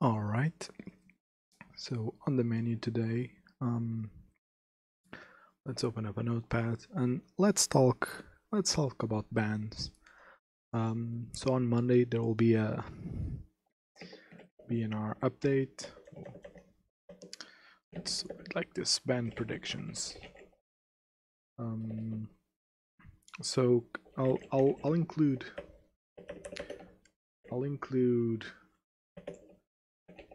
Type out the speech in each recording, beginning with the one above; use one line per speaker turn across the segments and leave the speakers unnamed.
Alright, so on the menu today, let's open up a notepad and let's talk about bans. So on Monday there will be a B&R update. It's like this ban predictions. So I'll include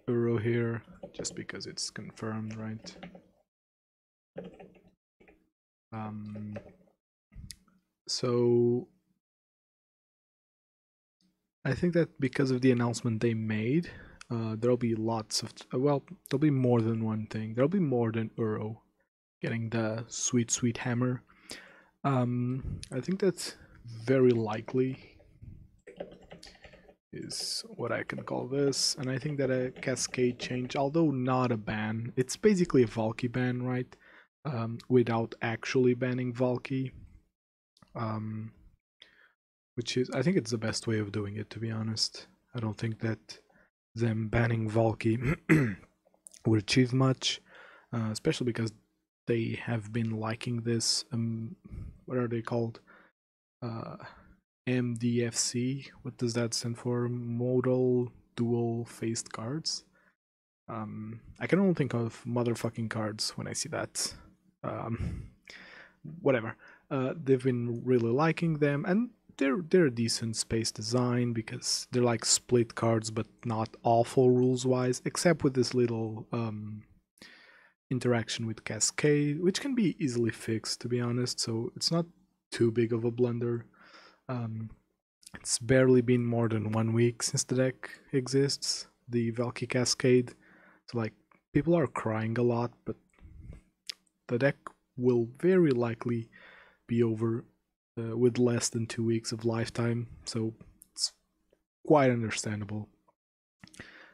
Euro here just because it's confirmed, right? So I think that because of the announcement they made, there'll be lots of well, there'll be more than one thing. There'll be more than Euro getting the sweet hammer. I think that's very likely is what I can call this, and I think that a Cascade change, although not a ban, it's basically a Valki ban, right? Without actually banning Valki, which is, I think it's the best way of doing it, to be honest. I don't think that them banning Valki would achieve much, especially because they have been liking this, what are they called? MDFC, what does that stand for? Modal dual faced cards. I can only think of motherfucking cards when I see that. Whatever. They've been really liking them, and they're a decent space design because they're like split cards, but not awful rules wise, except with this little interaction with Cascade, which can be easily fixed, to be honest. So it's not too big of a blunder. It's barely been more than 1 week since the deck exists, the Valki Cascade, so like people are crying a lot, but the deck will very likely be over with less than 2 weeks of lifetime, so it's quite understandable.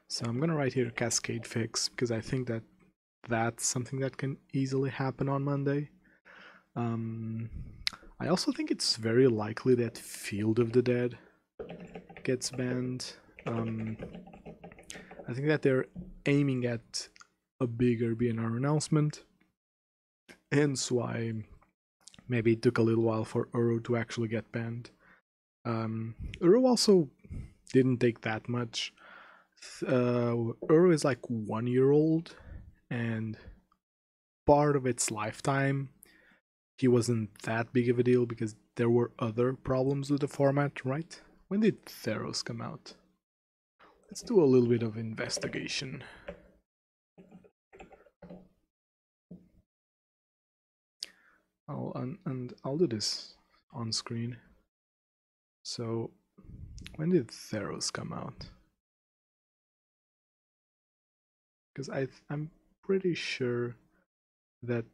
So I'm gonna write here Cascade fix because I think that that's something that can easily happen on Monday. I also think it's very likely that Field of the Dead gets banned. I think that they're aiming at a bigger B&R announcement, hence why maybe it took a little while for Uro to actually get banned. Uro also didn't take that much. Uro is like 1 year old, and part of its lifetime he wasn't that big of a deal because there were other problems with the format, right? When did Theros come out? Let's do a little bit of investigation. I'll do this on screen. So, when did Theros come out? Because I'm pretty sure that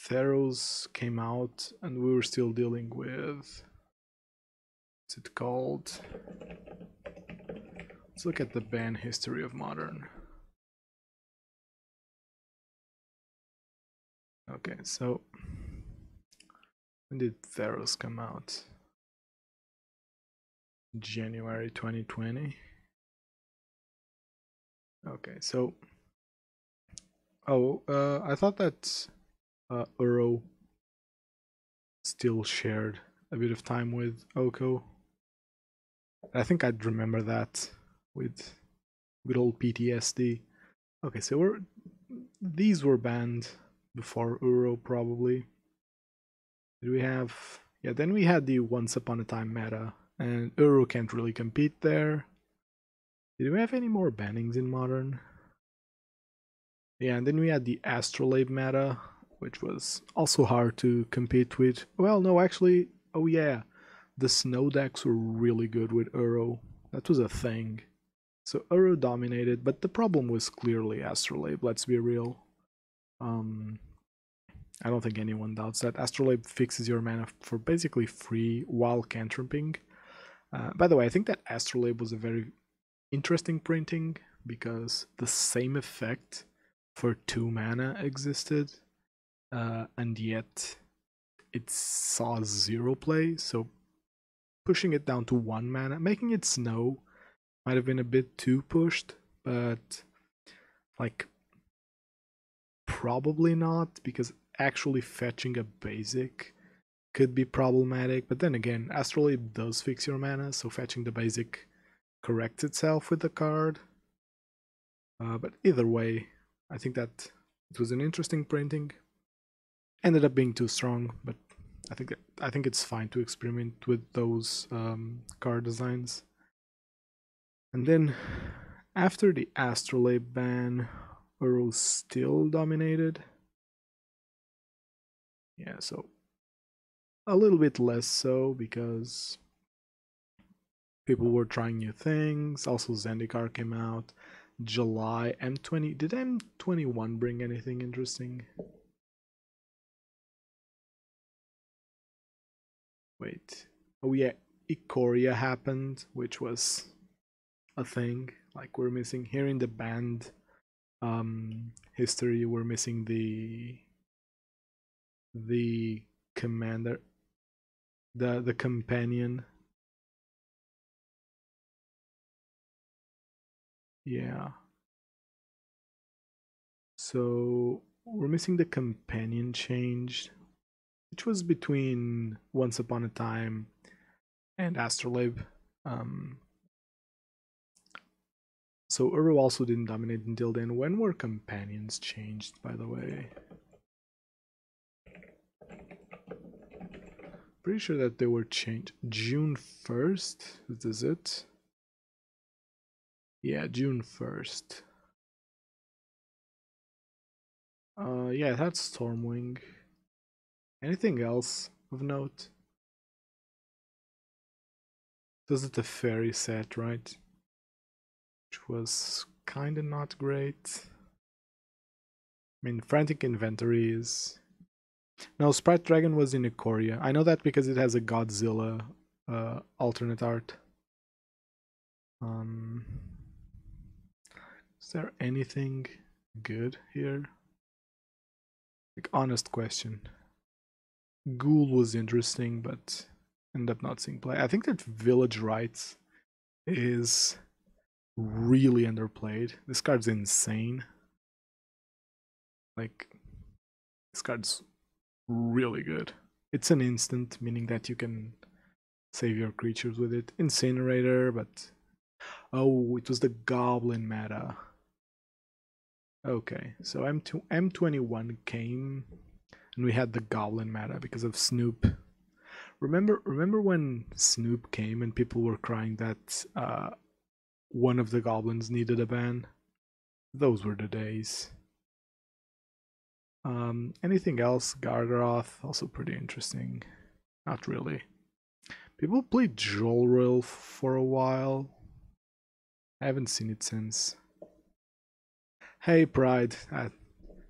Theros came out and we were still dealing with, what's it called? Let's look at the ban history of Modern. Okay, so when did Theros come out? January 2020. Okay, so I thought that Uro still shared a bit of time with Oko. I think I'd remember that with old PTSD. Okay, so these were banned before Uro, probably. Did we have... yeah, then we had the Once Upon a Time meta, and Uro can't really compete there. Did we have any more bannings in Modern? Yeah, and then we had the Astrolabe meta, which was also hard to compete with. Well, no, actually, oh yeah, the snow decks were really good with Uro. That was a thing. So Uro dominated, but the problem was clearly Astrolabe, let's be real. I don't think anyone doubts that. Astrolabe fixes your mana for basically free while cantripping. By the way, I think that Astrolabe was a very interesting printing because the same effect for 2 mana existed, and yet it saw 0 play, so pushing it down to 1 mana, making it snow, might have been a bit too pushed, but like probably not, because actually fetching a basic could be problematic. But then again, Astrolabe does fix your mana, so fetching the basic corrects itself with the card. But either way, I think that it was an interesting printing. Ended up being too strong, but I think it's fine to experiment with those card designs. And then after the Astrolabe ban, Uro still dominated. Yeah, so a little bit less so because people were trying new things. Also, Zendikar came out. July, M20. Did M21 bring anything interesting? Wait. Oh yeah, Ikoria happened, which was a thing. Like, we're missing here in the band history, we're missing the commander, the companion. Yeah. So we're missing the companion change, which was between Once Upon a Time and Astrolabe. So Uro also didn't dominate until then. When were companions changed, by the way? Pretty sure that they were changed June 1st. Is this it? Yeah, June 1st. Yeah, that's Stormwing. Anything else of note? This is the fairy set, right? Which was kinda not great. I mean, Frantic Inventory is... No, Sprite Dragon was in Ikoria. I know that because it has a Godzilla alternate art. Is there anything good here? Like, honest question. Ghoul was interesting, but ended up not seeing play. I think that Village Rites is really underplayed. This card's insane. Like, this card's really good. It's an instant, meaning that you can save your creatures with it. Incinerator, but... Oh, it was the Goblin meta. Okay, so M21 came, and we had the Goblin meta because of Snoop. Remember when Snoop came and people were crying that one of the goblins needed a ban? Those were the days. Anything else? Gargaroth, also pretty interesting. Not really. People played Jolril for a while. I haven't seen it since. Hey, Pride.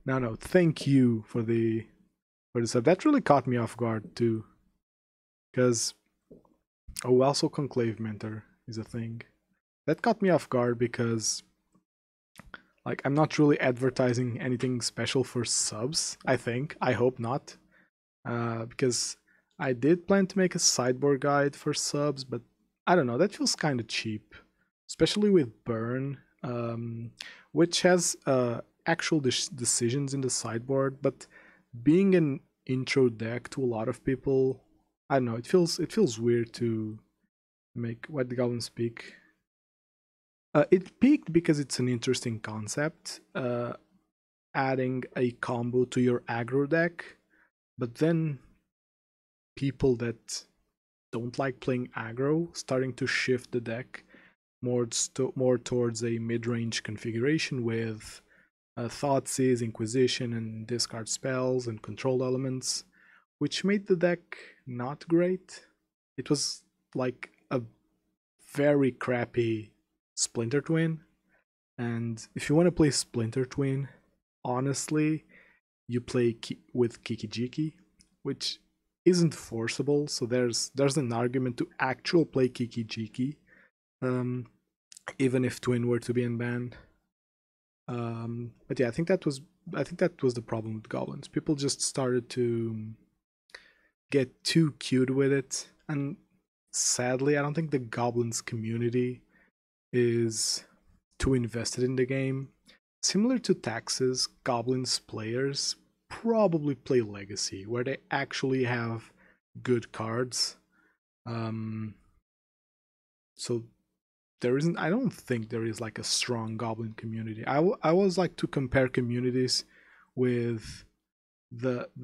No, thank you for the sub. That really caught me off guard too. Because, oh, also Conclave Mentor is a thing. That caught me off guard because, like, I'm not really advertising anything special for subs, I think. I hope not. Because I did plan to make a sideboard guide for subs, but I don't know, that feels kind of cheap. Especially with Burn, which has actual decisions in the sideboard, but being an intro deck to a lot of people, I don't know, it feels weird to make What the Goblin Speak. It peaked because it's an interesting concept, adding a combo to your aggro deck, but then people that don't like playing aggro starting to shift the deck more towards a mid-range configuration with Thoughtseize, Inquisition, and discard spells and control elements, which made the deck not great. It was like a very crappy Splinter Twin, and if you want to play Splinter Twin, honestly, you play with Kikijiki, which isn't forceable, so there's an argument to actual play Kikijiki, even if Twin were to be unbanned. But yeah, I think that was the problem with goblins. People just started to get too cute with it, and sadly, I don't think the goblins community is too invested in the game. Similar to Taxes, Goblin's players probably play Legacy, where they actually have good cards. So there isn't, I don't think there is like a strong Goblin community. I always like to compare communities with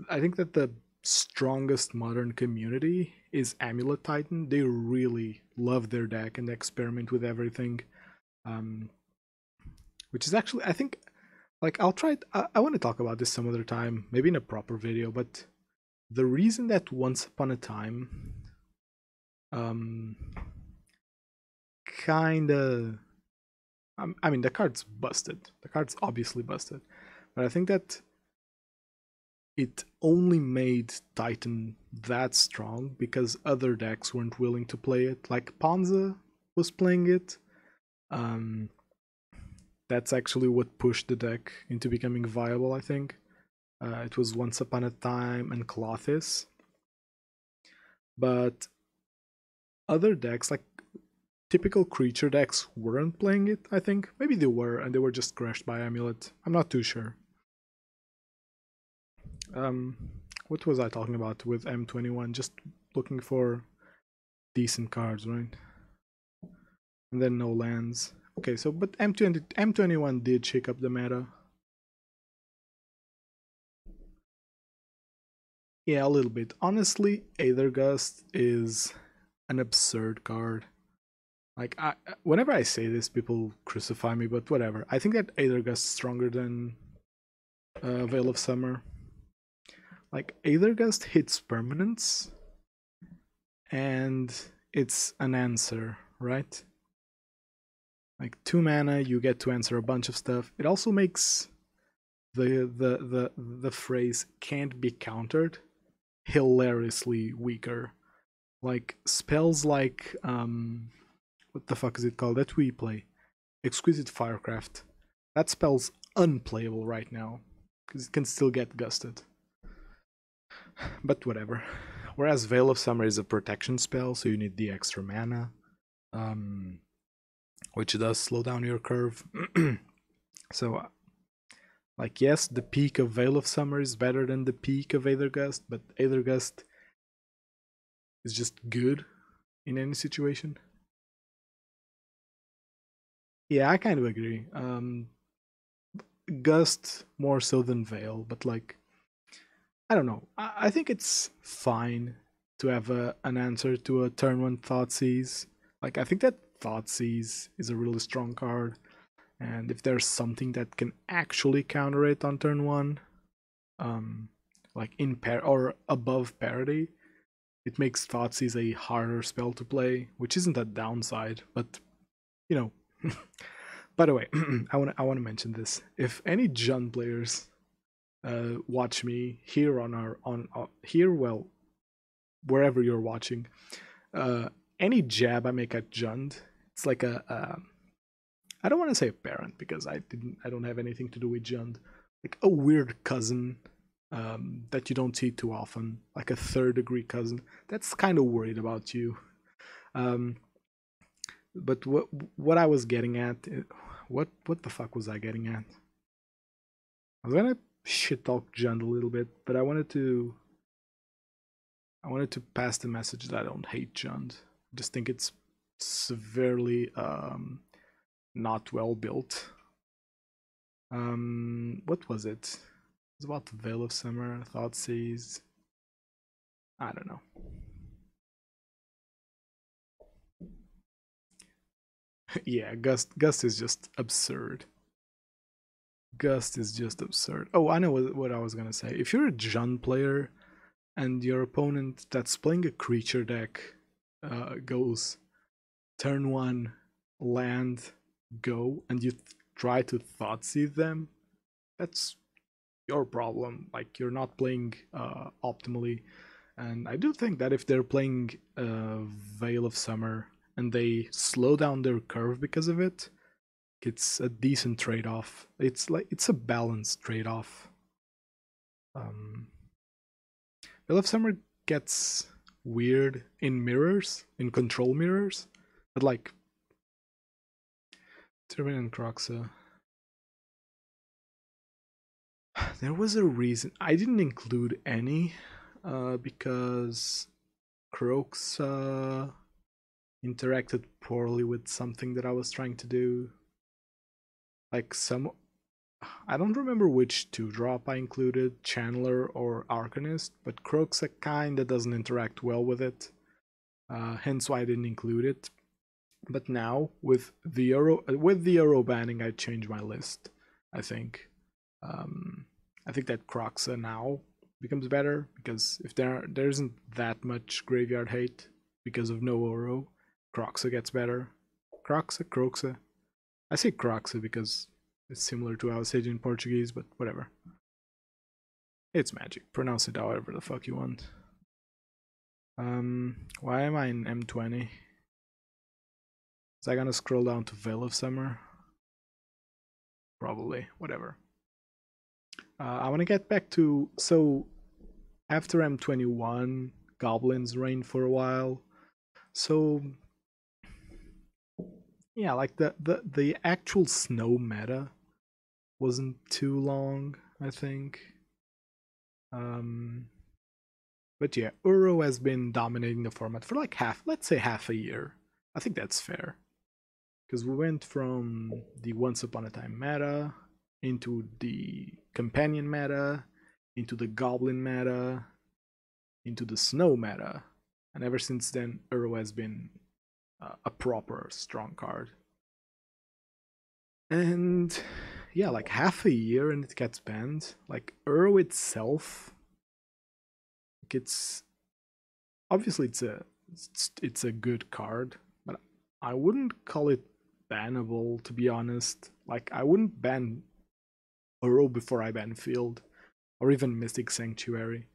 I think that the strongest modern community is Amulet Titan. They really love their deck and experiment with everything. Which is actually, I think, like, I'll try, I want to talk about this some other time, maybe in a proper video, but the reason that Once Upon a Time kinda, I mean, the card's busted. The card's obviously busted. But I think that it only made Titan that strong because other decks weren't willing to play it. Like Ponza was playing it. That's actually what pushed the deck into becoming viable, I think. It was Once Upon a Time and Clothis. But other decks, like typical creature decks, weren't playing it, I think. Maybe they were, and they were just crushed by Amulet. I'm not too sure. What was I talking about with M21? Just looking for decent cards, right? And then no lands. Okay, so but M21 did shake up the meta. Yeah, a little bit. Honestly, Aethergust is an absurd card. Like, whenever I say this, people crucify me, but whatever. I think that Aethergust is stronger than Veil of Summer. Like, Aethergust hits permanents, and it's an answer, right? Like 2 mana, you get to answer a bunch of stuff. It also makes the phrase "can't be countered" hilariously weaker. Like spells like what the fuck is it called that we play? Exquisite Firecraft. That spell's unplayable right now because it can still get gusted. But whatever. Whereas Veil of Summer is a protection spell, so you need the extra mana. Which does slow down your curve. So, like, yes, the peak of Veil of Summer is better than the peak of Aethergust, but Aethergust is just good in any situation. Yeah, I kind of agree. Gust more so than Veil, but like, I don't know. I think it's fine to have an answer to a turn 1 Thoughtseize. Like, I think that Thoughtseize is a really strong card, and if there's something that can actually counter it on turn 1, like in pair or above parity, it makes Thoughtseize a harder spell to play, which isn't a downside, but you know. By the way, I want to mention this. If any Jund players watch me here here, well, wherever you're watching, any jab I make at Jund, it's like I don't want to say a parent because I don't have anything to do with Jund, like a weird cousin that you don't see too often, like a 3rd degree cousin that's kind of worried about you. But what I was getting at, what the fuck was I getting at? I was gonna shit talk Jund a little bit, but I wanted to pass the message that I don't hate Jund. I just think it's severely not well built. What was it? It was about the Veil of Summer, Thoughtseize. I don't know. Yeah, Gust is just absurd. Gust is just absurd. Oh, I know what I was gonna say. If you're a Jund player and your opponent that's playing a creature deck goes turn 1, land, go, and you try to Thoughtseize them, that's your problem. Like, you're not playing optimally. And I do think that if they're playing Veil of Summer and they slow down their curve because of it, it's a decent trade-off. It's a balanced trade-off. Veil of Summer gets weird in mirrors, in control mirrors, but like, Turbine and Croxa. There was a reason I didn't include any because Croxa interacted poorly with something that I was trying to do. Like I don't remember which 2-drop I included, Channeler or Arcanist, but Croxa kinda doesn't interact well with it. Hence why I didn't include it. But now with the Euro banning, I changed my list. I think that Croxa now becomes better because if there isn't that much graveyard hate because of no Euro, Croxa gets better. Croxa. I say Croxa because it's similar to how I say it in Portuguese, but whatever. It's magic. Pronounce it however the fuck you want. Why am I in M20? Is I gonna scroll down to Veil of Summer? Probably. Whatever. I want to get back to... So, after M21, Goblins reigned for a while. So... Yeah, like the actual snow meta wasn't too long, I think. But yeah, Uro has been dominating the format for like let's say half a year. I think that's fair. Because we went from the Once Upon a Time meta into the Companion meta, into the Goblin meta, into the Snow meta. And ever since then, Uro has been a proper strong card. And yeah, like half a year and it gets banned. Like Uro itself, like it's obviously it's a good card, but I wouldn't call it bannable, to be honest. Like I wouldn't ban Uro before I ban Field or even Mystic Sanctuary.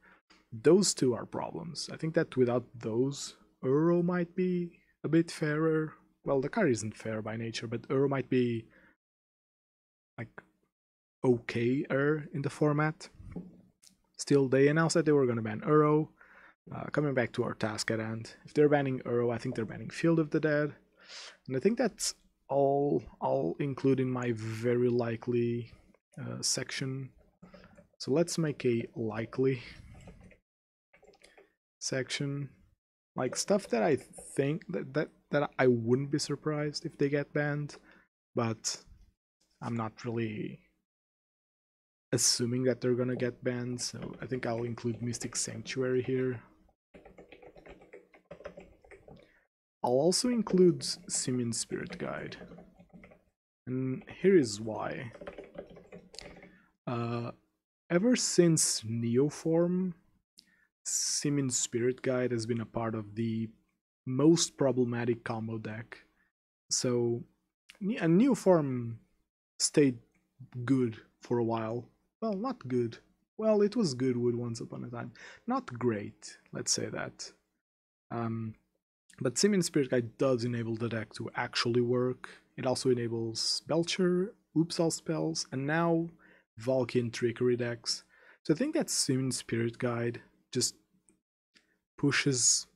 Those two are problems. I think that without those, Uro might be a bit fairer. Well, the card isn't fair by nature, but Uro might be like okay-er in the format. Still, they announced that they were going to ban Uro. Coming back to our task at hand, if they're banning Uro, I think they're banning Field of the Dead. And I think that's all I'll include in my very likely section. So let's make a likely section. Like stuff that I think that I wouldn't be surprised if they get banned, but I'm not really assuming that they're gonna get banned, so I think I'll include Mystic Sanctuary here. I'll also include Simian Spirit Guide. And here is why. Ever since Neoform, Simian Spirit Guide has been a part of the most problematic combo deck. So, a Neoform stayed good for a while. Well, not good. Well, it was good with Once Upon a Time. Not great, let's say that. But Simian Spirit Guide does enable the deck to actually work. It also enables Belcher, Oops All Spells, and now Valki and Trickery decks. So I think that Simian Spirit Guide just pushes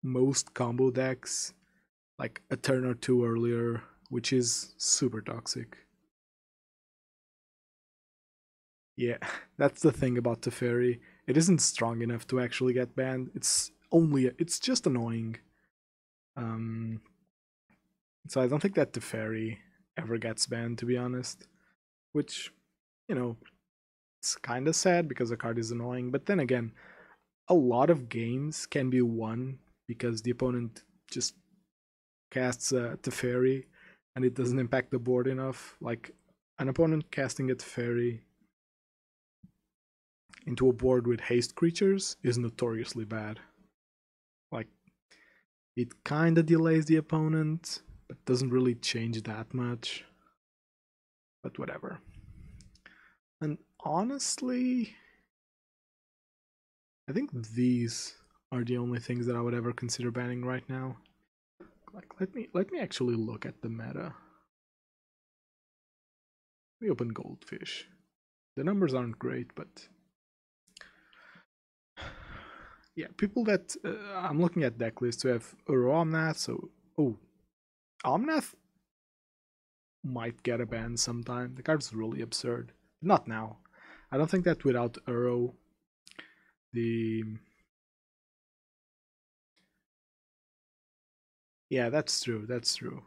most combo decks like a turn or two earlier, which is super toxic. Yeah, that's the thing about Teferi. It isn't strong enough to actually get banned. It's just annoying. So I don't think that Teferi ever gets banned, to be honest. Which, you know, it's kind of sad because the card is annoying. But then again, a lot of games can be won because the opponent just casts a Teferi and it doesn't impact the board enough. Like, an opponent casting a Teferi into a board with haste creatures is notoriously bad. Like, it kinda delays the opponent, but doesn't really change that much. But whatever. And honestly, I think these are the only things that I would ever consider banning right now. Like, let me actually look at the meta. We open Goldfish. The numbers aren't great, but yeah, people that I'm looking at deck lists who have Omnath. So Omnath might get a ban sometime. The card's really absurd. Not now. I don't think that without Uro, the... Yeah, that's true, that's true.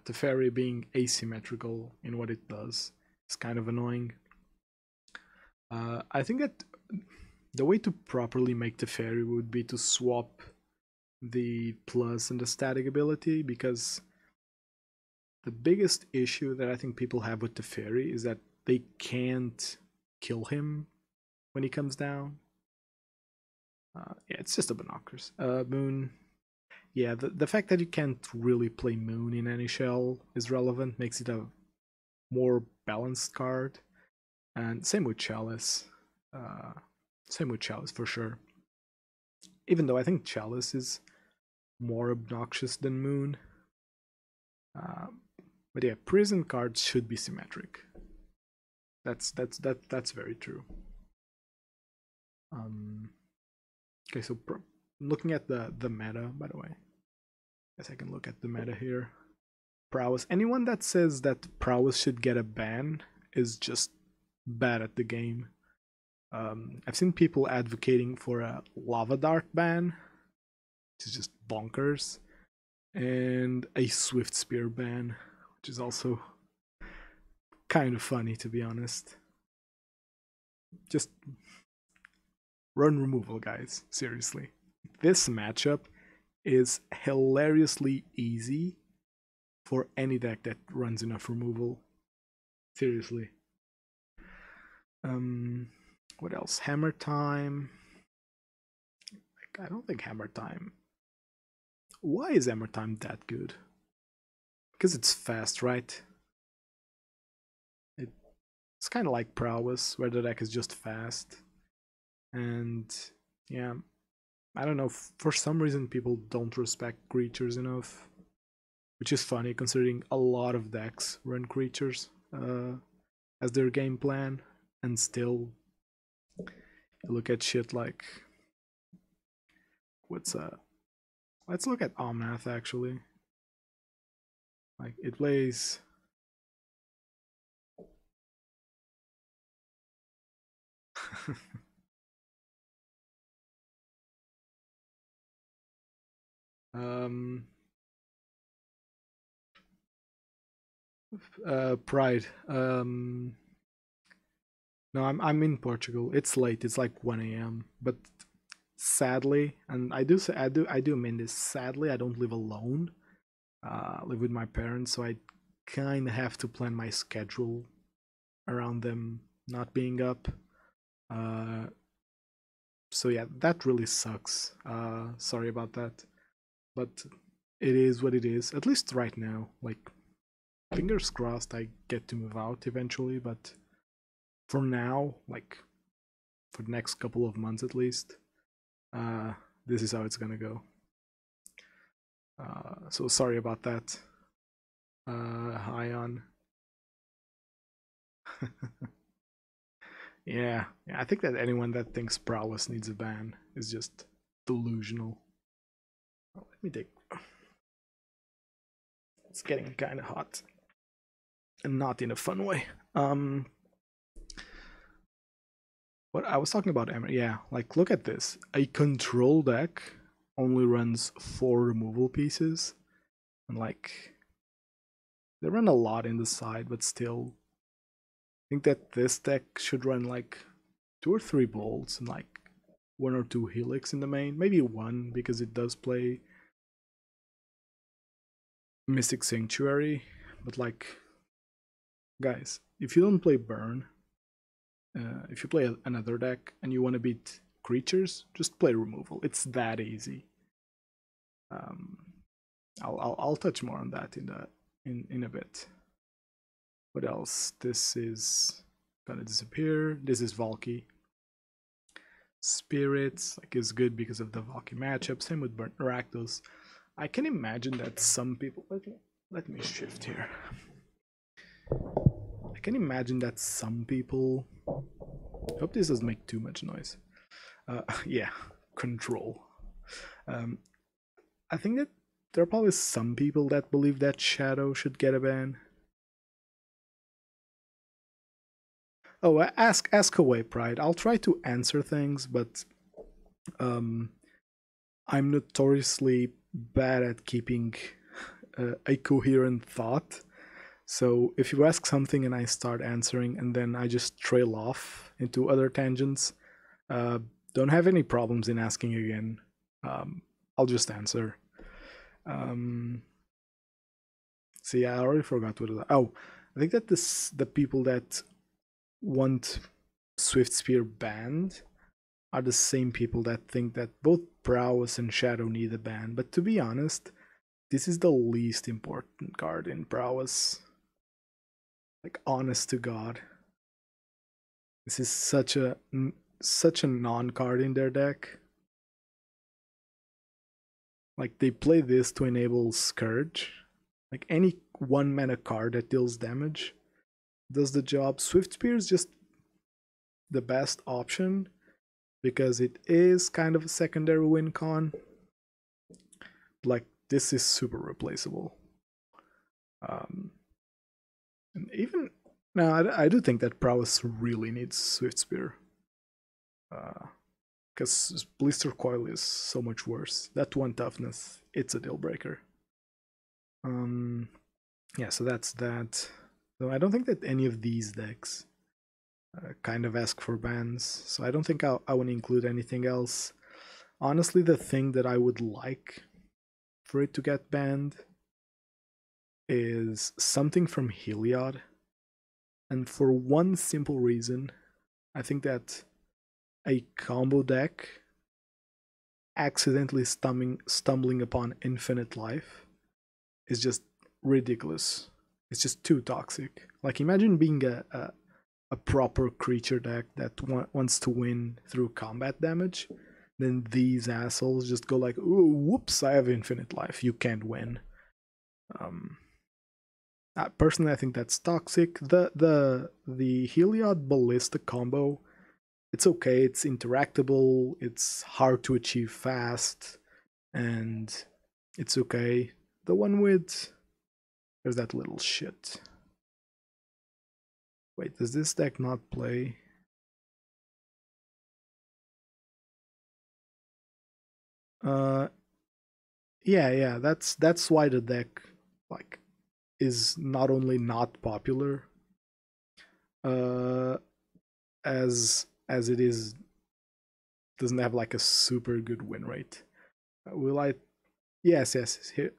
Teferi being asymmetrical in what it does is kind of annoying. I think that the way to properly make Teferi would be to swap the plus and the static ability, because the biggest issue that I think people have with Teferi is that they can't kill him when he comes down. Yeah, it's just obnoxious. Moon. Yeah, the fact that you can't really play Moon in any shell is relevant, makes it a more balanced card. And same with Chalice. Same with Chalice for sure. Even though I think Chalice is more obnoxious than Moon. But yeah, prison cards should be symmetric. That's very true. Okay, so looking at the meta, by the way. Guess I can look at the meta here. Prowess. Anyone that says that Prowess should get a ban is just bad at the game. I've seen people advocating for a Lava Dart ban, which is just bonkers, and a Swiftspear ban, which is also kind of funny, to be honest. Just run removal, guys. Seriously. This matchup is hilariously easy for any deck that runs enough removal. Seriously. What else? Hammer Time. Like, I don't think Hammer Time. Why is Hammer Time that good? Because it's fast, right? It's kind of like Prowess, where the deck is just fast. And yeah, I don't know, for some reason people don't respect creatures enough, which is funny considering a lot of decks run creatures as their game plan, and still you look at shit like let's look at Omnath actually. Like, it plays Pride. No, I'm in Portugal. It's late. It's like 1 a.m. But sadly, and I do mean this. Sadly, I don't live alone. I live with my parents, so I kind of have to plan my schedule around them not being up. So yeah, that really sucks. Sorry about that, but it is what it is. At least right now. Like, fingers crossed I get to move out eventually, but for now, like for the next couple of months at least, this is how it's gonna go. So sorry about that, Ion. Yeah, I think that anyone that thinks Prowess needs a ban is just delusional. Oh, let me take... It's getting kind of hot. And not in a fun way. What I was talking about, Emma, yeah, like, look at this. A control deck only runs 4 removal pieces. And like, they run a lot in the side, but still, I think that this deck should run like 2 or 3 bolts and like 1 or 2 helix in the main. Maybe 1, because it does play Mystic Sanctuary. But like, guys, if you don't play Burn, if you play another deck and you want to beat creatures, just play removal. It's that easy. I'll touch more on that in a bit. What else? This is gonna disappear. This is Valki. Spirits, like, is good because of the Valki matchup. Same with Burnt Rakdos. I can imagine that some people... Let me shift here. I can imagine that some people... I hope this doesn't make too much noise. Yeah, control. I think that there are probably some people that believe that Shadow should get a ban. Oh, ask away, Pride. I'll try to answer things, but I'm notoriously bad at keeping a coherent thought. So if you ask something and I start answering and then I just trail off into other tangents, uh, don't have any problems in asking again. I'll just answer. See, I already forgot what it was. Oh, I think that the people that want Swiftspear banned are the same people that think that both Prowess and Shadow need a ban. But to be honest, this is the least important card in Prowess. Like, honest to God, this is such a non-card in their deck. Like, they play this to enable Scourge. Like, any 1-mana card that deals damage does the job. Swiftspear is just the best option because it is kind of a secondary win con. Like, this is super replaceable. And even now, I do think that Prowess really needs Swiftspear. Because Blister Coil is so much worse. That 1 toughness, it's a deal breaker. Yeah, so that's that. So I don't think that any of these decks kind of ask for bans, so I don't think I want to include anything else. Honestly, the thing that I would like for it to get banned is something from Heliod. And for one simple reason, I think that a combo deck accidentally stumbling upon infinite life is just ridiculous. It's just too toxic. Like, imagine being a proper creature deck that wants to win through combat damage, then these assholes just go like, "Ooh, whoops! I have infinite life. You can't win." Personally, I think that's toxic. The Heliod Ballista combo, it's okay. It's interactable. It's hard to achieve fast, and it's okay. The one with there's that little shit. Wait, does this deck not play? Yeah, that's why the deck like is not only not popular, as it is doesn't have like a super good win rate. Will I? Yes. Here,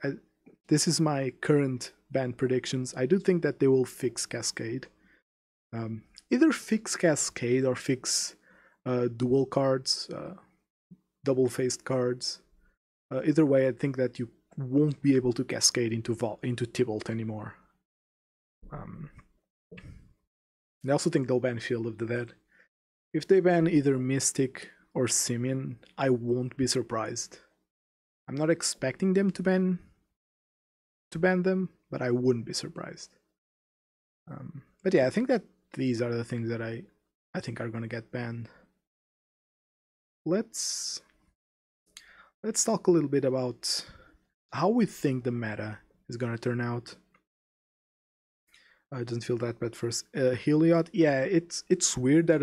this is my current ban predictions. I do think that they will fix Cascade. Either fix Cascade or fix dual cards, double-faced cards. Either way, I think that you won't be able to cascade into Tibalt anymore. I also think they'll ban Field of the Dead. If they ban either Mystic or Simian, I won't be surprised. I'm not expecting them to ban them, but I wouldn't be surprised. But yeah, I think that these are the things that I think are gonna get banned. Let's talk a little bit about how we think the meta is gonna turn out. It doesn't feel that bad first. Heliod, yeah, it's weird that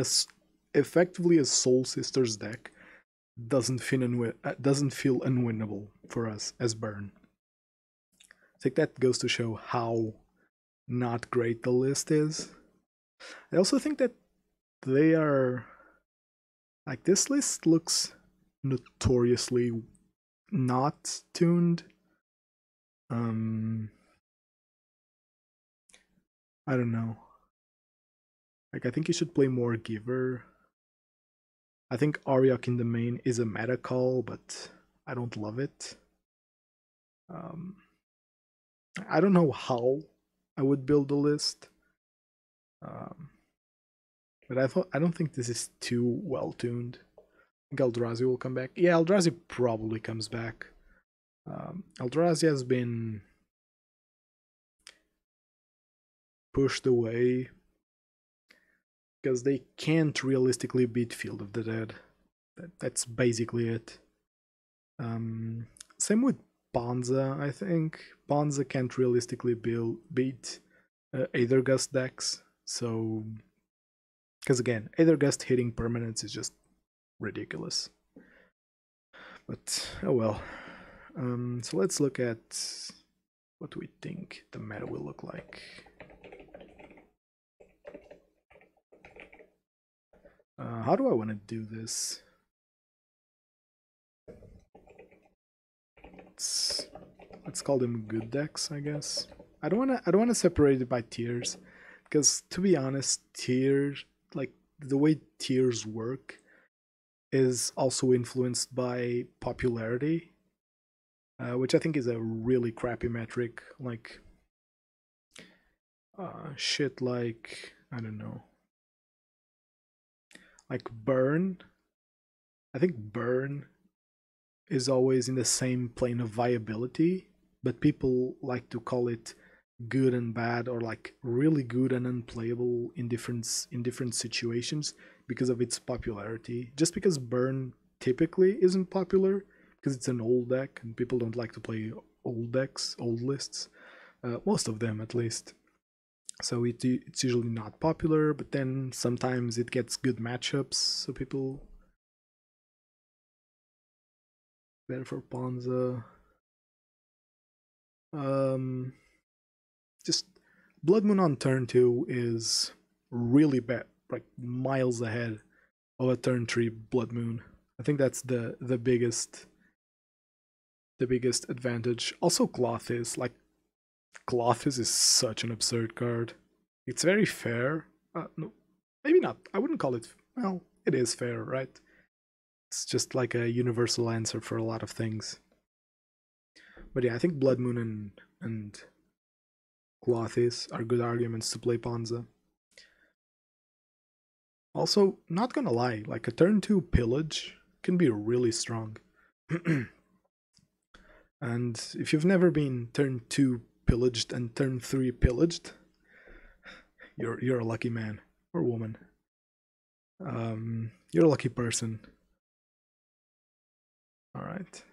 effectively a Soul Sisters deck doesn't feel unwinnable for us as Burn. I think that goes to show how not great the list is. I also think that they are like, this list looks notoriously not tuned. I don't know. Like, I think you should play more Giver. I think Ariok in the main is a meta call, but I don't love it. I don't know how I would build the list. But I don't think this is too well tuned. I think Eldrazi will come back. Yeah, Eldrazi probably comes back. Eldrazi has been pushed away because they can't realistically beat Field of the Dead. That's basically it. Same with Bonza, I think. Bonza can't realistically beat Aethergust decks, so Because again, Aethergust hitting permanents is just ridiculous. But oh well. So let's look at what we think the meta will look like. How do I want to do this? Let's call them good decks, I guess. I don't want to separate it by tiers, because to be honest, tiers, like the way tiers work, is also influenced by popularity, which I think is a really crappy metric. Like shit, like I don't know, like burn. I think burn is always in the same plane of viability, but people like to call it good and bad, or like really good and unplayable in different situations because of its popularity. Just because burn typically isn't popular because it's an old deck and people don't like to play old decks, old lists, most of them at least. So it's usually not popular, but then sometimes it gets good matchups, so people better for Ponza. Just Blood Moon on turn 2 is really bad, like miles ahead of a turn 3 Blood Moon. I think that's the biggest advantage. Also Clothis, like Clothis is such an absurd card. It's very fair. No, maybe not. I wouldn't call it, well, it is fair, right? It's just like a universal answer for a lot of things. But yeah, I think Blood Moon and Clothis are good arguments to play Ponza. Also, not gonna lie, like a turn 2 pillage can be really strong. And if you've never been turn 2 pillaged and turn 3 pillaged, you're a lucky man or woman. You're a lucky person. All right.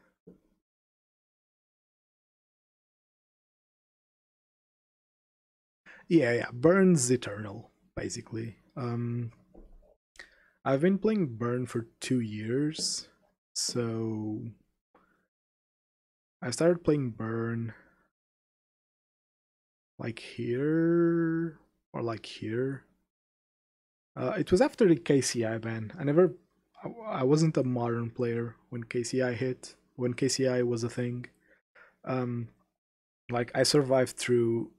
Yeah, Burn's eternal, basically. I've been playing Burn for 2 years, so I started playing Burn like here or like here. It was after the KCI ban. I wasn't a modern player when KCI hit, when KCI was a thing. Like I survived through,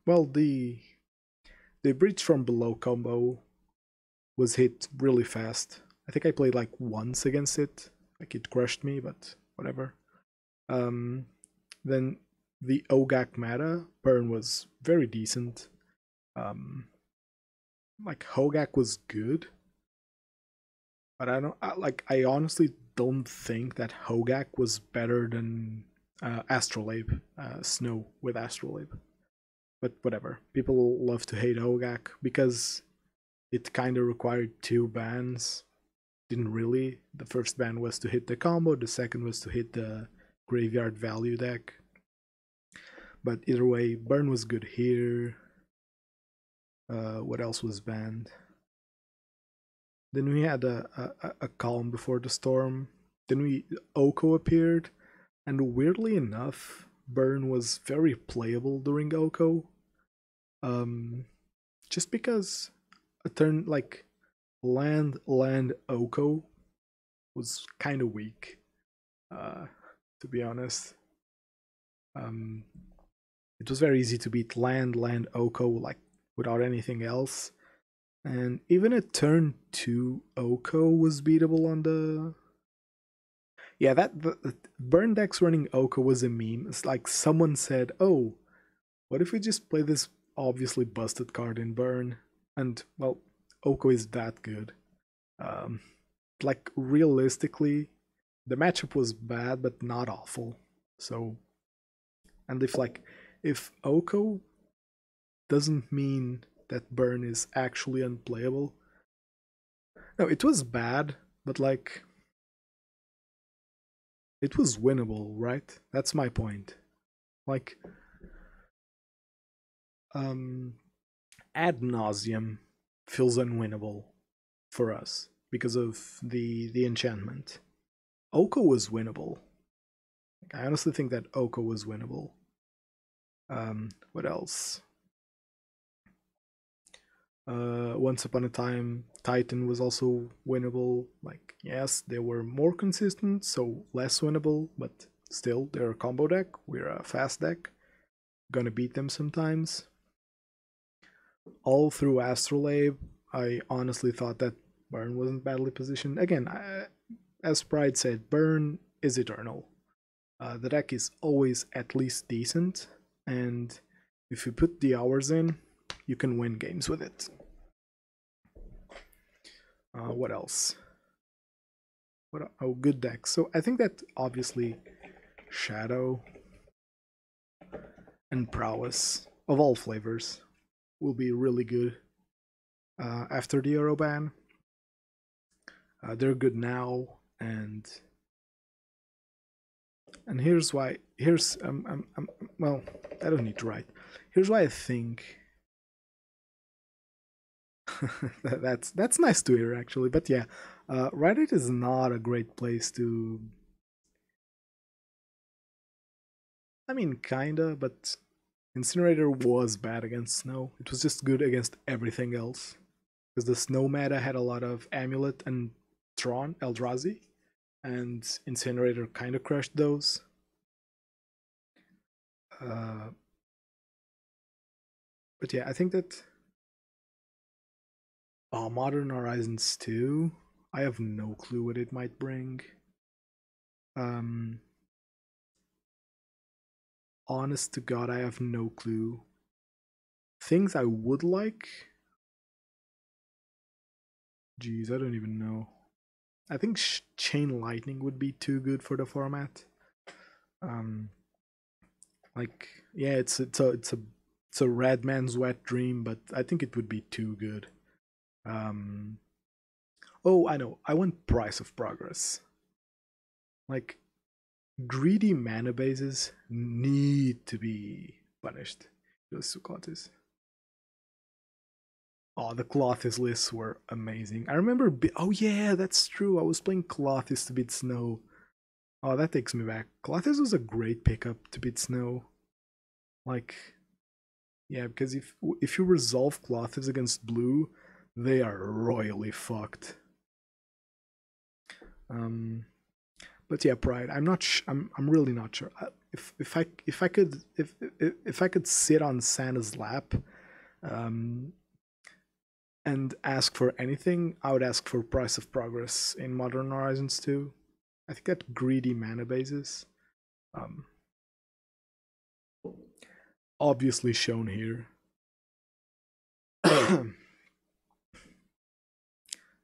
well, the Breach from Below combo was hit really fast. I think I played like once against it, like it crushed me, but whatever. Then the OGAC meta, Burn was very decent. Like Hogak was good, but I honestly don't think that Hogak was better than Astrolabe, Snow with Astrolabe. But whatever, people love to hate Hogak because it kind of required 2 bans. Didn't really. The first ban was to hit the combo, the second was to hit the graveyard value deck. But either way, Burn was good here. What else was banned? Then we had a calm before the storm. Then Oko appeared, and weirdly enough, Burn was very playable during Oko. Just because a turn like land Oko was kind of weak, to be honest. It was very easy to beat land Oko like without anything else. And even a turn 2 Oko was beatable on the... Yeah, the Burn decks running Oko was a meme. It's like someone said, oh, what if we just play this obviously busted card in Burn? And, well, Oko is that good. Like, realistically, the matchup was bad, but not awful. So, and if Oko doesn't mean that Burn is actually unplayable. No, it was bad, but like it was winnable, right? That's my point. Like ad nauseam, feels unwinnable for us because of the enchantment. Oko was winnable. I honestly think that Oko was winnable. What else? Once Upon a Time, Titan was also winnable. Like, yes, they were more consistent, so less winnable, but still, they're a combo deck. We're a fast deck. Gonna beat them sometimes. All through Astrolabe, I honestly thought that Burn wasn't badly positioned. Again, as Pride said, Burn is eternal. The deck is always at least decent, and if you put the hours in, you can win games with it. What else? Oh, good deck. So I think that obviously Shadow and Prowess of all flavors will be really good after the Euro ban. They're good now, and here's why. Here's well, I don't need to write. Here's why I think that's nice to hear actually. But yeah, Reddit is not a great place to. I mean, kinda, but Incinerator was bad against Snow. It was just good against everything else. Because the Snow meta had a lot of Amulet and Tron, Eldrazi, and Incinerator kind of crushed those. But yeah, I think that Modern Horizons 2, I have no clue what it might bring. Honest to God, I have no clue. Things I would like? Jeez, I don't even know. I think Chain Lightning would be too good for the format. Like, yeah, it's a red man's wet dream, but I think it would be too good. Oh, I know. I want Price of Progress. Like, greedy mana bases need to be punished. Those Sukotis. Oh, the Clothis lists were amazing. I remember. Oh yeah, that's true. I was playing Clothis to beat Snow. Oh, that takes me back. Clothis was a great pickup to beat Snow. Like, yeah, because if you resolve Clothis against blue, they are royally fucked. But yeah, Pride. I'm not. I'm really not sure. If I could sit on Santa's lap, and ask for anything, I would ask for Price of Progress in Modern Horizons 2. I think that greedy mana bases, obviously shown here.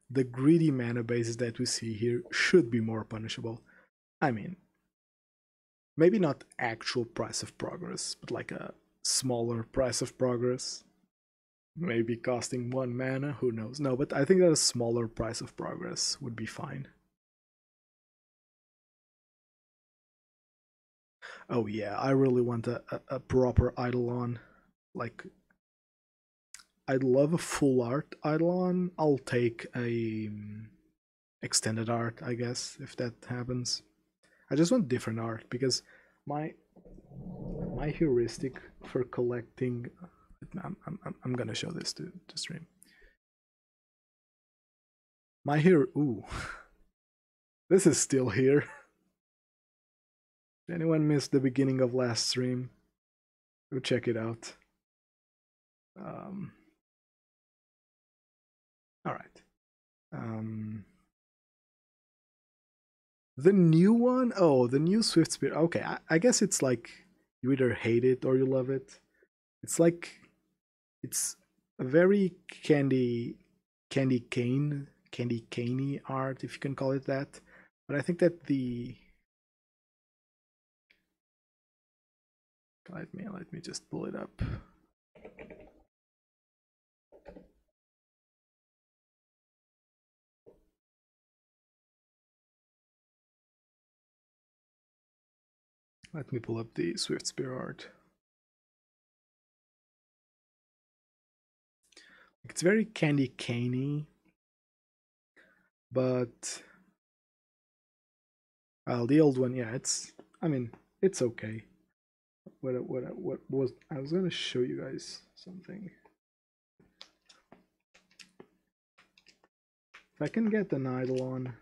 The greedy mana bases that we see here should be more punishable. I mean, maybe not actual Price of Progress, but like a smaller Price of Progress. Maybe costing 1 mana, who knows. No, but I think that a smaller Price of Progress would be fine. Oh yeah, I really want a proper Eidolon. Like, I'd love a full art Eidolon. I'll take a extended art, I guess, if that happens. I just want different art because my heuristic for collecting. I'm gonna show this to stream. My hero. Ooh, this is still here. Did anyone miss the beginning of last stream? Go check it out. All right. The new one? Oh, the new Swiftspear. Okay, I guess it's like you either hate it or you love it. It's like it's a very candy caney art, if you can call it that. But I think that the let me just pull it up. Let me pull up the Swiftspear art. It's very candy caney, but the old one, yeah, I mean, it's okay. What was I was gonna show you guys something. If I can get an Eidolon,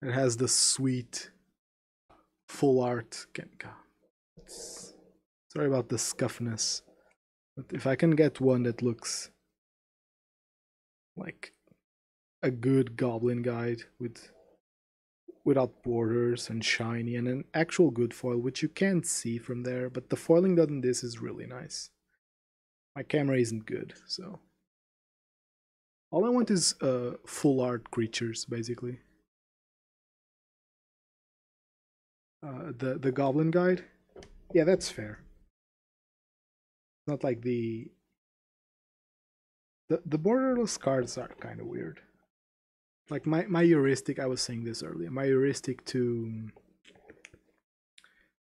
it has the sweet full art. Sorry about the scuffness, but if I can get one that looks like a good Goblin guide without borders and shiny and an actual good foil, which you can't see from there, but the foiling on this is really nice. My camera isn't good, so all I want is full art creatures, basically. The Goblin guide, yeah, that's fair. Not like the borderless cards are kind of weird. Like my heuristic, I was saying this earlier, my heuristic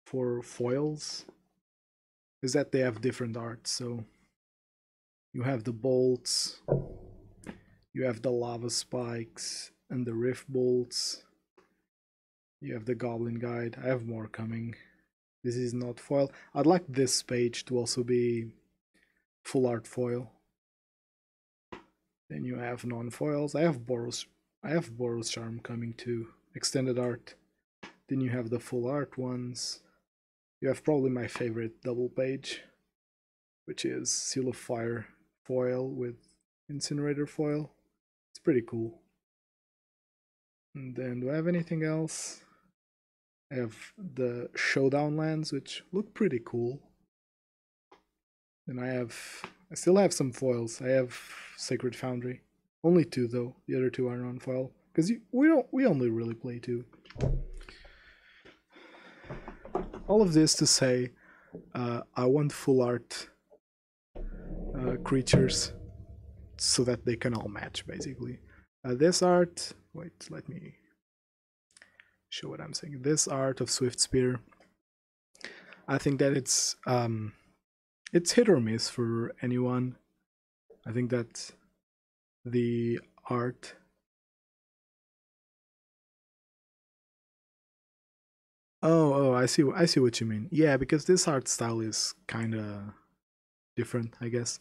for foils is that they have different art. So you have the bolts, you have the lava spikes and the rift bolts, you have the Goblin guide. I have more coming. This is not foil. I'd like this page to also be full art foil. Then you have non-foils. I have Boros Charm coming too. Extended art. Then you have the full art ones. You have probably my favorite double page, which is Seal of Fire foil with Incinerator foil. It's pretty cool. And then do I have anything else? I have the Showdown lands, which look pretty cool. And I still have some foils. I have Sacred Foundry. Only 2 though. The other 2 are non-foil because we only really play 2. All of this to say, I want full art creatures so that they can all match basically. This art, wait, let me show what I'm saying. This art of Swiftspear, I think that it's hit or miss for anyone. I think that the art oh, I see what you mean. Yeah, because this art style is kind of different, I guess.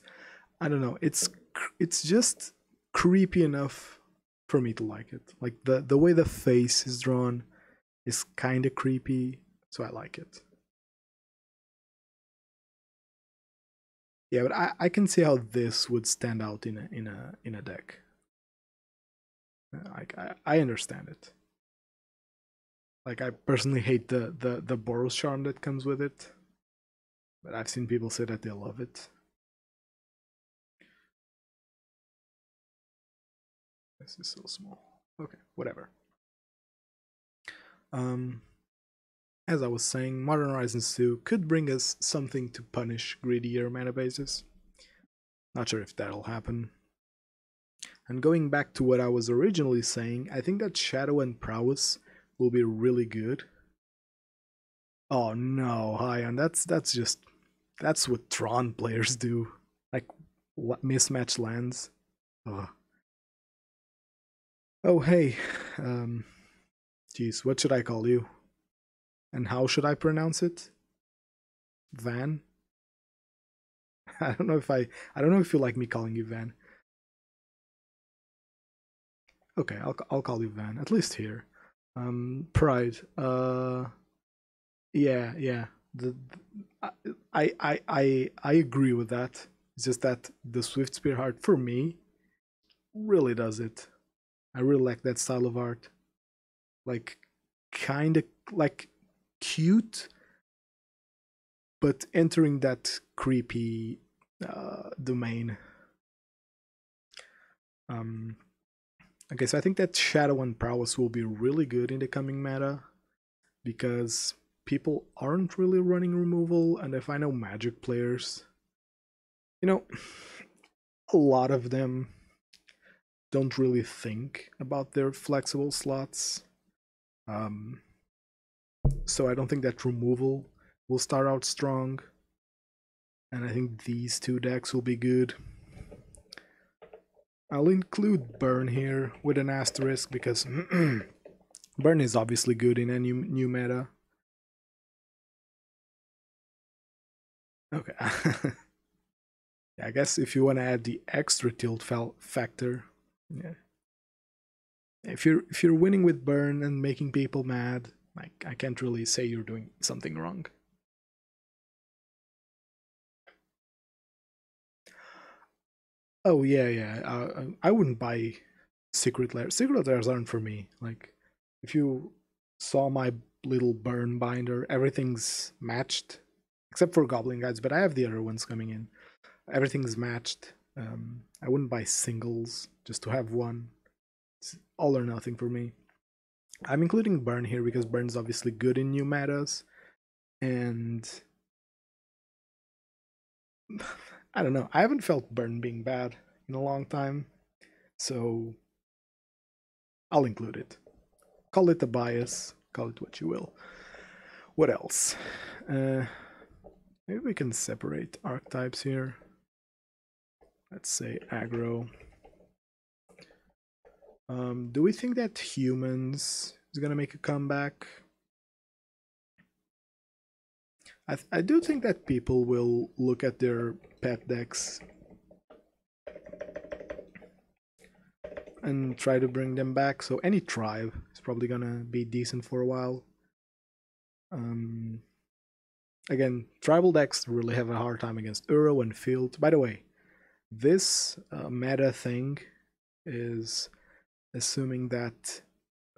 I don't know. It's just creepy enough for me to like it. Like the way the face is drawn is kind of creepy, so I like it. Yeah, but I can see how this would stand out in a deck. I understand it. Like I personally hate the Boros Charm that comes with it, but I've seen people say that they love it. This is so small. Okay, whatever. As I was saying, Modern Horizons 2 could bring us something to punish greedier mana bases. Not sure if that'll happen. And going back to what I was originally saying, I think that Shadow and Prowess will be really good. Oh no, Hyan, that's what Tron players do. Like mismatch lands. Ugh. Oh hey, geez, what should I call you? And how should I pronounce it? Van? I don't know if you like me calling you Van. Okay, I'll call you Van, at least here. Pride. Yeah. I agree with that. It's just that the Swiftspear art for me really does it. I really like that style of art. Like kind of like cute, but entering that creepy domain. Okay, so I think that Shadow and Prowess will be really good in the coming meta because people aren't really running removal, and if I know Magic players, you know, a lot of them don't really think about their flexible slots. So I don't think that removal will start out strong, and I think these 2 decks will be good. I'll include Burn here with an asterisk because Burn is obviously good in any new meta. Okay. Yeah, I guess if you want to add the extra tilt factor, yeah. If you're winning with Burn and making people mad, like I can't really say you're doing something wrong. Oh yeah. I wouldn't buy secret layers. Secret layers aren't for me. Like, if you saw my little burn binder, everything's matched except for Goblin Guides, but I have the other ones coming in. Everything's matched. I wouldn't buy singles just to have one. It's all or nothing for me. I'm including Burn here because Burn's obviously good in new metas, and I don't know. I haven't felt Burn being bad in a long time, so I'll include it. Call it a bias, call it what you will. What else? Maybe we can separate archetypes here. Let's say aggro. Do we think that humans is gonna make a comeback? I do think that people will look at their pet decks and try to bring them back. So any tribe is probably gonna be decent for a while. Again, tribal decks really have a hard time against Uro and Field. By the way, this meta thing is assuming that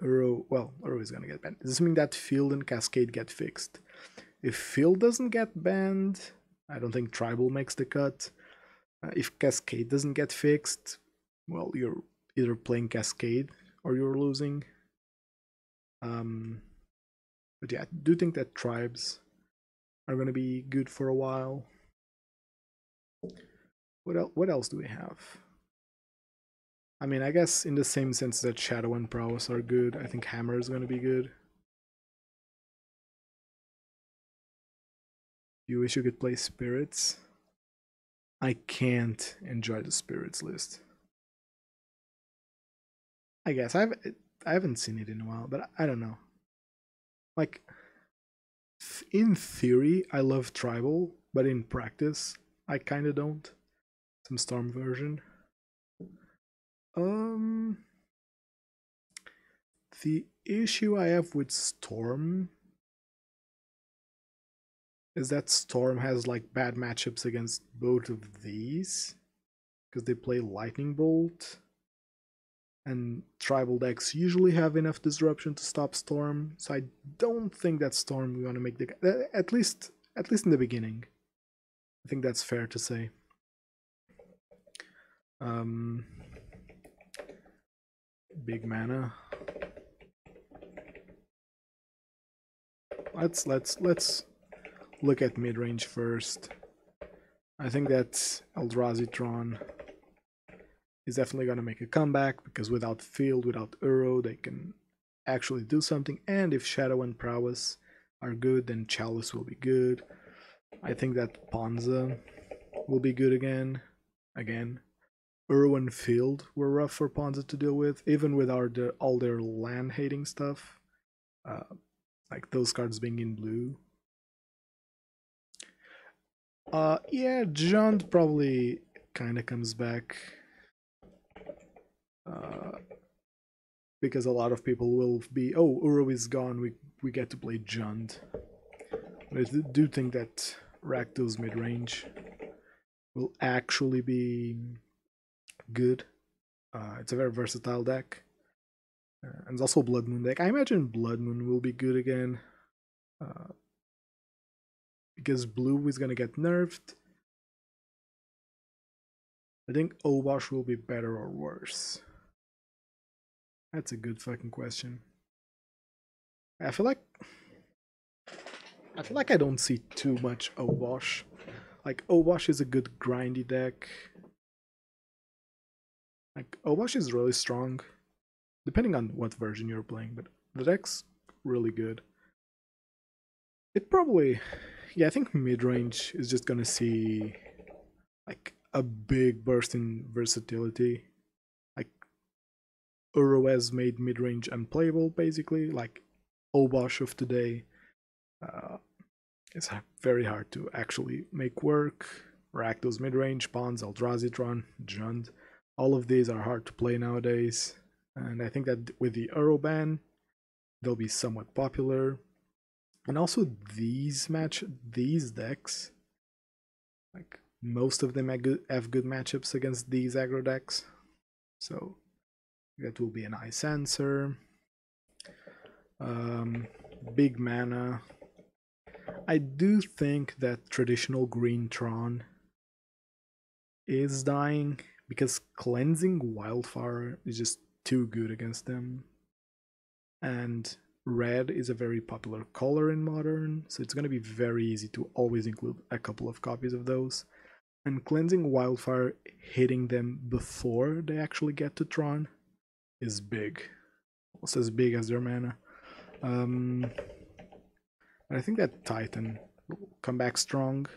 Uro is gonna get banned. Assuming that Field and Cascade get fixed. If Field doesn't get banned, I don't think Tribal makes the cut. If Cascade doesn't get fixed, well, you're either playing Cascade or you're losing. But yeah, I do think that tribes are going to be good for a while. What else do we have? I mean, I guess in the same sense that Shadow and Prowess are good, I think Hammer is going to be good. You wish you could play Spirits? I can't enjoy the Spirits list. I guess I haven't seen it in a while, but I don't know. Like, in theory, I love Tribal, but in practice, I kind of don't. Some Storm version. The issue I have with Storm is that Storm has like bad matchups against both of these because they play Lightning Bolt, and tribal decks usually have enough disruption to stop Storm. So I don't think that Storm is going to make the at least in the beginning. I think that's fair to say. Big mana. Let's look at mid-range first. I think that Eldrazi Tron is definitely going to make a comeback because without Field, without Uro, they can actually do something. And if Shadow and Prowess are good, then Chalice will be good. I think that Ponza will be good again. Uro and Field were rough for Ponza to deal with, even with all their land hating stuff. Like those cards being in blue. Yeah, Jund probably kind of comes back. Because a lot of people will be, oh, Uro is gone, we get to play Jund. But I do think that Rakdos mid-range will actually be good. It's a very versatile deck. And it's also Blood Moon deck. I imagine Blood Moon will be good again. Because blue is gonna get nerfed. I think Obosh will be better or worse. That's a good fucking question. I feel like I don't see too much Obosh. Like, Obosh is a good grindy deck. Like, Obosh is really strong, depending on what version you're playing, but the deck's really good. It probably, yeah, I think mid-range is just gonna see like a big burst in versatility. Uro has made mid-range unplayable, basically, like Obosh of today. It's very hard to actually make work. Rakdos mid-range, Pawns, Eldrazi Tron, Jund. All of these are hard to play nowadays. And I think that with the Uro ban, they'll be somewhat popular. And also these decks, like most of them have good matchups against these aggro decks. So that will be a nice answer. Big mana. I do think that traditional green Tron is dying because Cleansing Wildfire is just too good against them. And red is a very popular color in Modern, so it's going to be very easy to always include a couple of copies of those. And Cleansing Wildfire hitting them before they actually get to Tron is big. Almost as big as their mana. I think that Titan will come back strong.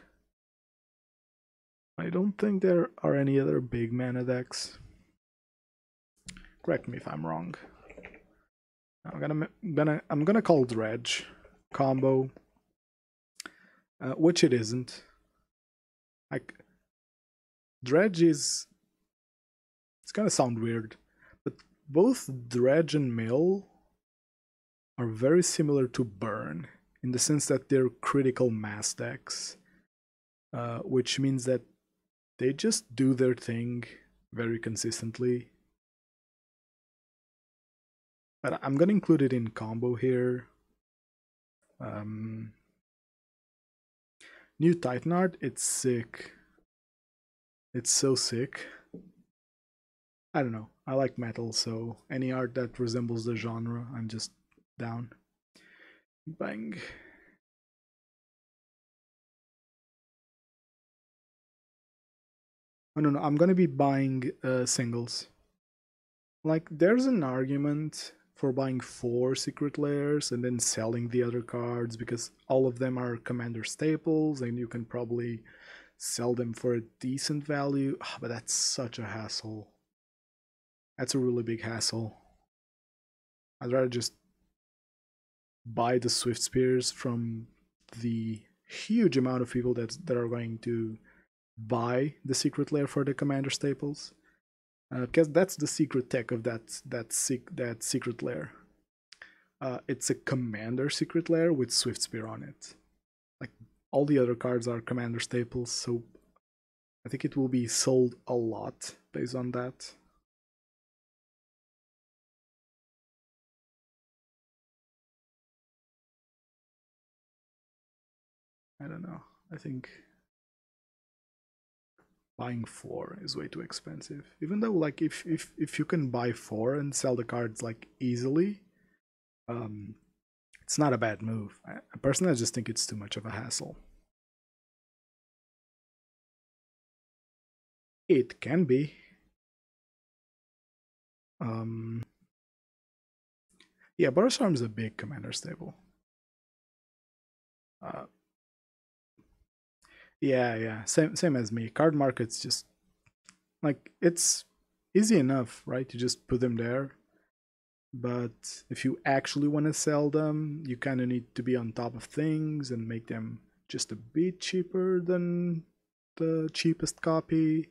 I don't think there are any other big mana decks. Correct me if I'm wrong. I'm gonna call Dredge combo, which it isn't. Like Dredge is. It's gonna sound weird, but both Dredge and Mill are very similar to Burn in the sense that they're critical mass decks, which means that they just do their thing very consistently. But I'm gonna include it in combo here. New Titan art, it's sick. It's so sick. I don't know. I like metal, so any art that resembles the genre, I'm just down. Bang. Oh no, I'm gonna be buying singles. Like, there's an argument for buying 4 secret layers and then selling the other cards because all of them are commander staples and you can probably sell them for a decent value, but that's such a hassle. That's a really big hassle. I'd rather just buy the Swiftspears from the huge amount of people that are going to buy the secret layer for the commander staples. Because that's the secret tech of that secret layer. It's a commander secret layer with Swiftspear on it. Like all the other cards are commander staples, so I think it will be sold a lot based on that. I don't know. I think buying 4 is way too expensive. Even though, like, if you can buy 4 and sell the cards like easily, it's not a bad move. I personally just think it's too much of a hassle. It can be. Yeah, Boros Charm is a big commander staple. Yeah, same as me. Card markets just like it's easy enough, right? You just put them there. But if you actually want to sell them, you kind of need to be on top of things and make them just a bit cheaper than the cheapest copy,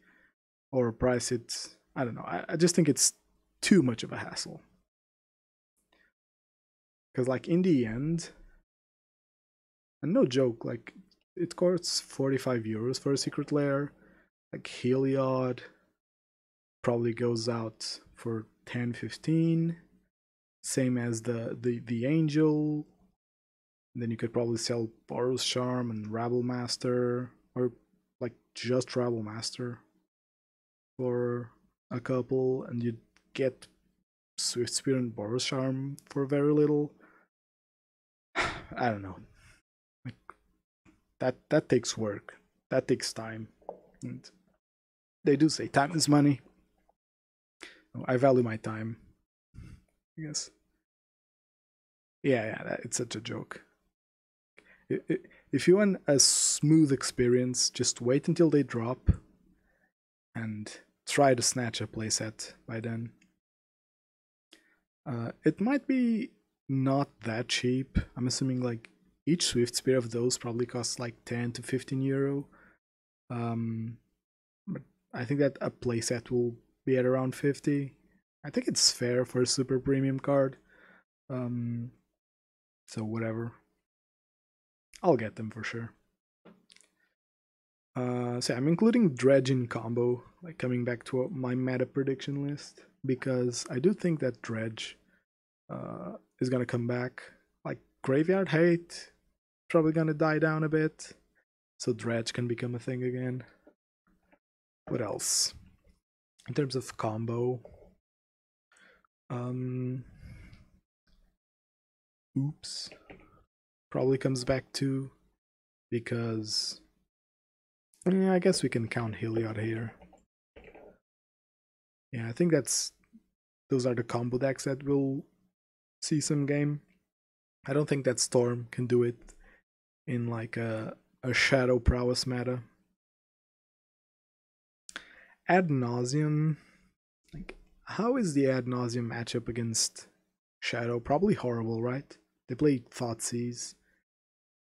or price it. I don't know. I just think it's too much of a hassle. Because, like, in the end, and no joke, like, it costs 45 euros for a secret layer. Like, Heliod probably goes out for 10-15. Same as the Angel. And then you could probably sell Boros Charm and Revel Master, or like just Revel Master for a couple, and you'd get Swiftspear and Boros Charm for very little. I don't know. Like that takes work. That takes time. And they do say time is money. I value my time, I guess. Yeah, it's such a joke. If you want a smooth experience, just wait until they drop and try to snatch a playset by then. It might be not that cheap. I'm assuming like each Swiftspear of those probably costs like 10 to 15 euro. But I think that a playset will be at around 50. I think it's fair for a super premium card. So whatever. I'll get them for sure. So I'm including Dredge in combo, like coming back to my meta prediction list, because I do think that Dredge is gonna come back. Like Graveyard Hate, probably gonna die down a bit, so Dredge can become a thing again. What else? In terms of combo, Oops probably comes back too, because yeah, I guess we can count Heliod here. Yeah, I think those are the combo decks that will see some game. I don't think that Storm can do it in like a Shadow Prowess meta. Ad Nauseam, like how is the Ad Nauseam matchup against Shadow? Probably horrible, right? They play Thoughtseize,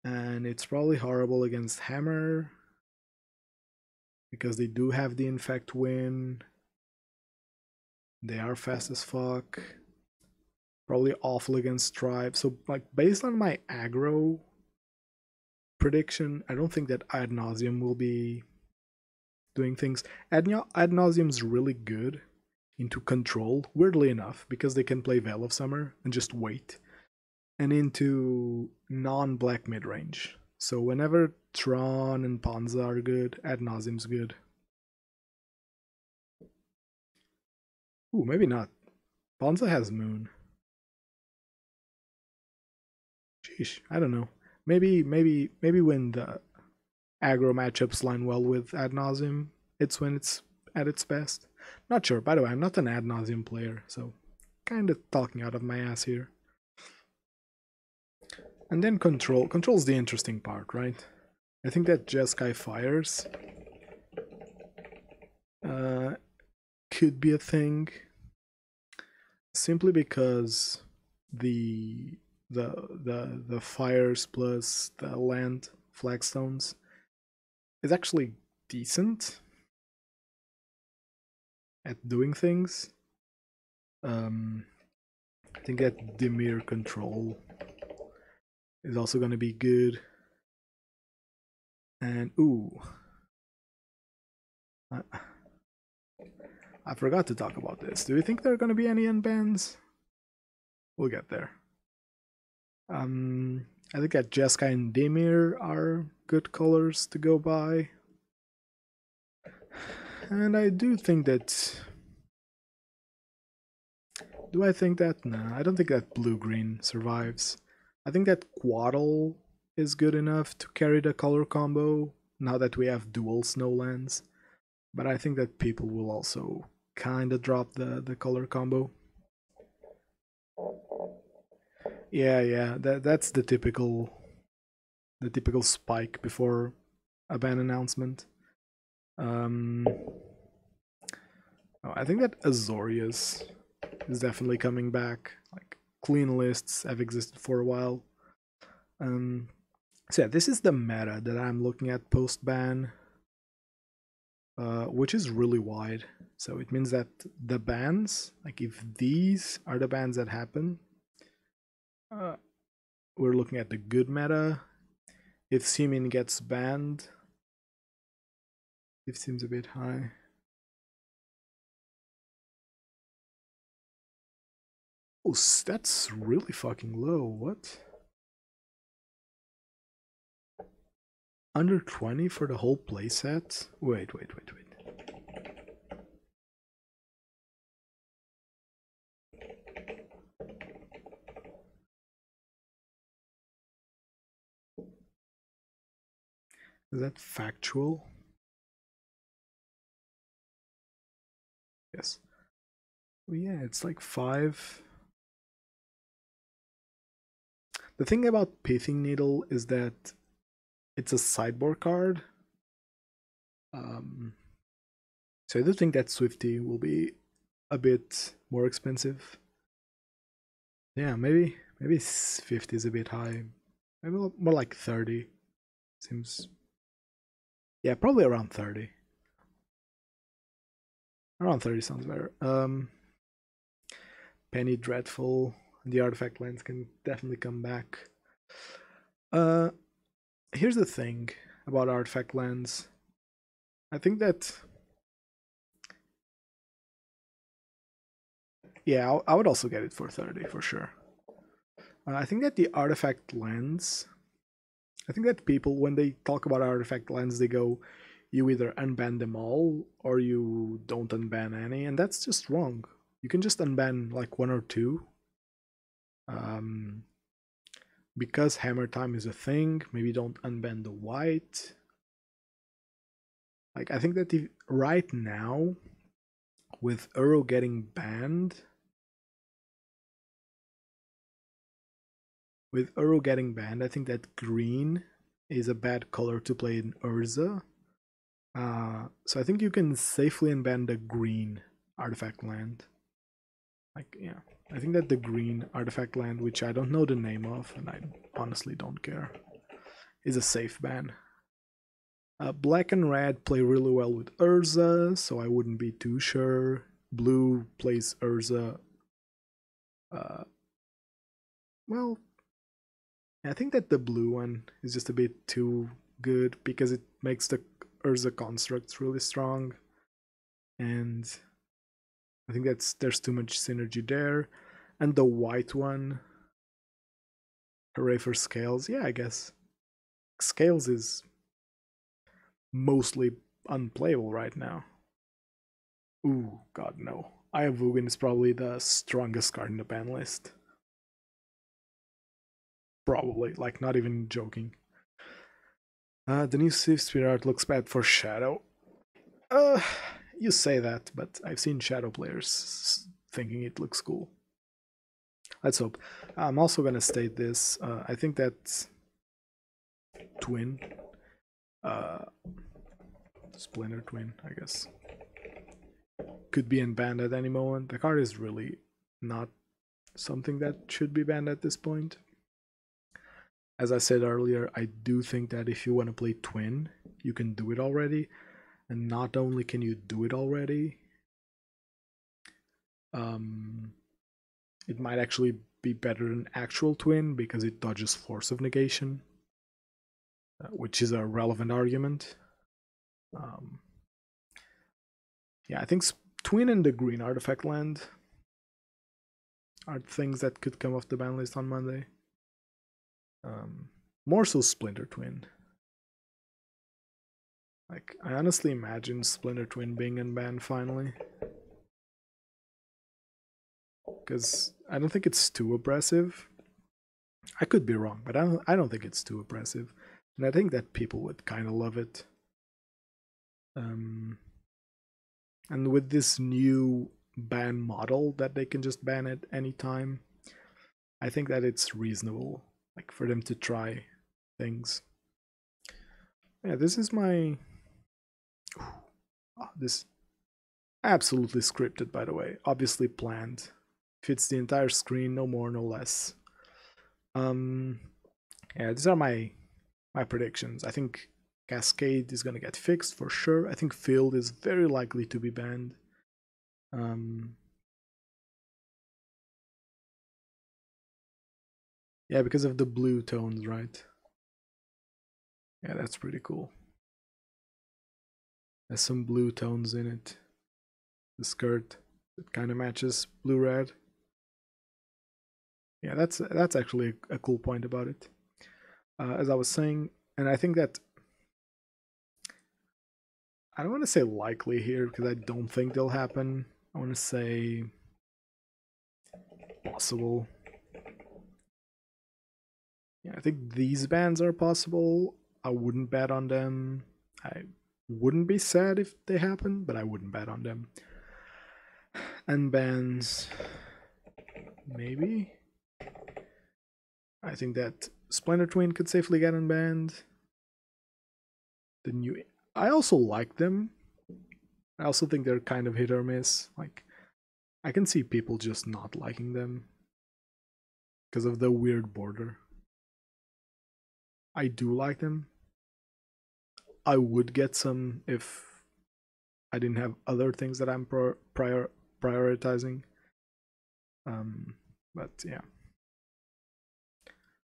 and it's probably horrible against Hammer because they do have the Infect win. They are fast as fuck. Probably awful against Tribe. So, like, based on my aggro prediction, I don't think that Ad Nauseam will be doing things. Ad Nauseam's really good into control, weirdly enough, because they can play Veil of Summer and just wait, and into non-black mid-range. So whenever Tron and Panza are good, Ad Nauseam's good. Ooh, maybe not. Panza has Moon. Sheesh, I don't know. Maybe when the aggro matchups line well with Ad Nauseam, it's when it's at its best. Not sure. By the way, I'm not an Ad Nauseam player, so kind of talking out of my ass here. And then Control. Control's the interesting part, right? I think that Jeskai Fires could be a thing, simply because the fires plus the land flagstones is actually decent at doing things. I think that Dimir Control is also going to be good. And ooh, I forgot to talk about this. Do you think there are going to be any unbans? We'll get there. I think that Jeskai and Dimir are good colors to go by. And I do think that... Do I think that? Nah, I don't think that blue-green survives. I think that Quaddle is good enough to carry the color combo now that we have dual snowlands. But I think that people will also kind of drop the color combo. Yeah, that's the typical spike before a ban announcement. I think that Azorius is definitely coming back. Like, clean lists have existed for a while. So yeah, this is the meta that I'm looking at post-ban, which is really wide. So it means that the bans, like if these are the bans that happen, we're looking at the good meta. If Seamin gets banned, it seems a bit high. Oh, that's really fucking low. What? Under 20 for the whole playset? Wait. Is that factual? Yes. Well, yeah, it's like 5. The thing about Pithing Needle is that it's a sideboard card. So I do think that Swifty will be a bit more expensive. Yeah, maybe 50 is a bit high. Maybe more like 30. Seems, yeah, probably around 30. Around 30 sounds better. Penny Dreadful. The artifact lands can definitely come back. Here's the thing about artifact lands. I think that, yeah, I would also get it for 30 for sure. I think that the artifact lands, I think that people, when they talk about artifact lands, they go, you either unban them all or you don't unban any, and that's just wrong. You can just unban like one or two. Because hammer time is a thing, maybe don't unban the white. Like, I think that right now, with Uro getting banned, I think that green is a bad color to play in Urza. So I think you can safely unban the green artifact land. Like, yeah, I think that the green artifact land, which I don't know the name of, and I honestly don't care, is a safe ban. Black and red play really well with Urza, so I wouldn't be too sure. Blue plays Urza. Well, I think that the blue one is just a bit too good because it makes the Urza constructs really strong. And I think there's too much synergy there. And the white one, hooray for Scales. Yeah, I guess. Scales is mostly unplayable right now. Ooh, god no. Ayavugan is probably the strongest card in the ban list. Probably, like, not even joking. The new Swiftspear art looks bad for Shadow. You say that, but I've seen Shadow players thinking it looks cool. Let's hope. I'm also gonna state this. I think that Twin, Splinter Twin, I guess, could be unbanned at any moment. The card is really not something that should be banned at this point. As I said earlier, I do think that if you want to play Twin, you can do it already. And not only can you do it already, it might actually be better than actual Twin because it dodges Force of Negation, which is a relevant argument. Yeah, I think Twin and the green artifact land are things that could come off the ban list on Monday. More so Splinter Twin. Like, I honestly imagine Splinter Twin being unbanned finally. Because I don't think it's too oppressive. I could be wrong, but I don't think it's too oppressive. And I think that people would kind of love it. And with this new ban model that they can just ban at any time, I think that it's reasonable, like, for them to try things. Yeah, this is my... this absolutely scripted, by the way. Obviously planned. Fits the entire screen, no more, no less. Yeah, these are my predictions. I think Cascade is gonna get fixed for sure. I think Field is very likely to be banned. Yeah, because of the blue tones, right? Yeah, that's pretty cool. There's some blue tones in it. The skirt, it kind of matches blue-red. Yeah, that's actually a cool point about it. As I was saying, and I think that I don't want to say likely here because I don't think they'll happen. I want to say possible. Yeah, I think these bans are possible. I wouldn't bet on them. I wouldn't be sad if they happen, but I wouldn't bet on them. Unbans, maybe. I think that Splinter Twin could safely get unbanned. The new, I also like them. I also think they're kind of hit or miss. Like, I can see people just not liking them. because of the weird border. I do like them. I would get some if I didn't have other things that I'm prioritizing. But yeah.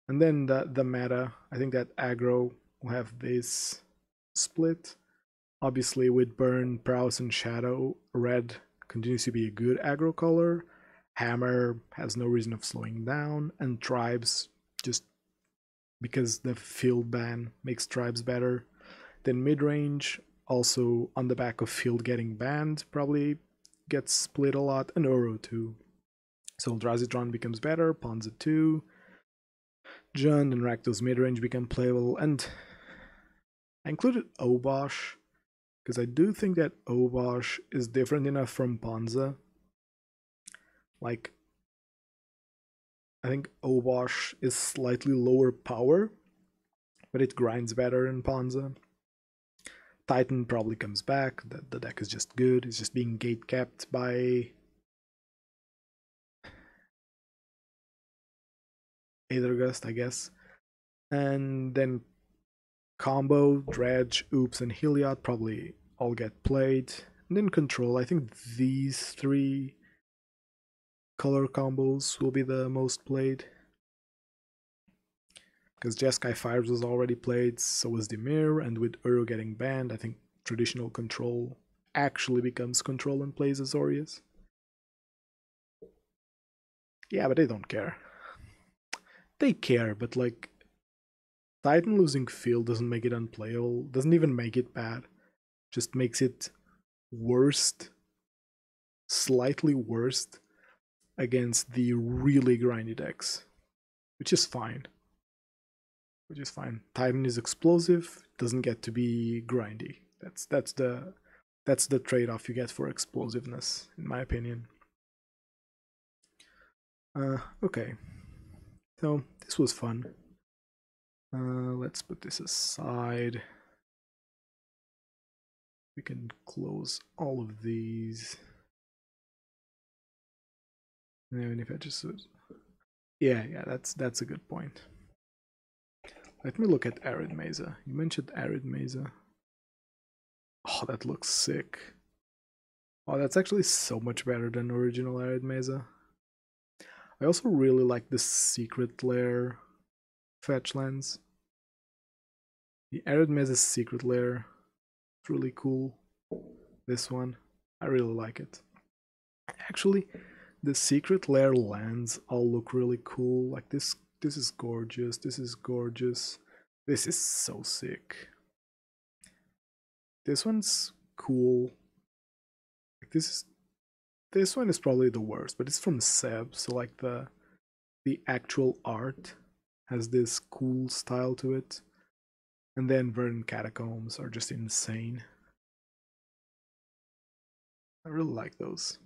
And then the meta, I think that aggro will have this split. Obviously with Burn, Prowess, and Shadow, red continues to be a good aggro color. Hammer has no reason of slowing down, and Tribes, just because the field ban makes Tribes better. Then mid-range, also on the back of field getting banned, probably gets split a lot, and Uro too. So Tron becomes better, Ponza 2, Jund and Rakdos mid-range become playable, and I included Obosh, because I do think that Obosh is different enough from Ponza. Like, I think Obosh is slightly lower power, but it grinds better than Ponza. Titan probably comes back, the deck is just good, it's just being gate capped by Aethergust, I guess. And then combo, Dredge, Oops, and Heliod probably all get played. And then control, I think these three color combos will be the most played. Because Jeskai Fires was already played, so was Dimir, and with Uro getting banned, I think traditional control actually becomes control and plays Azorius. Yeah, but they don't care. They care, but like, Titan losing field doesn't make it unplayable, doesn't even make it bad, just makes it worst, slightly worst, against the really grindy decks, which is fine. Titan is explosive, doesn't get to be grindy. That's the trade-off you get for explosiveness, in my opinion. Okay, so this was fun. Let's put this aside. We can close all of these. Even if I just yeah, that's a good point. Let me look at Arid Mesa. You mentioned Arid Mesa. Oh, that looks sick. Oh, that's actually so much better than original Arid Mesa. I also really like the Secret Lair fetch lands. The Arid Mesa Secret Lair, it's really cool. This one, I really like it. Actually, the Secret Lair lands all look really cool. Like this is gorgeous. This is gorgeous. This is so sick. This one's cool. Like this one is probably the worst, but it's from Seb, so like the actual art has this cool style to it. And then Verdant Catacombs are just insane. I really like those.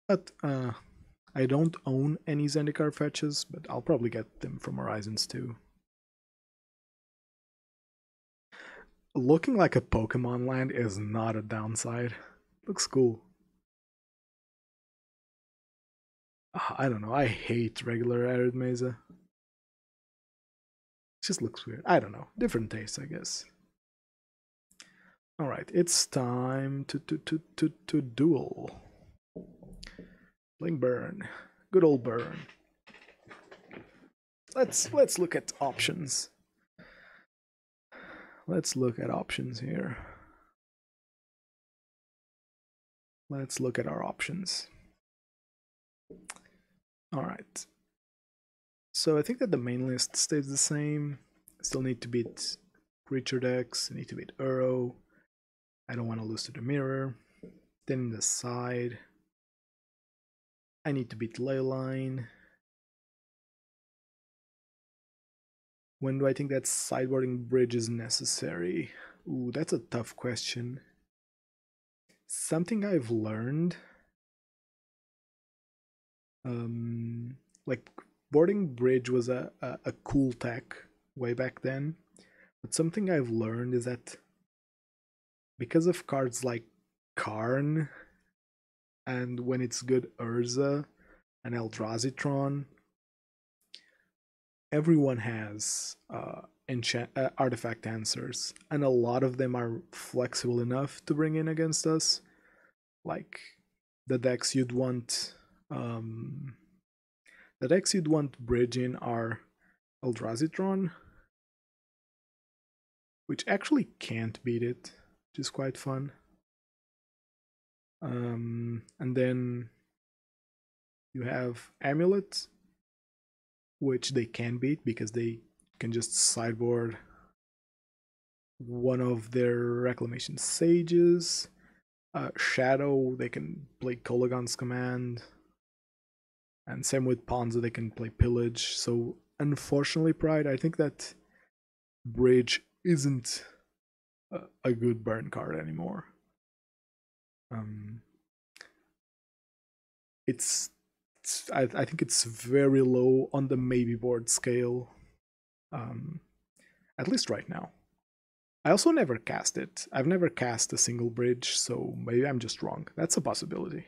But I don't own any Zendikar fetches, but I'll probably get them from Horizons too. Looking like a Pokemon land is not a downside. Looks cool. I don't know, I hate regular Arid Mesa. It just looks weird. I don't know. Different tastes, I guess. Alright, it's time to duel. Playing Burn. Good old Burn. Let's look at options. Let's look at options here. Let's look at our options. Alright. So I think that the main list stays the same. Still need to beat creature decks, I need to beat Uro. I don't want to lose to the mirror. Then in the side, I need to beat Leyline. When do I think that sideboarding bridge is necessary? Ooh, that's a tough question. Something I've learned, like boarding bridge was a cool tech way back then, but something I've learned is that because of cards like Karn and when it's good Urza, an Eldrazi Tron. Everyone has artifact answers, and a lot of them are flexible enough to bring in against us. Like the decks you'd want, bridge in are Eldrazi Tron, which actually can't beat it, which is quite fun. And then you have Amulet, which they can beat because they can just sideboard one of their Reclamation Sages. Shadow, they can play Kolaghan's Command. And same with Ponza, they can play Pillage. So unfortunately, Pride, I think that Bridge isn't a good burn card anymore. I think it's very low on the maybe board scale, at least right now. I also never cast it. I've never cast a single bridge, so maybe I'm just wrong. That's a possibility.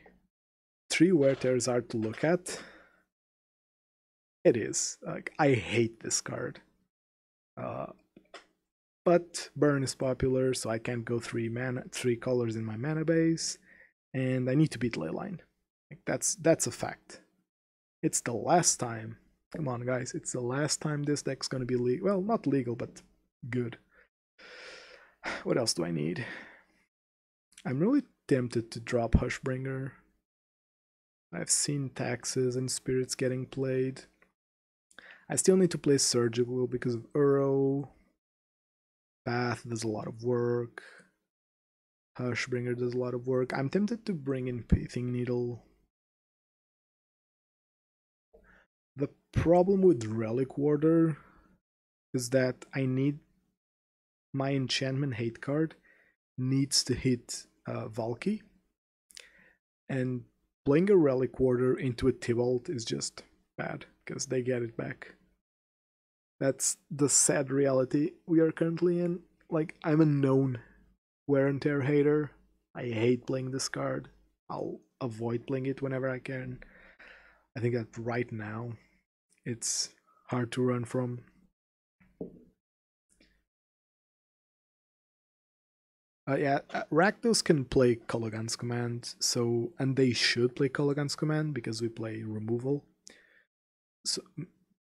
3 Wear Tears are to look at. It is. Like, I hate this card. But burn is popular, so I can't go 3 colors in my mana base, and I need to beat Leyline. Like, that's a fact. It's the last time. Come on, guys. It's the last time this deck's gonna be legal. Well, not legal, but good. What else do I need? I'm really tempted to drop Hushbringer. I've seen Taxes and Spirits getting played. I still need to play Surgical because of Uro. Path does a lot of work. Hushbringer does a lot of work. I'm tempted to bring in Pithing Needle. The problem with Relic Warder is that I need my enchantment hate card needs to hit Valki, and playing a Relic Warder into a Tibalt is just bad because they get it back. That's the sad reality we are currently in. Like, I'm a known wear and tear hater. I hate playing this card. I'll avoid playing it whenever I can. I think that right now it's hard to run from. Rakdos can play Kolaghan's Command, and they should play Kolaghan's Command because we play removal. So,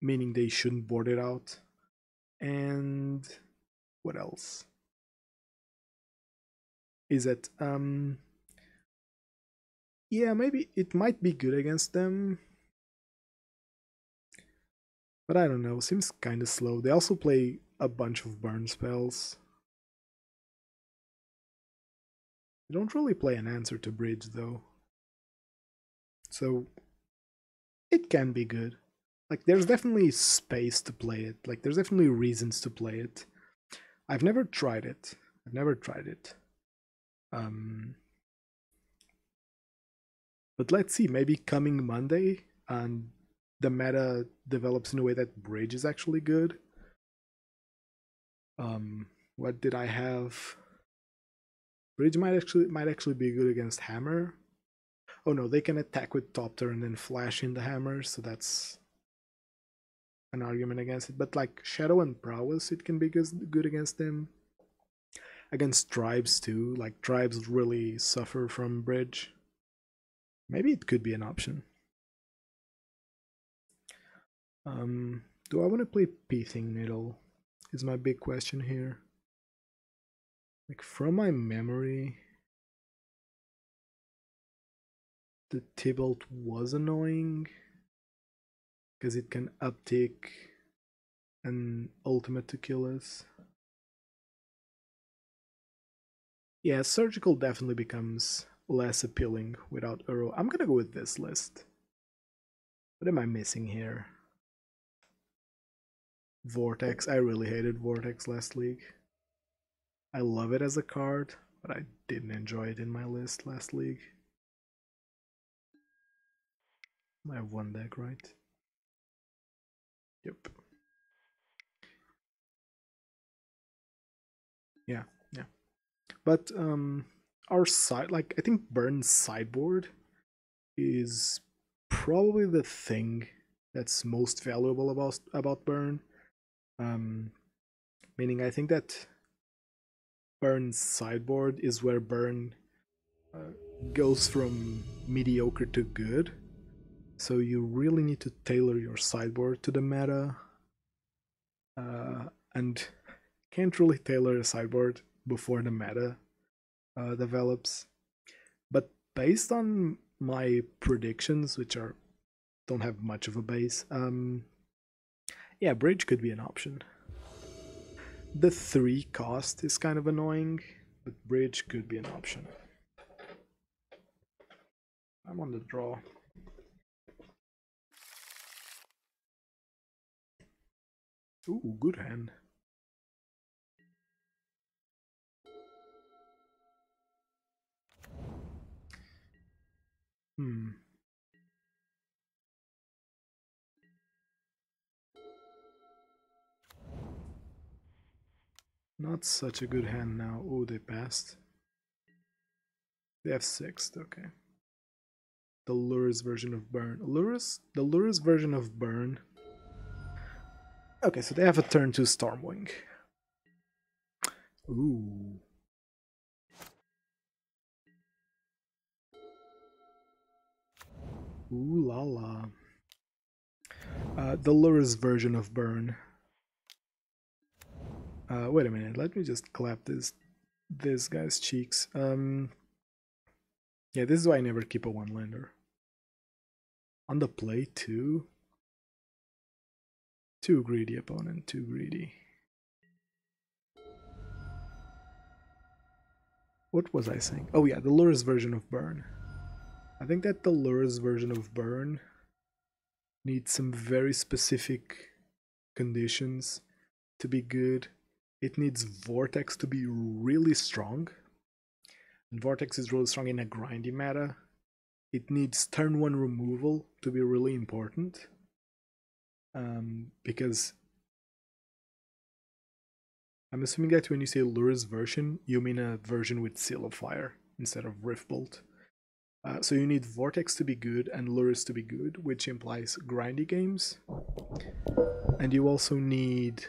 meaning they shouldn't board it out. And what else? Izzet. Yeah, maybe it might be good against them. But I don't know, seems kind of slow. They also play a bunch of burn spells. They don't really play an answer to bridge though. So it can be good. Like, there's definitely space to play it. Like, there's definitely reasons to play it. I've never tried it. But let's see, maybe coming Monday, and the meta develops in a way that bridge is actually good. What did I have? Bridge might actually be good against hammer. Oh no, they can attack with top turn and then flash in the hammer, so that's an argument against it. But like Shadow and Prowess, it can be good against them. Against tribes too, like tribes really suffer from bridge. Maybe it could be an option. Do I want to play Pithing Needle? Is my big question here. Like, from my memory, the Tibalt was annoying because it can uptick an ultimate to kill us. Yeah, Surgical definitely becomes less appealing without Uro. I'm gonna go with this list. What am I missing here? Vortex. I really hated Vortex last league. I love it as a card, but I didn't enjoy it in my list last league. I have one deck, right? Yep. Yeah. But our side, like, I think Burn's sideboard is probably the thing that's most valuable about Burn. Meaning I think that Burn's sideboard is where Burn goes from mediocre to good. So you really need to tailor your sideboard to the meta. And can't really tailor a sideboard before the meta develops. But based on my predictions, which don't have much of a base, yeah, Bridge could be an option. The 3 cost is kind of annoying, but Bridge could be an option. I'm on the draw. Ooh, good hand. Not such a good hand now. Oh, they passed. They have 6th, okay. The Lurrus version of Burn. The Lurrus version of Burn. Okay, so they have a turn 2 Stormwing. Ooh. Ooh la la. The Lurrus version of Burn. Wait a minute, let me just clap this guy's cheeks. Yeah, this is why I never keep a one-lander. On the play, too. Too greedy, opponent, too greedy. What was I saying? Oh yeah, the Lurrus version of Burn. I think that the Lurrus version of Burn needs some very specific conditions to be good. It needs Vortex to be really strong. And Vortex is really strong in a grindy meta. It needs turn 1 removal to be really important. Because I'm assuming that when you say Lurrus version, you mean a version with Seal of Fire instead of Riftbolt. So you need Vortex to be good and Lurrus to be good, which implies grindy games. And you also need...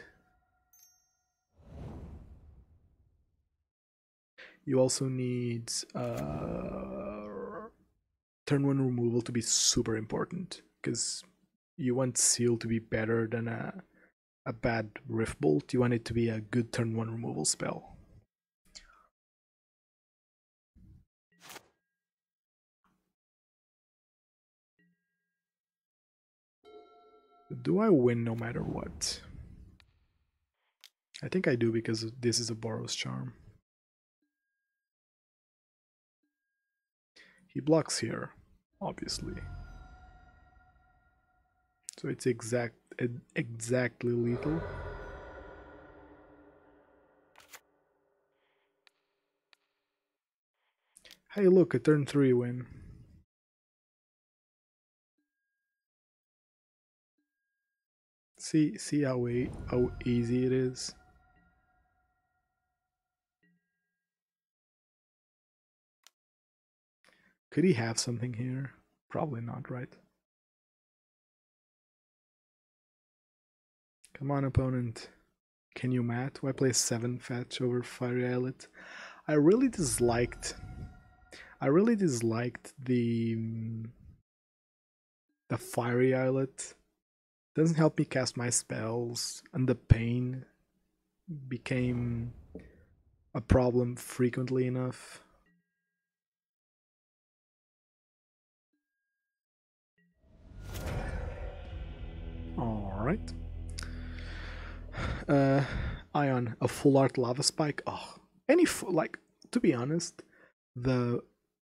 turn 1 removal to be super important, because you want Seal to be better than a bad Riftbolt. You want it to be a good turn 1 removal spell. Do I win no matter what? I think I do, because this is a Boros Charm. He blocks here, obviously. So it's exactly lethal. Hey, look, a turn 3 win. See how easy it is. Could he have something here? Probably not, right? Come on, opponent. Can you mat? Why play 7 fetch over Fiery Islet? I really disliked the Fiery Islet. Doesn't help me cast my spells, and the pain became a problem frequently enough. Alright. Ion, a full art lava spike. Oh, to be honest, the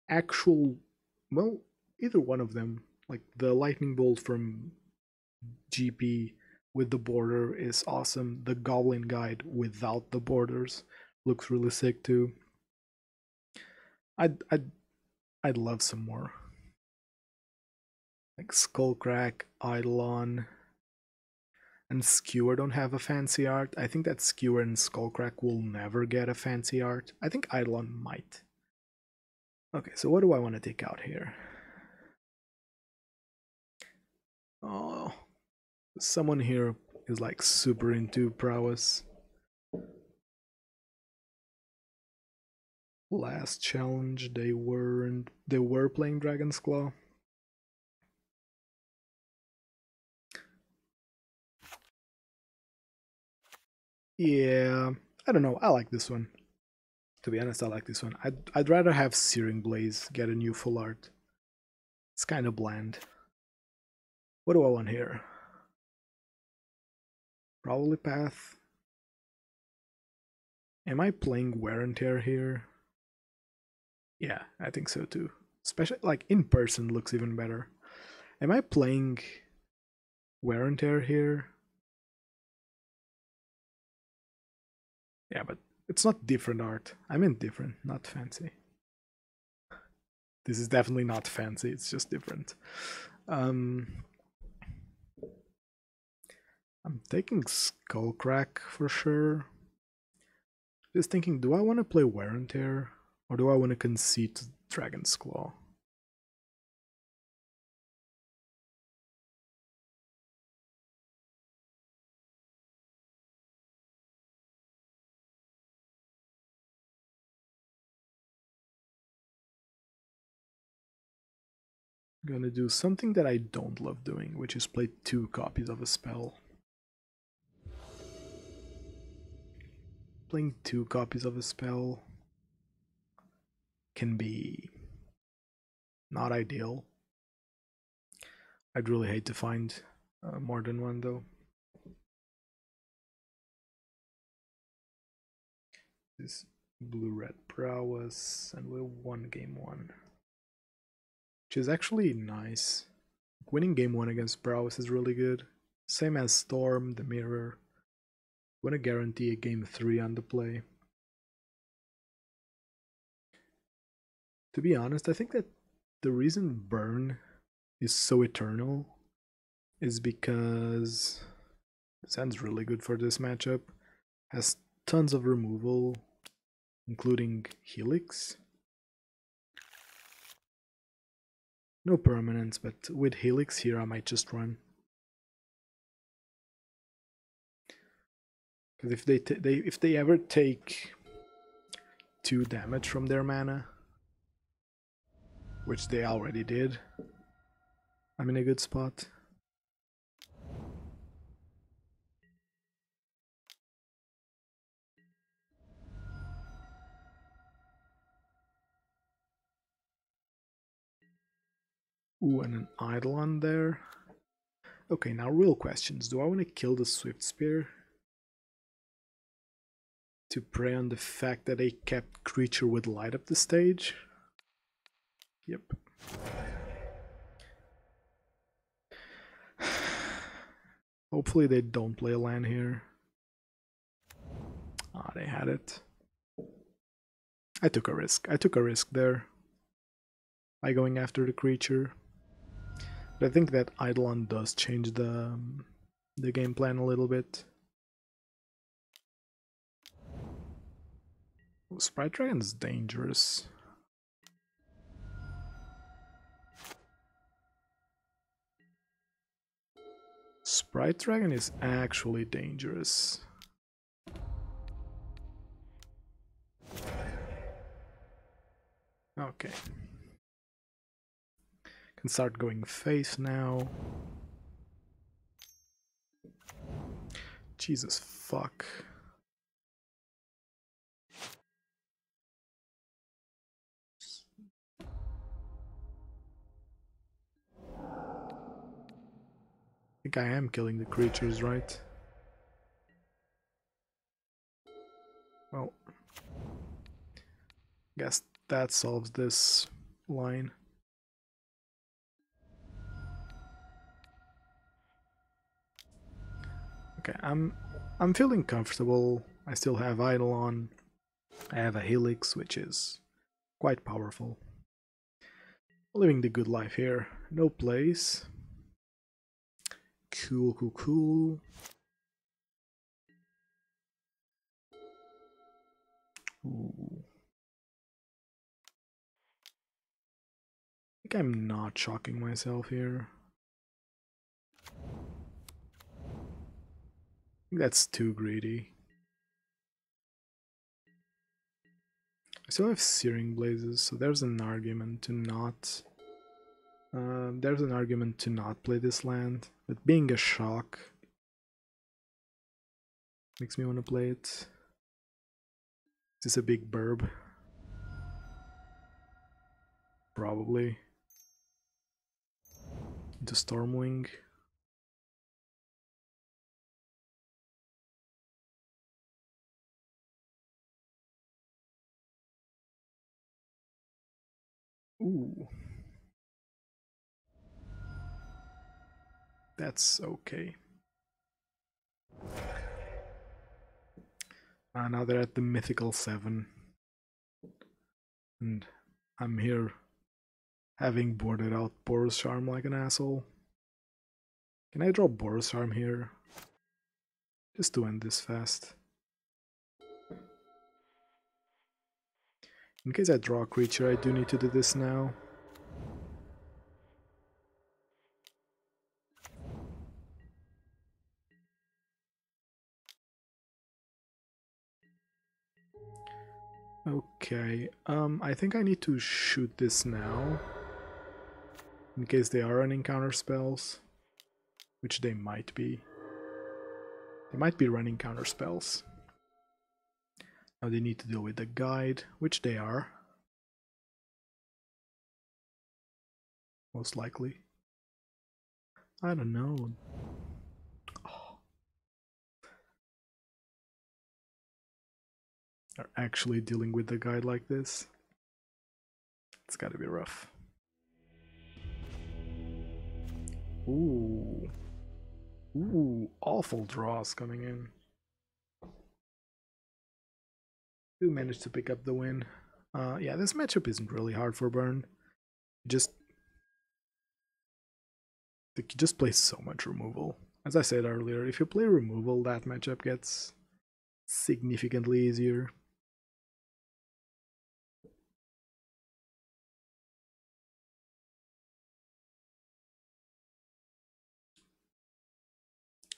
actual, well, either one of them, like the lightning bolt from GP with the border is awesome. The Goblin guide without the borders looks really sick too. I'd love some more. Like Skullcrack, Eidolon, and Skewer don't have a fancy art. I think that Skewer and Skullcrack will never get a fancy art. I think Eidolon might. Okay, so what do I want to take out here? Oh, someone here is like super into Prowess. Last challenge they were playing Dragon's Claw. Yeah, I don't know. I like this one. To be honest, I like this one. I'd rather have Searing Blaze get a new full art. It's kind of bland. What do I want here? Probably Path. Am I playing Wear and Tear here? Yeah, I think so too. Especially like in person looks even better. Am I playing Wear and Tear here? Yeah, but it's not different art. I meant different, not fancy. This is definitely not fancy, it's just different. I'm taking Skullcrack for sure. Just thinking, do I want to play Wear and Tear? Or do I want to concede to Dragon's Claw? I'm gonna do something that I don't love doing, which is play 2 copies of a spell. Playing 2 copies of a spell can be not ideal. I'd really hate to find more than one though. This blue-red Prowess, and we'll won game 1. Which is actually nice. Winning game 1 against Prowess is really good. Same as Storm, the Mirror. Want to guarantee a game 3 on the play. To be honest, I think that the reason Burn is so eternal is because it sounds really good for this matchup. Has tons of removal, including Helix. No permanents, but with Helix here I might just run. Because if they ever take 2 damage from their mana, which they already did, I'm in a good spot. Ooh, and an Eidolon there. Okay, now real questions. Do I want to kill the Swiftspear to prey on the fact that they kept creature would light up the stage? Yep. Hopefully they don't play a land here. Ah, they had it. I took a risk. I took a risk there by going after the creature. But I think that Eidolon does change the game plan a little bit. Oh, Sprite Dragon's dangerous. Sprite Dragon is actually dangerous. Okay. Can start going face now. Jesus fuck. I think I am killing the creatures, right? Well, guess that solves this line. Okay, I'm feeling comfortable. I still have Eidolon. I have a Helix, which is quite powerful. Living the good life here. No plays. Cool, cool, cool. Ooh. I think I'm not shocking myself here. think that's too greedy. I still have Searing Blazes, so there's an argument to not... there's an argument to not play this land, but being a shock makes me want to play it. Is this a big burb? Probably. Into Stormwing. Ooh. That's okay. Now they're at the Mythical 7. And I'm here having boarded out Boros Charm like an asshole. Can I draw Boros Charm here? Just to end this fast. In case I draw a creature, I do need to do this now. Okay, I think I need to shoot this now. In case they are running counter spells. Which they might be. They might be running counter spells. Now they need to deal with the guide, which they are. Most likely. I don't know. Oh. They're actually dealing with the guide like this. It's gotta be rough. Ooh. Ooh, awful draws coming in. We managed to pick up the win. Yeah, this matchup isn't really hard for Burn. They just play so much removal. As I said earlier, if you play removal, that matchup gets significantly easier.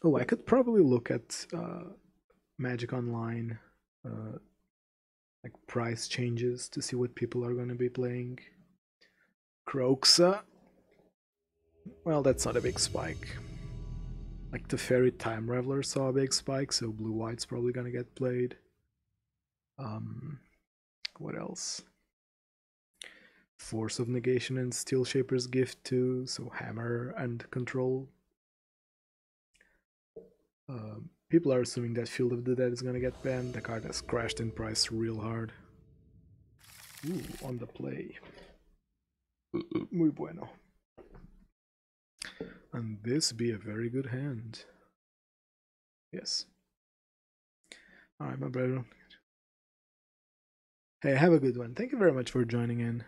Oh, I could probably look at Magic Online, like price changes to see what people are going to be playing. Croxa. Well, that's not a big spike. Like the Fairy Time Reveler saw a big spike, so blue-white's probably going to get played. What else? Force of Negation and Steel Shaper's Gift too, so Hammer and Control. People are assuming that Field of the Dead is gonna get banned. The card has crashed in price real hard. Ooh, on the play. Muy bueno. And this be a very good hand. Yes. Alright, my brother. Hey, have a good one. Thank you very much for joining in.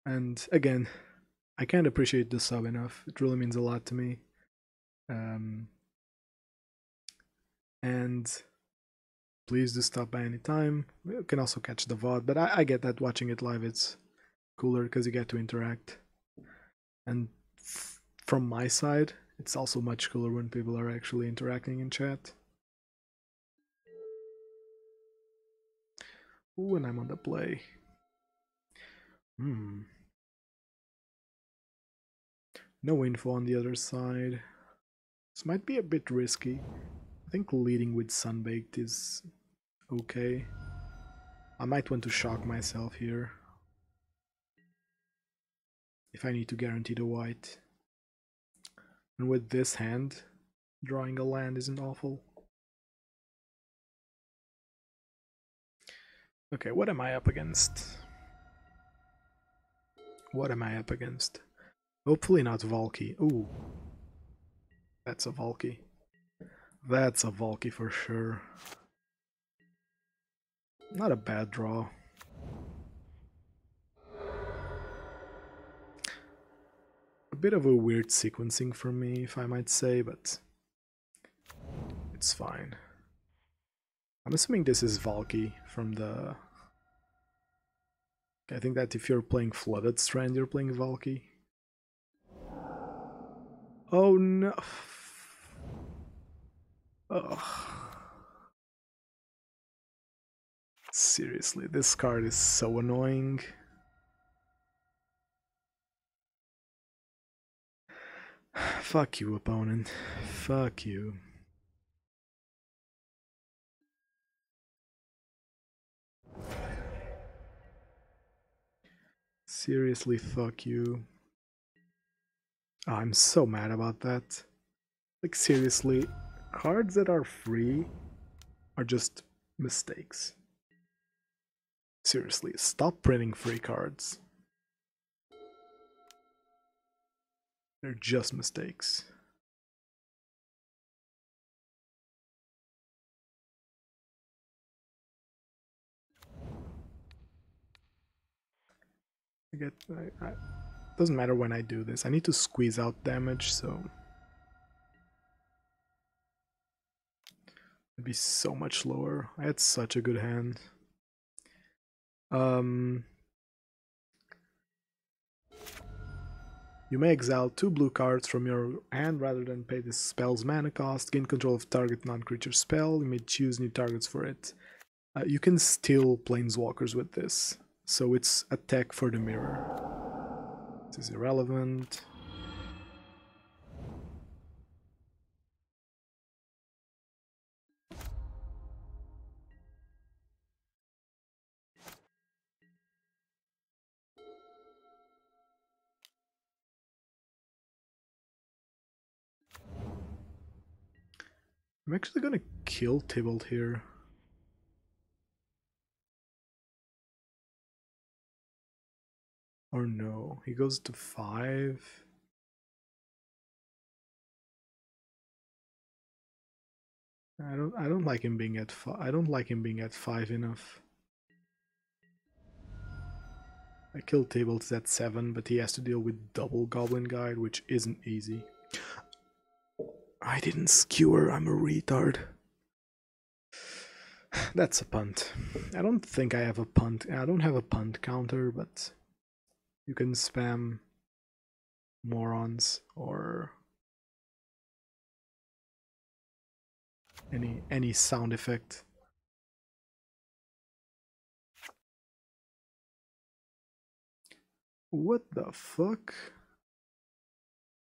And again, I can't appreciate the sub enough. It really means a lot to me. And please do stop by any time. You can also catch the VOD, but I get that watching it live it's cooler because you get to interact. And from my side, it's also much cooler when people are actually interacting in chat. Ooh, and I'm on the play. No info on the other side. This might be a bit risky. I think leading with Sunbaked is okay. I might want to shock myself here. If I need to guarantee the white. And with this hand, drawing a land isn't awful. Okay, what am I up against? What am I up against? Hopefully not Valki. Ooh. That's a Valki. That's a Valki for sure. Not a bad draw. A bit of a weird sequencing for me, if I might say, but it's fine. I'm assuming this is Valki from the... I think that if you're playing Flooded Strand, you're playing Valki. Oh no! Ugh. Seriously, this card is so annoying. Fuck you, opponent. Fuck you. Seriously, fuck you. Oh, I'm so mad about that. Like, seriously, cards that are free are just mistakes. Seriously, stop printing free cards. They're just mistakes. Doesn't matter when I do this. I need to squeeze out damage, so it'd be so much lower. I had such a good hand. You may exile 2 blue cards from your hand rather than pay the spell's mana cost. Gain control of target non-creature spell. You may choose new targets for it. You can steal planeswalkers with this, so it's attack for the mirror. This is irrelevant. I'm actually gonna kill Tybalt here. Or no, he goes to 5. I don't like him being at 5. I don't like him being at 5 enough. I killed Tables at 7, but he has to deal with double Goblin Guide, which isn't easy. I didn't skewer, I'm a retard. That's a punt. I don't think I have a punt. I don't have a punt counter, but you can spam morons or any sound effect. What the fuck?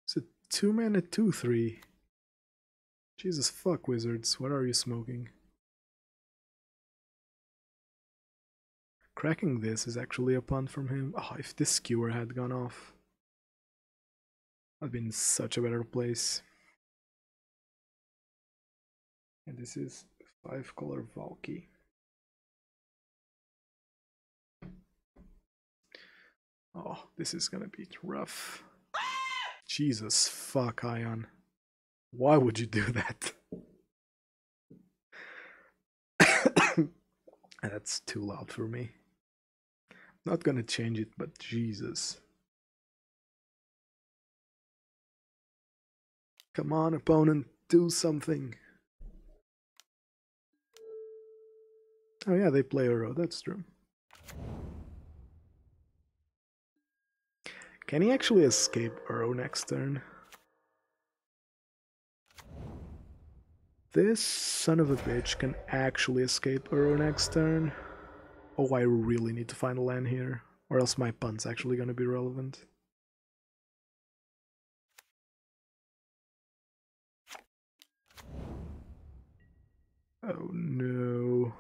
It's a 2-mana 2/3. Jesus fuck, wizards, what are you smoking? Cracking this is actually a punt from him. Oh, if this skewer had gone off, I'd be in such a better place. And this is 5-color Valki. Oh, this is gonna be rough. Jesus fuck, Ion. Why would you do that? That's too loud for me. Not gonna change it, but Jesus. Come on, opponent, do something. Oh yeah, they play Uro, that's true. Can he actually escape Uro next turn? This son of a bitch can actually escape Uro next turn. Oh, I really need to find a land here, or else my punt's actually gonna be relevant. Oh no.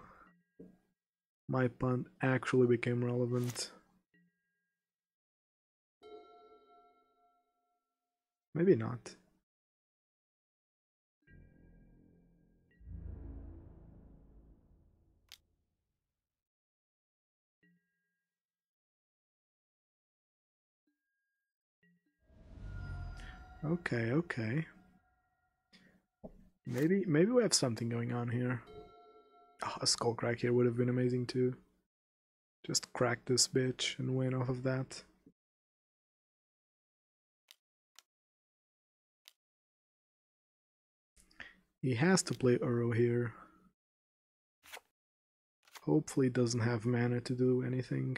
My punt actually became relevant. Maybe not. Okay, okay. Maybe we have something going on here. Oh, a Skullcrack here would have been amazing too. Just crack this bitch and win off of that. He has to play Uro here. Hopefully doesn't have mana to do anything.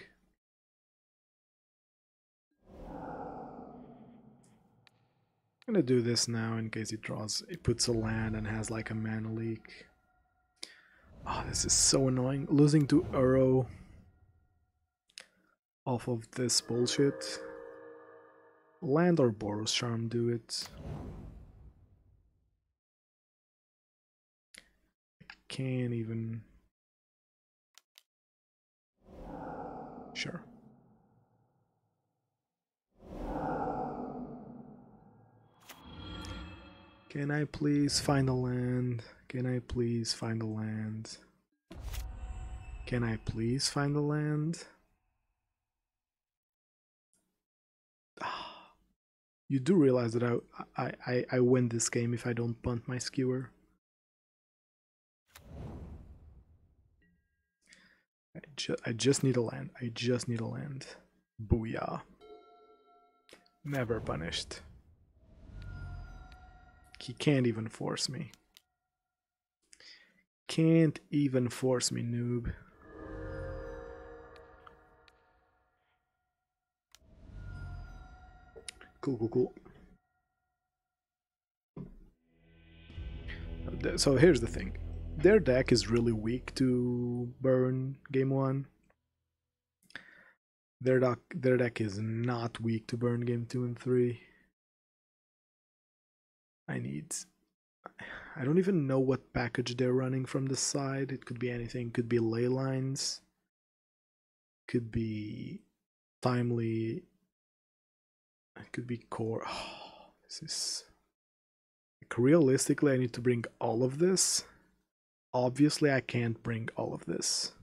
I'm gonna do this now in case it puts a land and has like a mana leak. Oh, this is so annoying. Losing to Uro off of this bullshit. Land or Boros Charm do it. I can't even... Sure. Can I please find a land? Can I please find a land? Can I please find a land? You do realize that I win this game if I don't punt my Skewer. I just need a land. I just need a land. Booyah. Never punished. He can't even force me. Can't even force me, noob. Cool. So here's the thing. Their deck is really weak to burn game 1. Their deck is not weak to burn game 2 and 3. I don't even know what package they're running from the side. It could be anything. Could be ley lines. Could be timely. It could be core. Oh, this is... Like, realistically, I need to bring all of this. Obviously, I can't bring all of this.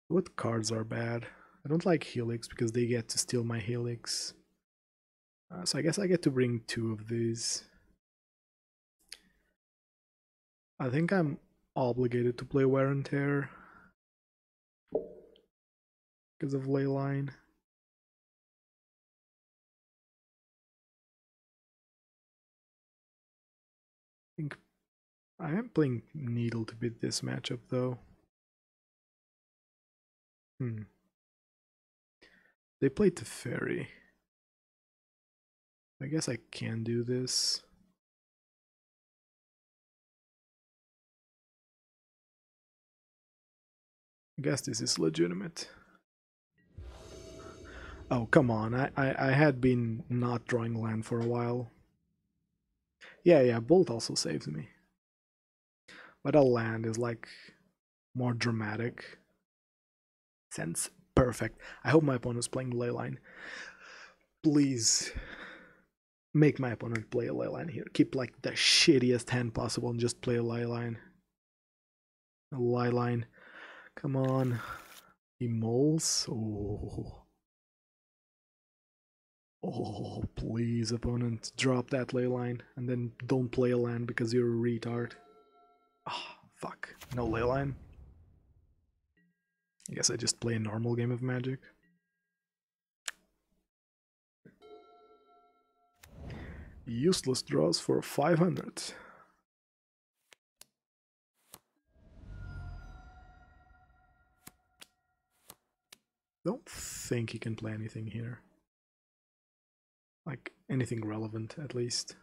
What cards are bad? I don't like Helix because they get to steal my Helix. So I guess I get to bring 2 of these. I think I'm obligated to play Wear and Tear because of Leyline. I think I am playing Needle to beat this matchup though. They played Teferi. I guess I can do this. I guess this is legitimate. Oh, come on. I had been not drawing land for a while. Yeah, Bolt also saves me. But a land is like more dramatic. Sense perfect. I hope my opponent's playing Leyline. Please make my opponent play a Leyline here. Keep like the shittiest hand possible and just play a Leyline. A Leyline. Come on. He moles. Oh, please, opponent, drop that Leyline and then don't play a land because you're a retard. Ah, fuck. No Leyline. I guess I just play a normal game of Magic. Useless draws for 500. Don't think he can play anything here. Like, anything relevant, at least.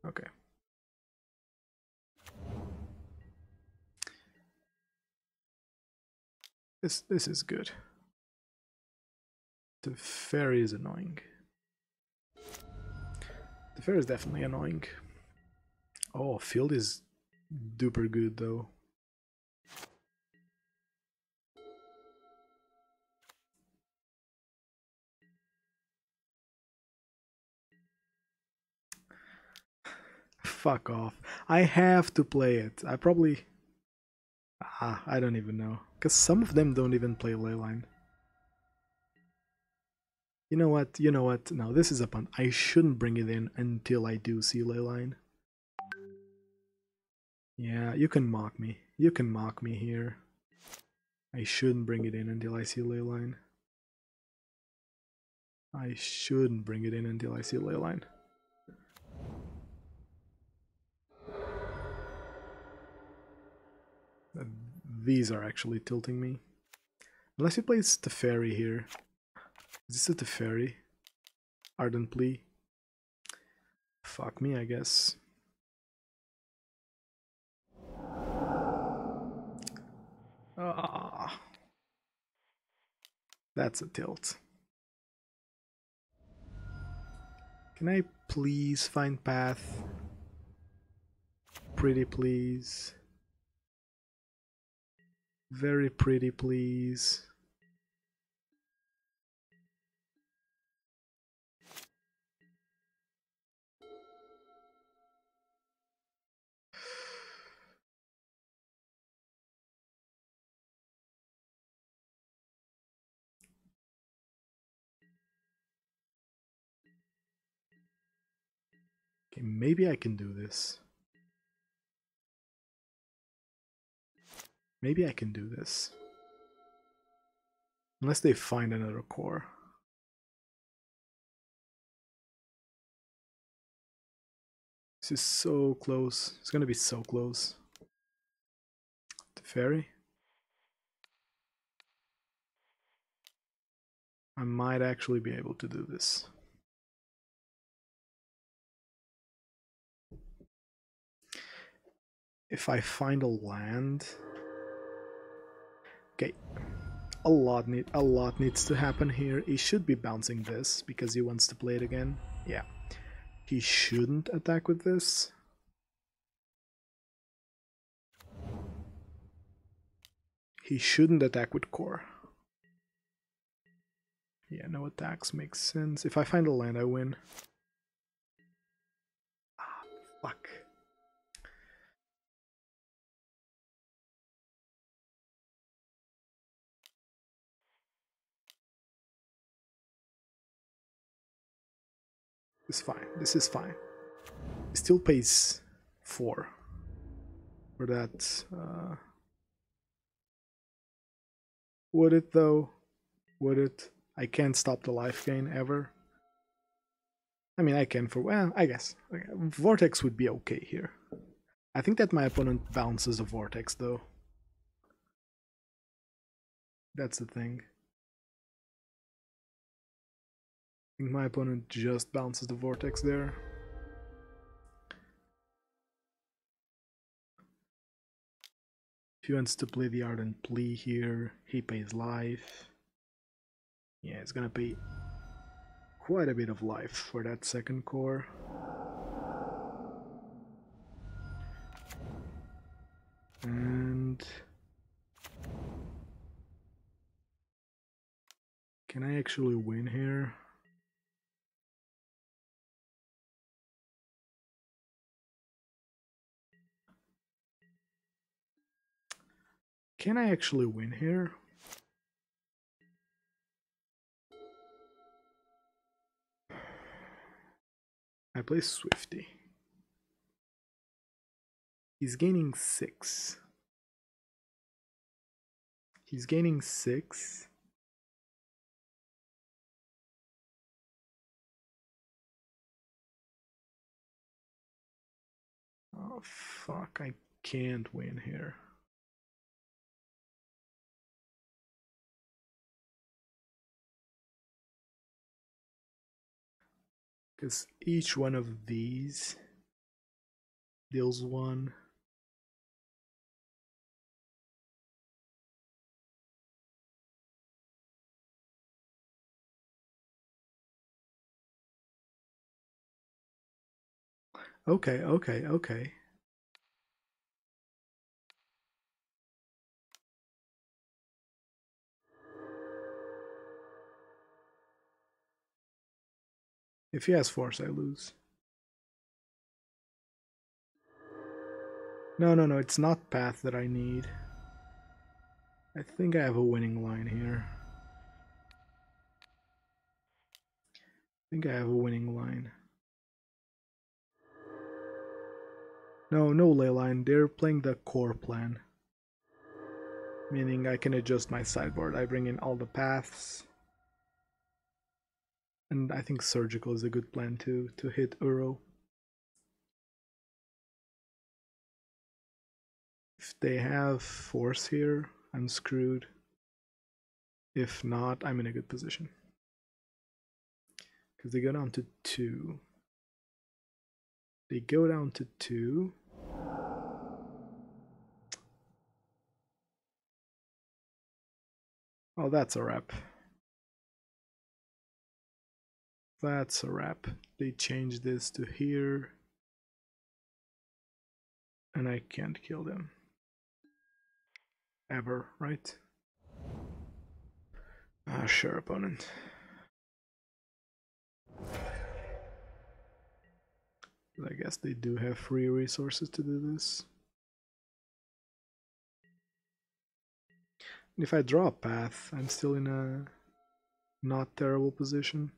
Okay. This is good. The fairy is annoying. The fairy is definitely annoying. Oh, field is duper good though. Fuck off. I have to play it. I probably... I don't even know. Because some of them don't even play Leyline. You know what? No, this is a punt. I shouldn't bring it in until I do see Leyline. Yeah, you can mock me. You can mock me here. I shouldn't bring it in until I see Leyline. I shouldn't bring it in until I see Leyline. these are actually tilting me. Unless he plays Teferi here. Is this a Teferi? Ardent Plea? Fuck me, I guess. Ah, that's a tilt. Can I please find path? Pretty please. Very pretty please. Okay, maybe I can do this. Maybe I can do this. Unless they find another core. This is so close. It's gonna be so close. Teferi? I might actually be able to do this. If I find a land... Okay, a lot needs to happen here. He should be bouncing this because he wants to play it again. Yeah. He shouldn't attack with this. He shouldn't attack with core. Yeah, no attacks makes sense. If I find a land, I win. Ah, fuck. It's fine. This is fine. It still pays 4 for that. Would it though? Would it? I can't stop the life gain ever. I mean, I can for, well, I guess. Okay. Vortex would be okay here. I think that my opponent bounces the Vortex though. That's the thing. I think my opponent just bounces the Vortex there. If he wants to play the Ardent Plea here, he pays life. Yeah, it's gonna pay quite a bit of life for that second core. And can I actually win here? Can I actually win here? I play Swifty. He's gaining 6. He's gaining 6. Oh fuck, I can't win here. Because each one of these deals 1. Okay, okay, okay. If he has force, I lose. No, no, no, it's not path that I need. I think I have a winning line here. I think I have a winning line. No, no ley line. They're playing the core plan. Meaning I can adjust my sideboard. I bring in all the paths. And I think surgical is a good plan too, to hit Uro. If they have force here, I'm screwed. If not, I'm in a good position. Because they go down to 2. They go down to 2. Oh, that's a wrap. That's a wrap. They change this to here. And I can't kill them. Ever, right? Sure, opponent. I guess they do have free resources to do this. And if I draw a path, I'm still in a not terrible position.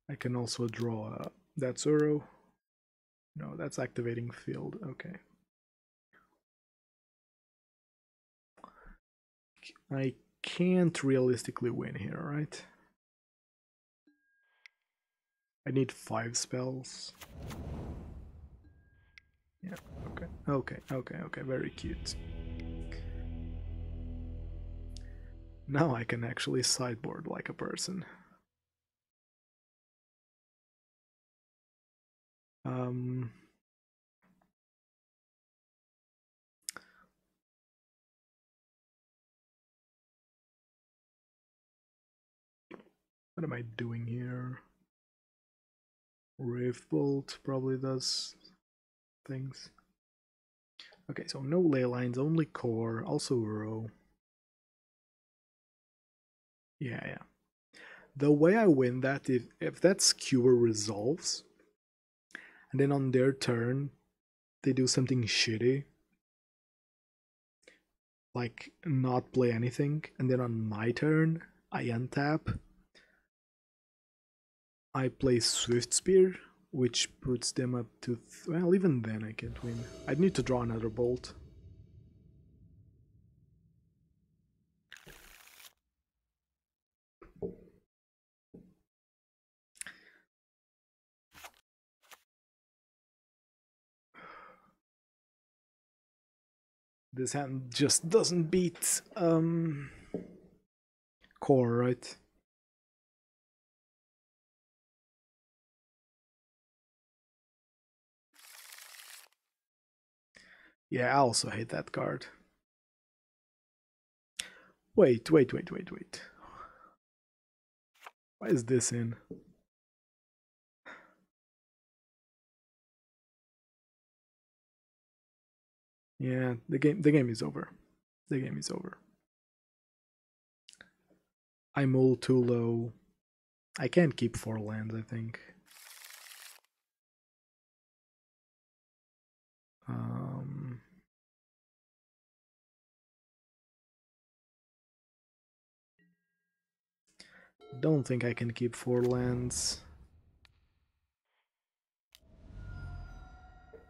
I can also draw that Zoro. No, that's activating field. Okay. I can't realistically win here, right? I need 5 spells. Yeah, okay, very cute. Now I can actually sideboard like a person. What am I doing here? Riftbolt probably does things. Okay, so no ley lines, only core, also row. Yeah. The way I win that, if that skewer resolves, and then on their turn, they do something shitty, like not play anything, and then on my turn, I untap, I play Swiftspear, which puts them up to... well, even then I can't win. I'd need to draw another bolt. This hand just doesn't beat core, right? Yeah, I also hate that card. Wait. Why is this in? Yeah, the game is over. The game is over. I'm all too low. I can't keep 4 lands, I think. Don't think I can keep 4 lands.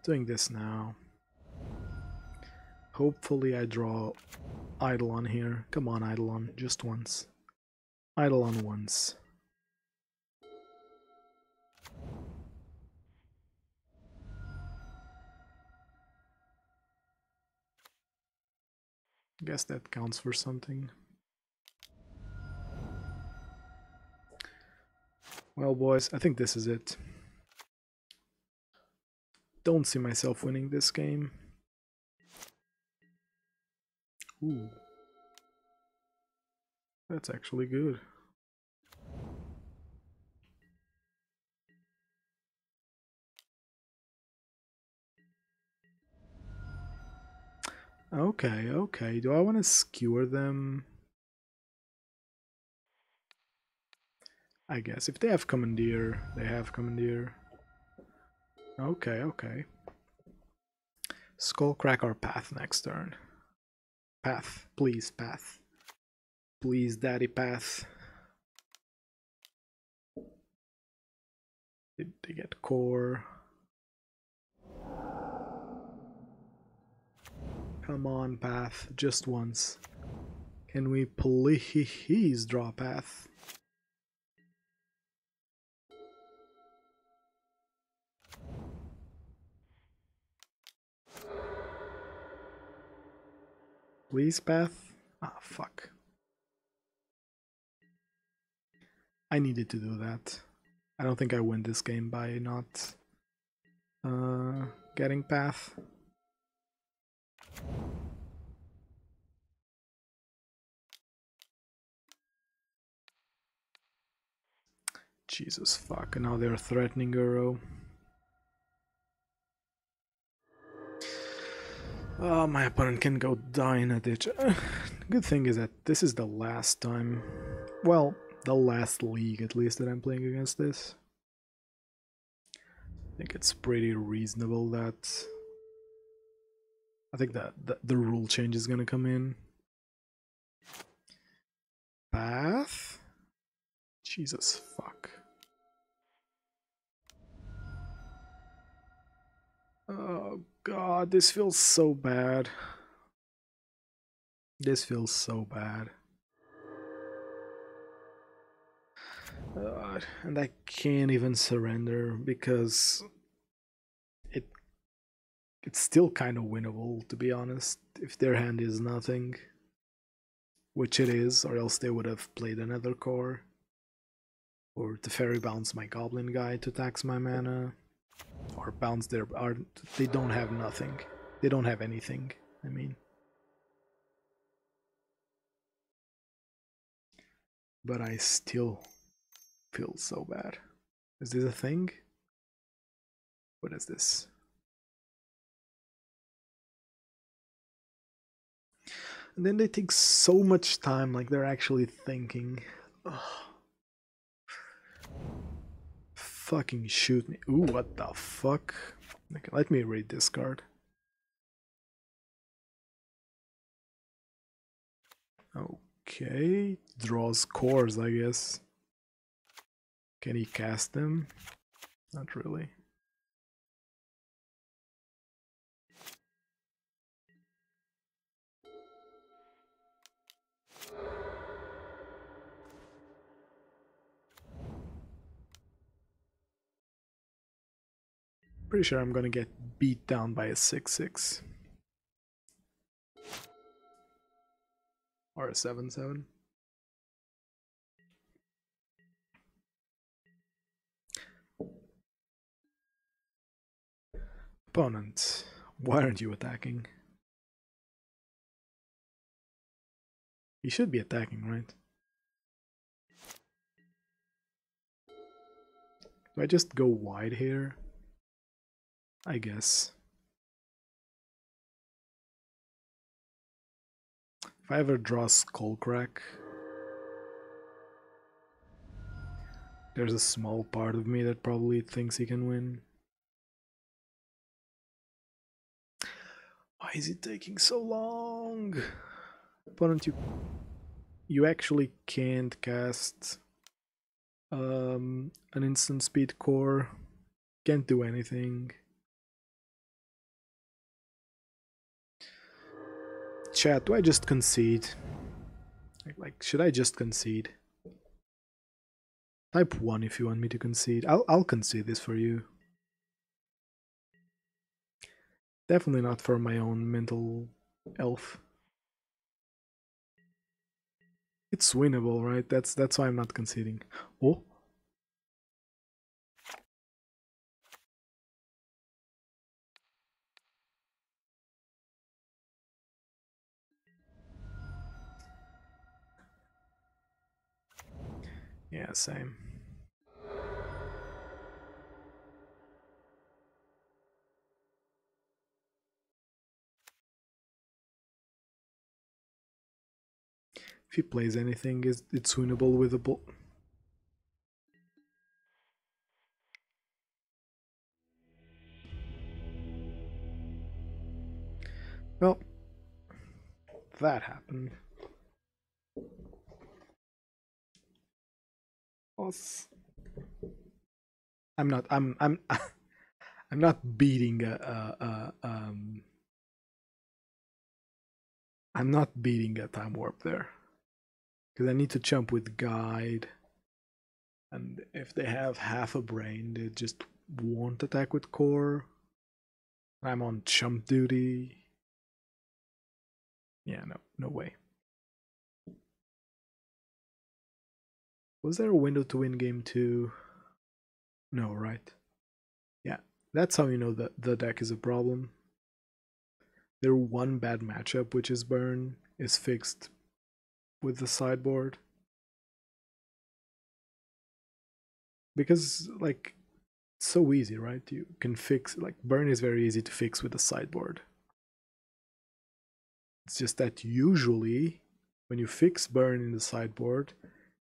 Doing this now. Hopefully I draw Eidolon here. Come on, Eidolon, just once. Eidolon once. Guess that counts for something. Well, boys, I think this is it. Don't see myself winning this game. Ooh. That's actually good. Okay. Do I want to skewer them? I guess. If they have Commandeer, they have Commandeer. Okay. Skullcrack or Path next turn. Path, please, Path. Please, Daddy Path. Did they get core? Come on, Path, just once. Can we please draw Path? Please, path. Ah, fuck. I needed to do that. I don't think I win this game by not getting path. Jesus fuck, and now they're threatening Uro. Oh, my opponent can go die in a ditch. Good thing is that this is the last time, well, the last league at least that I'm playing against this. I think it's pretty reasonable that I think that the rule change is gonna come in. Path? Jesus fuck. Oh god, this feels so bad. This feels so bad. And I can't even surrender because it's still kind of winnable, to be honest, if their hand is nothing. Which it is, or else they would have played another core. Or to fairy bounce my goblin guy to tax my mana. Or bounce their art. They don't have nothing. They don't have anything, I mean. But I still feel so bad. Is this a thing? What is this? And then they take so much time, like they're actually thinking. Ugh. Fucking shoot me. Ooh, what the fuck? Okay, let me read this card. Okay, draws cores, I guess. Can he cast them? Not really. Pretty sure I'm gonna get beat down by a 6/6. Or a 7/7. Opponent, why aren't you attacking? He should be attacking, right? Do I just go wide here? I guess. If I ever draw Skullcrack, there's a small part of me that probably thinks he can win. Why is it taking so long? Opponent, you actually can't cast an instant speed core. Can't do anything. Chat, do I just concede? Like, should I just concede? Type 1 if you want me to concede. I'll concede this for you. Definitely not for my own mental elf. It's winnable, right? That's why I'm not conceding. Oh. Yeah, same. If he plays anything, it's winnable with a ball. Well, that happened. Boss. I'm not. I'm not beating I'm not beating a time warp there because I need to jump with guide, and if they have half a brain, they just won't attack with core. I'm on chump duty. Yeah, no way. Was there a window to win game 2? No, right? Yeah, that's how you know that the deck is a problem. Their one bad matchup, which is burn, is fixed with the sideboard. Because, like, it's so easy, right? You can fix, like, burn is very easy to fix with the sideboard. It's just that usually, when you fix burn in the sideboard,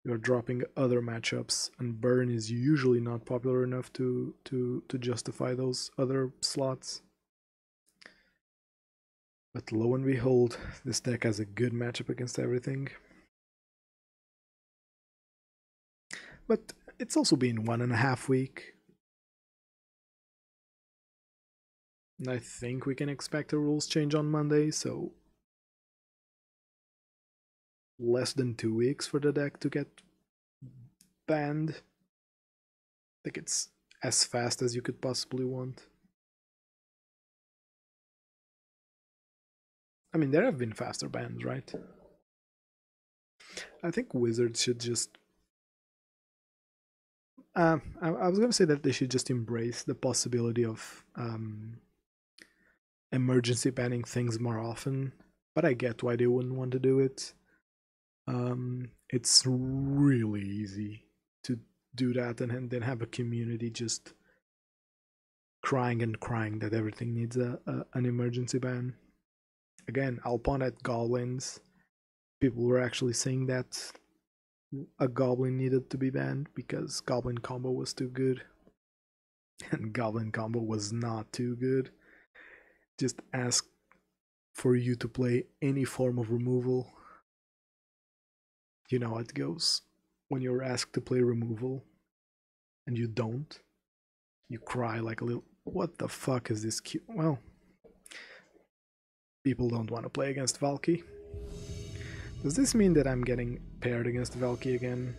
you're dropping other matchups, and burn is usually not popular enough to justify those other slots. But lo and behold, this deck has a good matchup against everything. But it's also been 1.5 weeks. And I think we can expect a rules change on Monday, so less than 2 weeks for the deck to get banned. I think it's as fast as you could possibly want. I mean, there have been faster bans, right? I think Wizards should just... I was going to say that they should just embrace the possibility of emergency banning things more often, but I get why they wouldn't want to do it. It's really easy to do that and then have a community just crying and crying that everything needs an emergency ban. Again, I'll point at goblins. People were actually saying that a goblin needed to be banned because goblin combo was too good. And goblin combo was not too good. Just ask for you to play any form of removal. You know how it goes. When you're asked to play removal and you don't, you cry like a little, what the fuck is this cute? Well, people don't want to play against Valki. Does this mean that I'm getting paired against Valki again?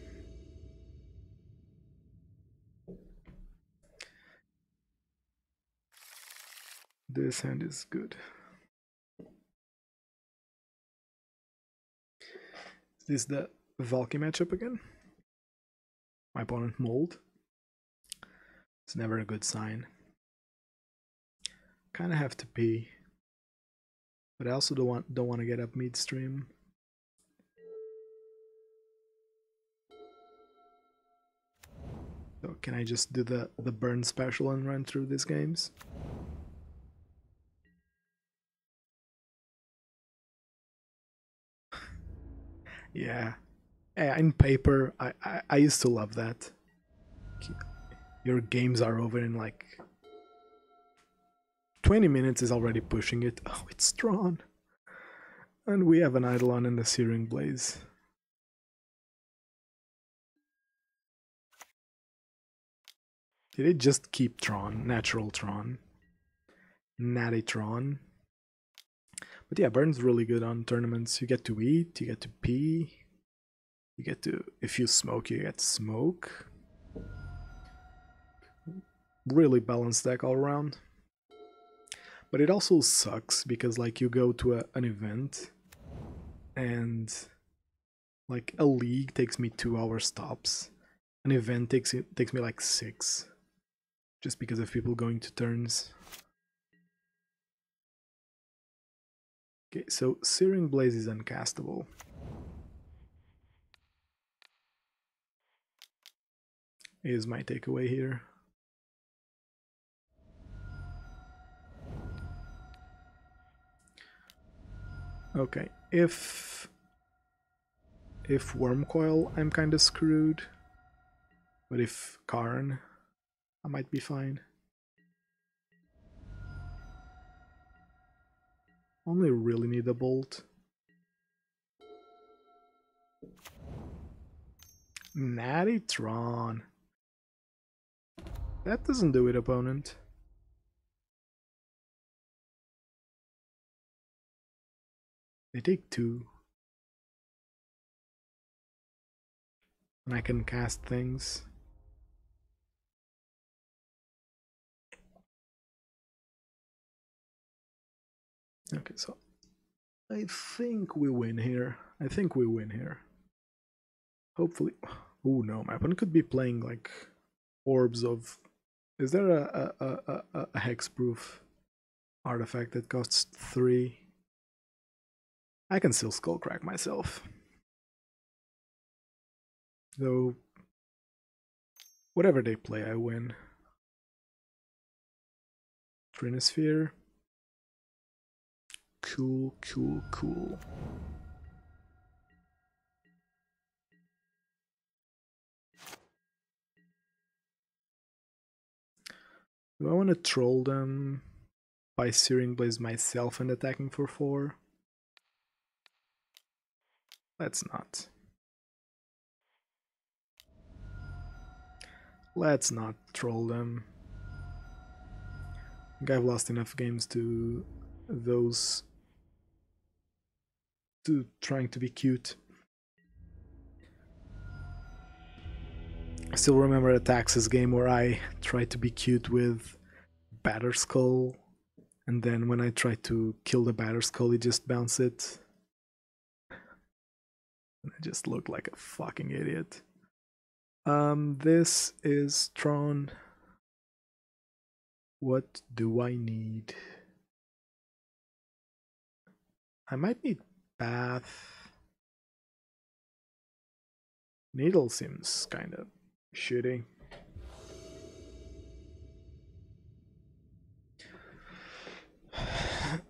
This hand is good. Is this the Valki matchup again? My opponent mold. It's never a good sign. Kinda have to pee. But I also don't want to get up midstream. So can I just do the burn special and run through these games? Yeah. In paper, I used to love that. Your games are over in like 20 minutes is already pushing it. Oh, it's Tron. And we have an Eidolon and the Searing Blaze. Did it just keep Tron? Natural Tron. Natty Tron. But yeah, Burn's really good on tournaments. You get to eat, you get to pee. You get to, if you smoke, you get smoke. Really balanced deck all around. But it also sucks because like you go to an event and like a league takes me 2 hour stops. An event takes me like 6. Just because of people going to turns. Okay, so Searing Blaze is uncastable. Is my takeaway here. Okay, if Wormcoil, I'm kinda screwed. But if Karn, I might be fine. Only really need a bolt. Natty Tron. That doesn't do it, opponent. They take 2. And I can cast things. Okay, so I think we win here. I think we win here. Hopefully. Oh no, my opponent could be playing like orbs of. Is there a hexproof artifact that costs 3? I can still Skullcrack myself. Though, whatever they play, I win. Trinosphere. Cool, cool, cool. Do I want to troll them by Searing Blaze myself and attacking for 4? Let's not. Let's not troll them. I think I've lost enough games to those to trying to be cute. I still remember a Taxes game where I tried to be cute with Batterskull, and then when I tried to kill the Batterskull, he just bounced it. And I just looked like a fucking idiot. This is Tron. What do I need? I might need Bath. Needle seems kind of shitty.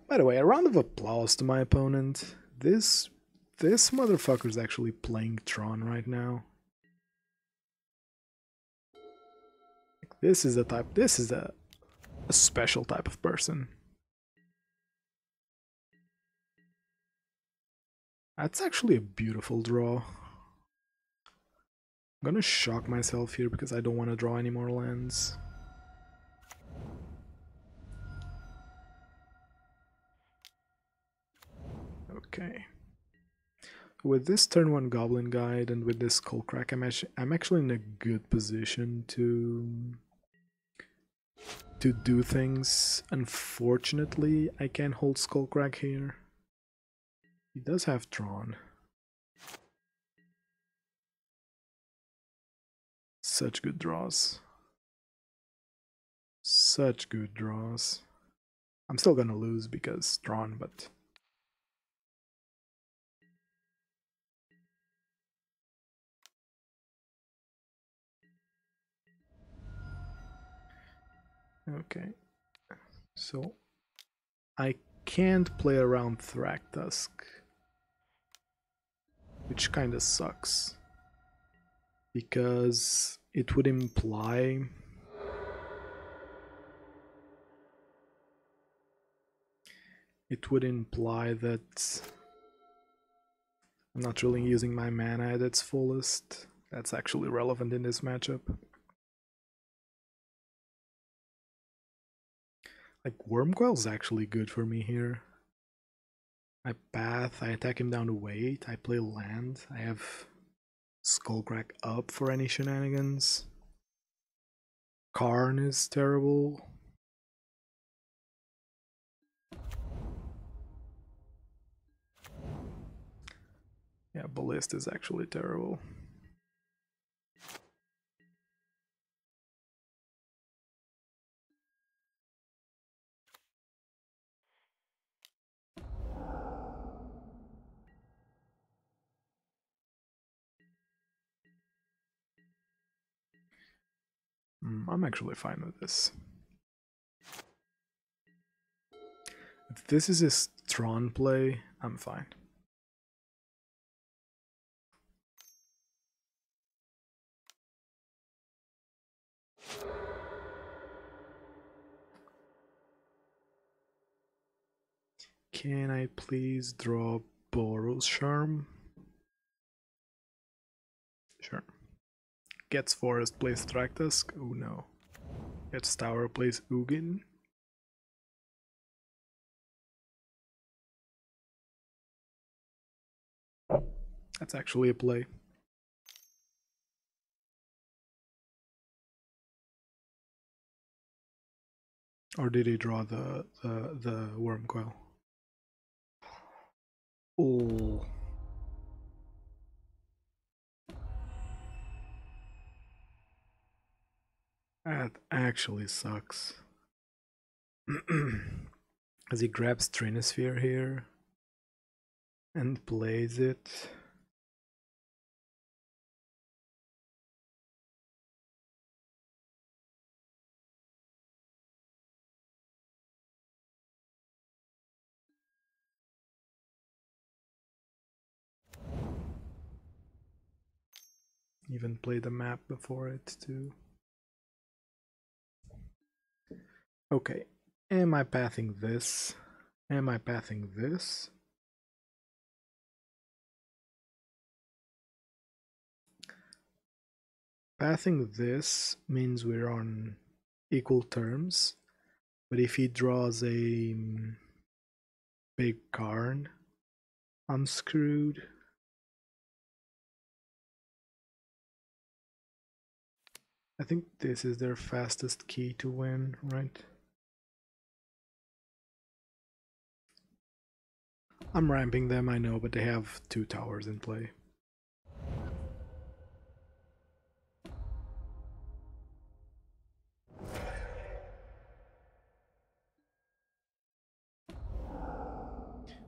By the way, a round of applause to my opponent. This motherfucker's actually playing Tron right now. This is a special type of person. That's actually a beautiful draw. I'm gonna shock myself here because I don't want to draw any more lands. Okay. With this turn 1 Goblin Guide and with this Skullcrack, I'm actually in a good position to do things. Unfortunately, I can't hold Skullcrack here. He does have Tron. Such good draws. Such good draws. I'm still gonna lose because Tron, but... Okay. So, I can't play around Thragtusk, which kinda sucks. Because it would imply... that I'm not really using my mana at its fullest. That's actually relevant in this matchup. Like, Wormcoil's actually good for me here. I Path, I attack him down to wait, I play land, I have Skullcrack up for any shenanigans. Karn is terrible. Yeah, Ballista is actually terrible. I'm actually fine with this. If this is a Tron play, I'm fine. Can I please draw Boros Charm? Sure. Gets Forest, plays Thragtusk. Oh no. Gets Tower, plays Ugin. That's actually a play. Or did he draw the Wormcoil? Oh. That actually sucks. As he grabs Trinosphere here and plays it. Even played the map before it too. Okay, am I pathing this? Am I pathing this? Pathing this means we're on equal terms, but if he draws a big Karn, I'm screwed. I think this is their fastest key to win, right? I'm ramping them, I know, but they have 2 towers in play.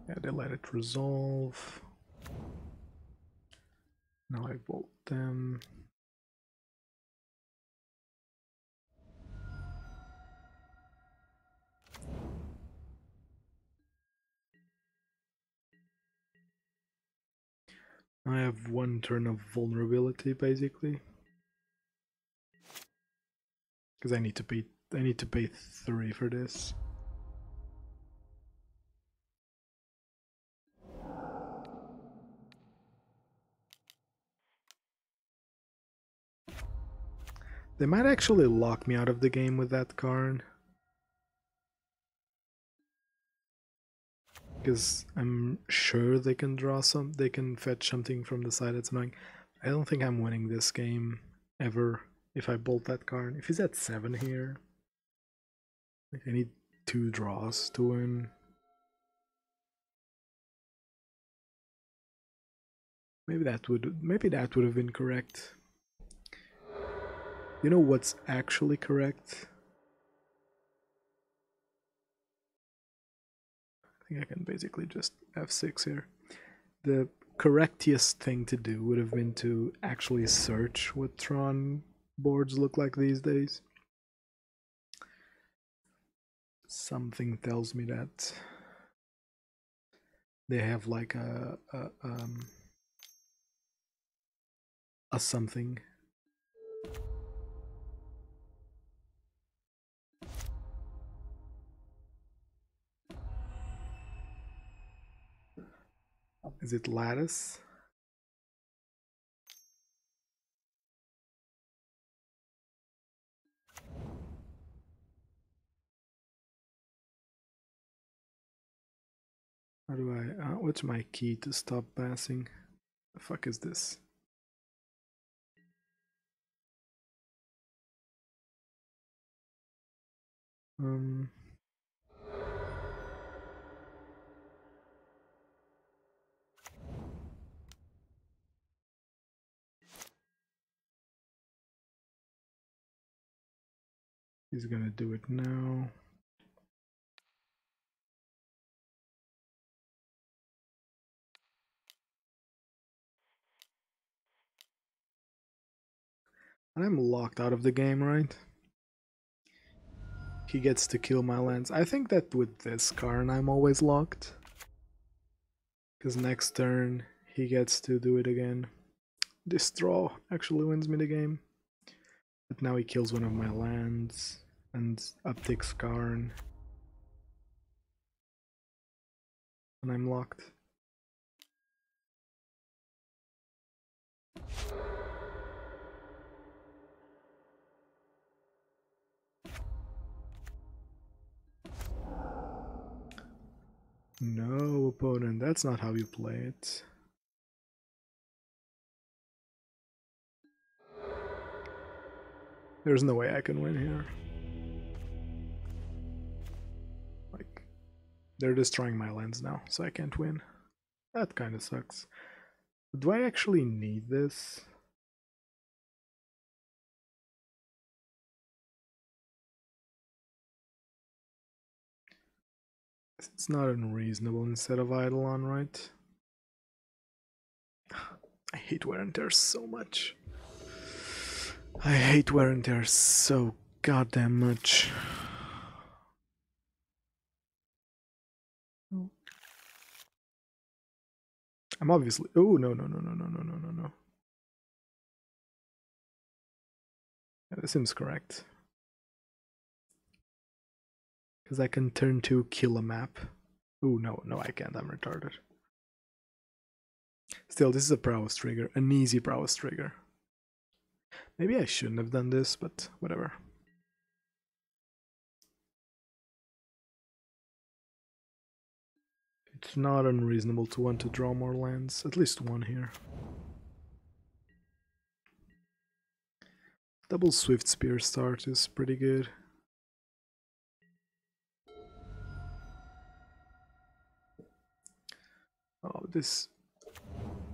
Yeah, they let it resolve. Now I bolt them. I have 1 turn of vulnerability basically. Because I need to pay 3 for this. They might actually lock me out of the game with that Karn. Because I'm sure they can they can fetch something from the side that's annoying. I don't think I'm winning this game ever if I bolt that Karn. If he's at 7 here, like I need 2 draws to win. Maybe that would have been correct. You know what's actually correct? I think I can basically just F6 here. The correctest thing to do would have been to actually search what Tron boards look like these days. Something tells me that they have like a something. Is it lattice? How do I what's my key to stop passing? The fuck is this? He's gonna do it now. And I'm locked out of the game, right? He gets to kill my lands. I think that with this Karn I'm always locked. Because next turn he gets to do it again. This draw actually wins me the game. But now he kills one of my lands and upticks Karn. And I'm locked. No, opponent, that's not how you play it. There's no way I can win here. Like, they're destroying my lands now, so I can't win. That kind of sucks. Do I actually need this? It's not unreasonable instead of Eidolon, right? I hate wear and tear so much. I hate wear and tear so goddamn much. I'm obviously. Oh, no, no, no, no, no, no, no, no, no. Yeah, this seems correct. Because I can turn 2, kill a map. Oh, no, no, I can't. I'm retarded. Still, this is a prowess trigger. An easy prowess trigger. Maybe I shouldn't have done this, but whatever. It's not unreasonable to want to draw more lands. At least one here. Double Swiftspear start is pretty good. Oh, this...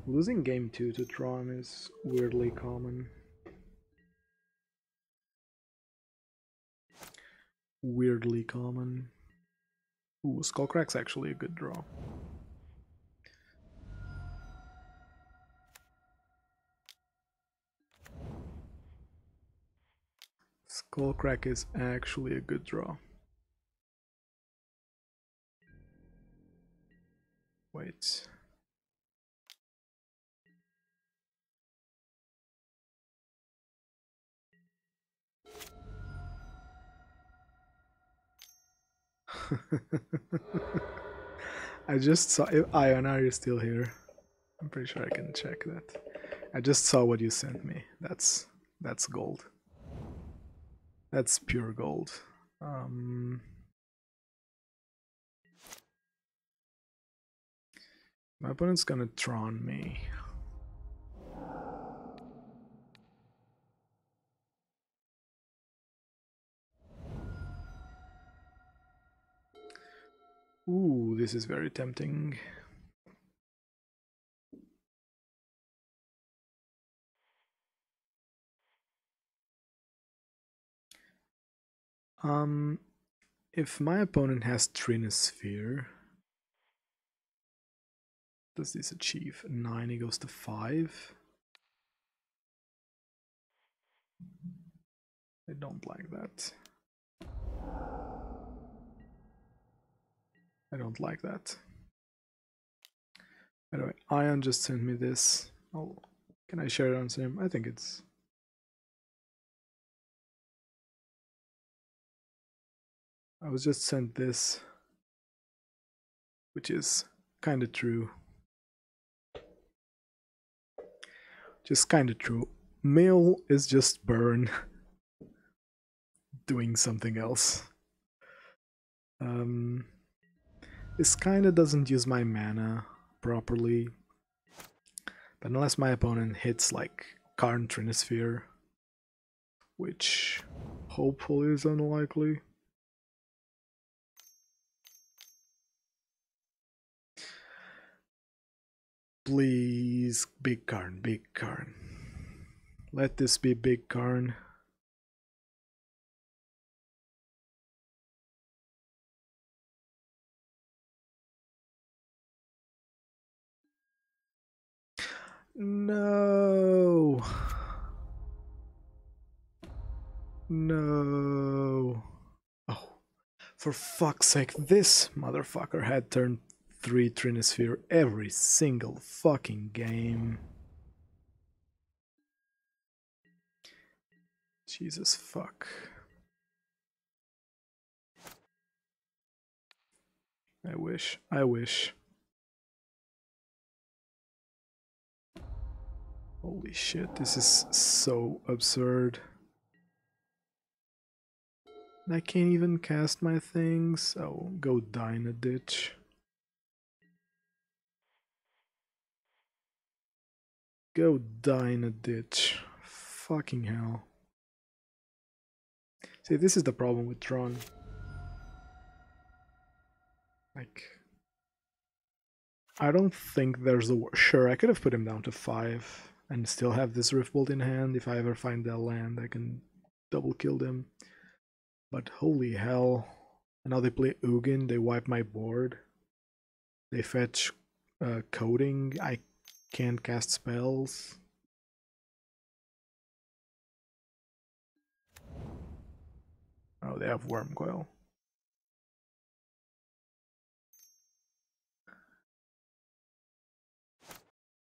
Losing game 2 to Tron is weirdly common. Weirdly common. Ooh, Skullcrack's actually a good draw. Skullcrack is actually a good draw. Wait. I just saw... Ion, are you still here? I'm pretty sure I can check that. I just saw what you sent me. That's gold. That's pure gold. My opponent's gonna Tron me. Ooh, this is very tempting. If my opponent has Trinosphere, does this achieve? 9, he goes to 5. I don't like that. I don't like that. Anyway, Ion just sent me this. Oh, can I share it on Sim? I think it's... I was just sent this, which is kind of true. Just kind of true. Mail is just burn doing something else. This kind of doesn't use my mana properly, but unless my opponent hits like Karn Trinosphere, which hopefully is unlikely. Please, big Karn, big Karn. Let this be big Karn. No. No. Oh, for fuck's sake, this motherfucker had turned 3 Trinosphere every single fucking game. Jesus fuck. I wish. I wish. Holy shit, this is so absurd. I can't even cast my things. Oh, go die in a ditch. Go die in a ditch. Fucking hell. See, this is the problem with Tron. Like... I don't think there's a... Sure, I could have put him down to 5 and still have this Riftbolt in hand. If I ever find that land, I can double kill them. But holy hell. And now they play Ugin, they wipe my board. They fetch Coding, I can't cast spells. Oh, they have Wormcoil.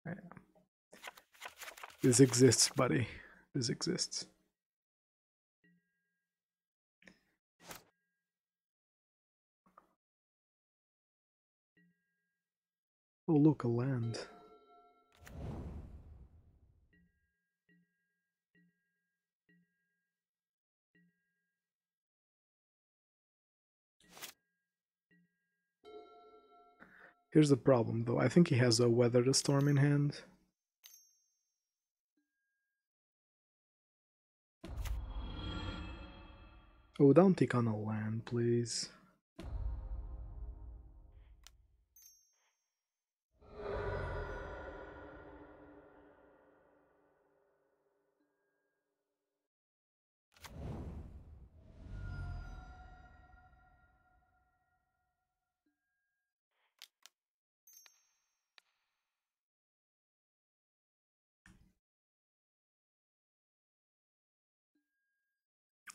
Yeah. This exists, buddy. This exists. Oh, look, a land. Here's the problem, though. I think he has a Weather the Storm in hand. Oh, don't take on a land, please.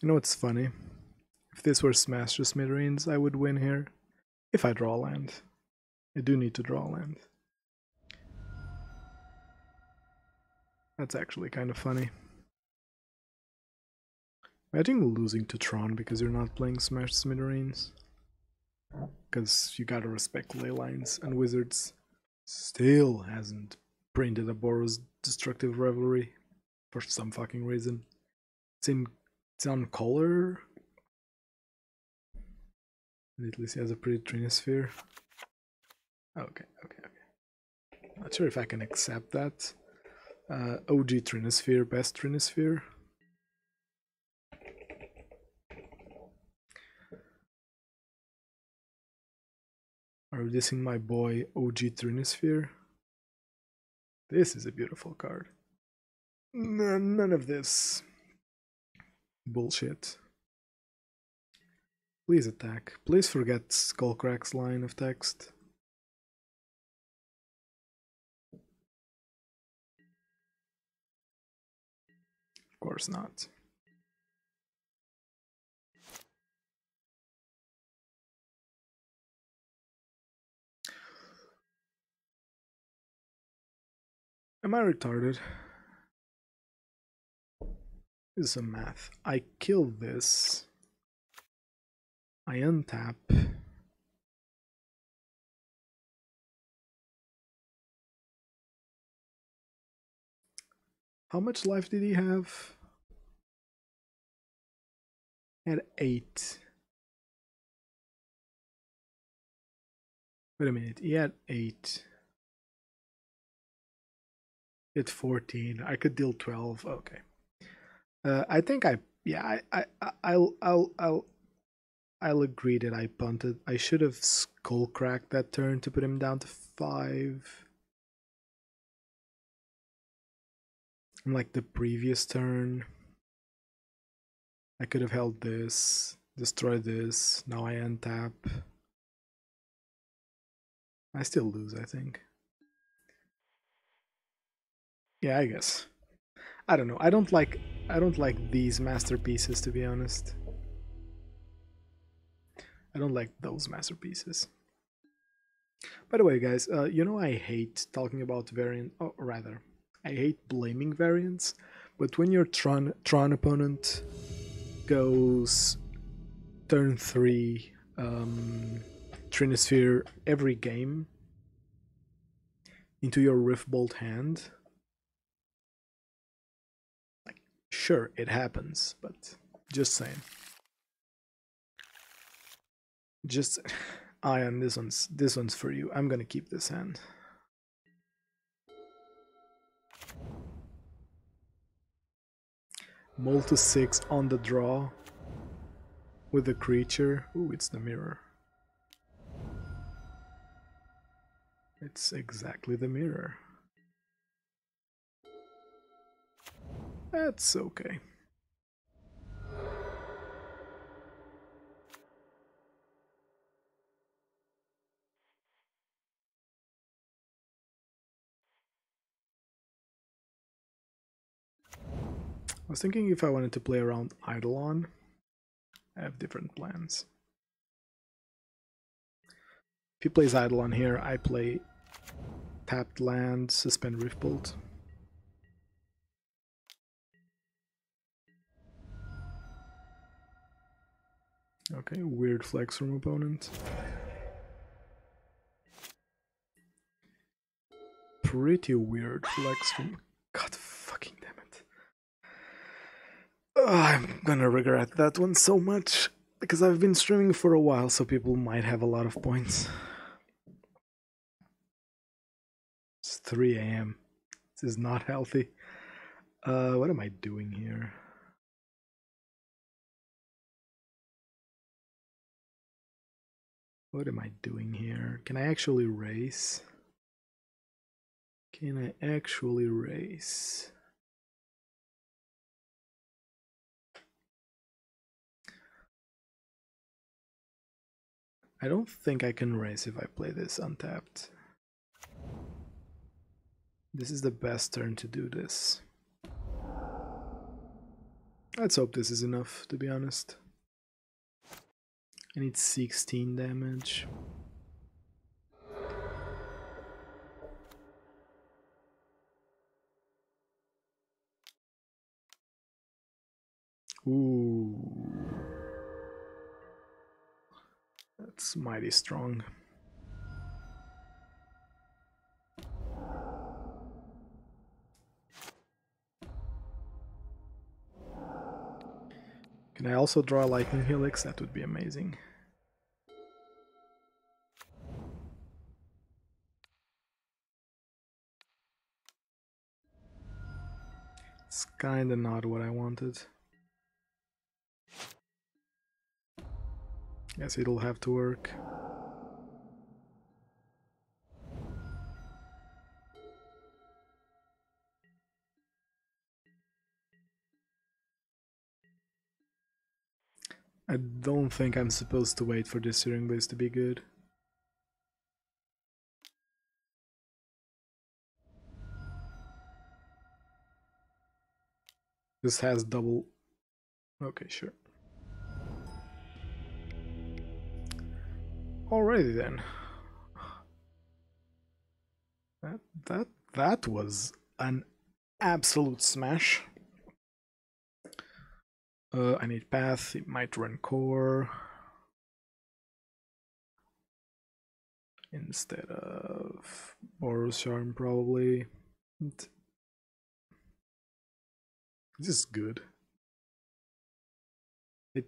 You know what's funny? If this were Smash the Smithereens, I would win here. If I draw land. I do need to draw land. That's actually kind of funny. Imagine losing to Tron because you're not playing Smash Smithereens. Because you gotta respect ley lines, and Wizards still hasn't printed a Boros Destructive Revelry for some fucking reason. It's on color. And at least he has a pretty Trinisphere. Okay. Not sure if I can accept that. OG Trinisphere, best Trinisphere. Are you dissing my boy OG Trinisphere? This is a beautiful card. None of this bullshit. Please attack. Please forget Skullcrack's line of text. Of course not. Am I retarded? This is some math. I kill this. I untap. How much life did he have? He had 8. Wait a minute, he had 8. He had 14. I could deal 12. Okay. I think I'll agree that I punted. I should have Skullcracked that turn to put him down to 5. Like the previous turn, I could have held this, destroyed this. Now I untap. I still lose, I think. Yeah, I guess. I don't know. I don't like these masterpieces, to be honest. I don't like those masterpieces. By the way, guys, you know I hate talking about variant. Oh, rather, I hate blaming variants. But when your Tron opponent goes turn 3 Trinisphere every game into your Riftbolt hand, like, sure, it happens, but just saying. Just Ion, this one's for you. I'm gonna keep this hand. Mull to 6 on the draw with the creature. Ooh, it's the mirror. it's exactly the mirror. That's okay. I was thinking if I wanted to play around Eidolon, I have different plans. If he plays Eidolon here, I play tapped land, suspend Riftbolt. Okay, weird flex from opponent. Pretty weird flex from... God fucking damn it. I'm gonna regret that one so much, because I've been streaming for a while, so people might have a lot of points. It's 3 AM. This is not healthy. What am I doing here? What am I doing here? Can I actually race? Can I actually race? I don't think I can race if I play this untapped. This is the best turn to do this. Let's hope this is enough, to be honest. I need 16 damage. Ooh. That's mighty strong. Can I also draw a Lightning Helix? That would be amazing. It's kinda not what I wanted. Guess it'll have to work. I don't think I'm supposed to wait for this Searing Blaze to be good. This has double... Okay, sure. Alrighty then. That was an absolute smash. I need path, it might run core. Instead of Boros Charm, probably. This is good. It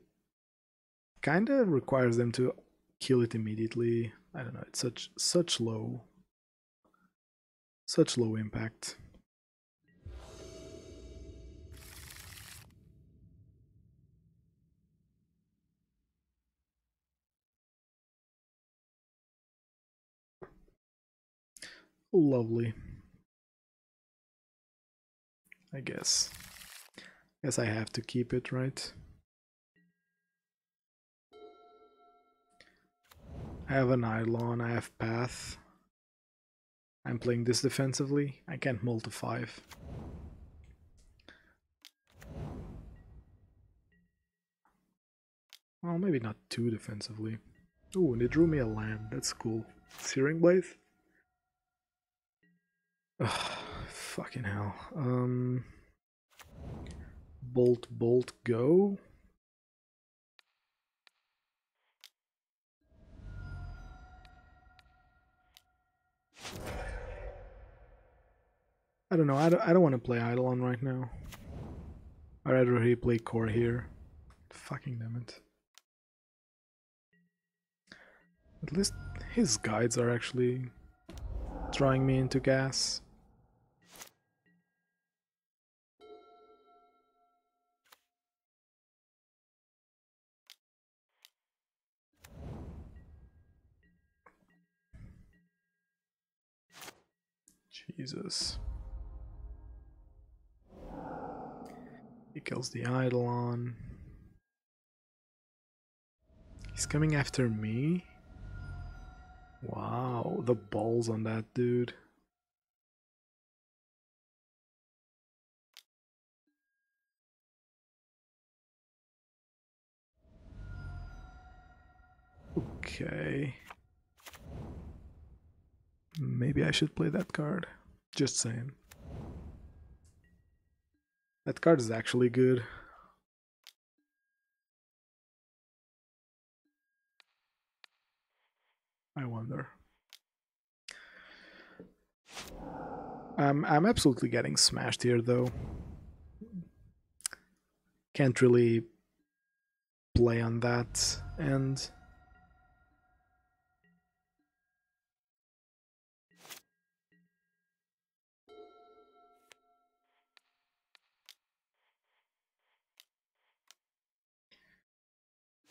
kinda requires them to kill it immediately. I don't know, it's such low impact. Lovely. I guess I have to keep it, right? I have an Eidolon, I have path. I'm playing this defensively. I can't mull to 5. Well, maybe not too defensively. Ooh, and they drew me a land. That's cool. Searing Blaze? Ugh, fucking hell. Bolt, go. I don't know. I don't want to play Eidolon right now. I'd rather he play core here. Fucking damn it. At least his guides are actually drawing me into gas. Jesus. He kills the Eidolon. He's coming after me? Wow, the balls on that dude. Okay. Maybe I should play that card. Just saying. That card is actually good. I wonder. I'm absolutely getting smashed here though. Can't really play on that and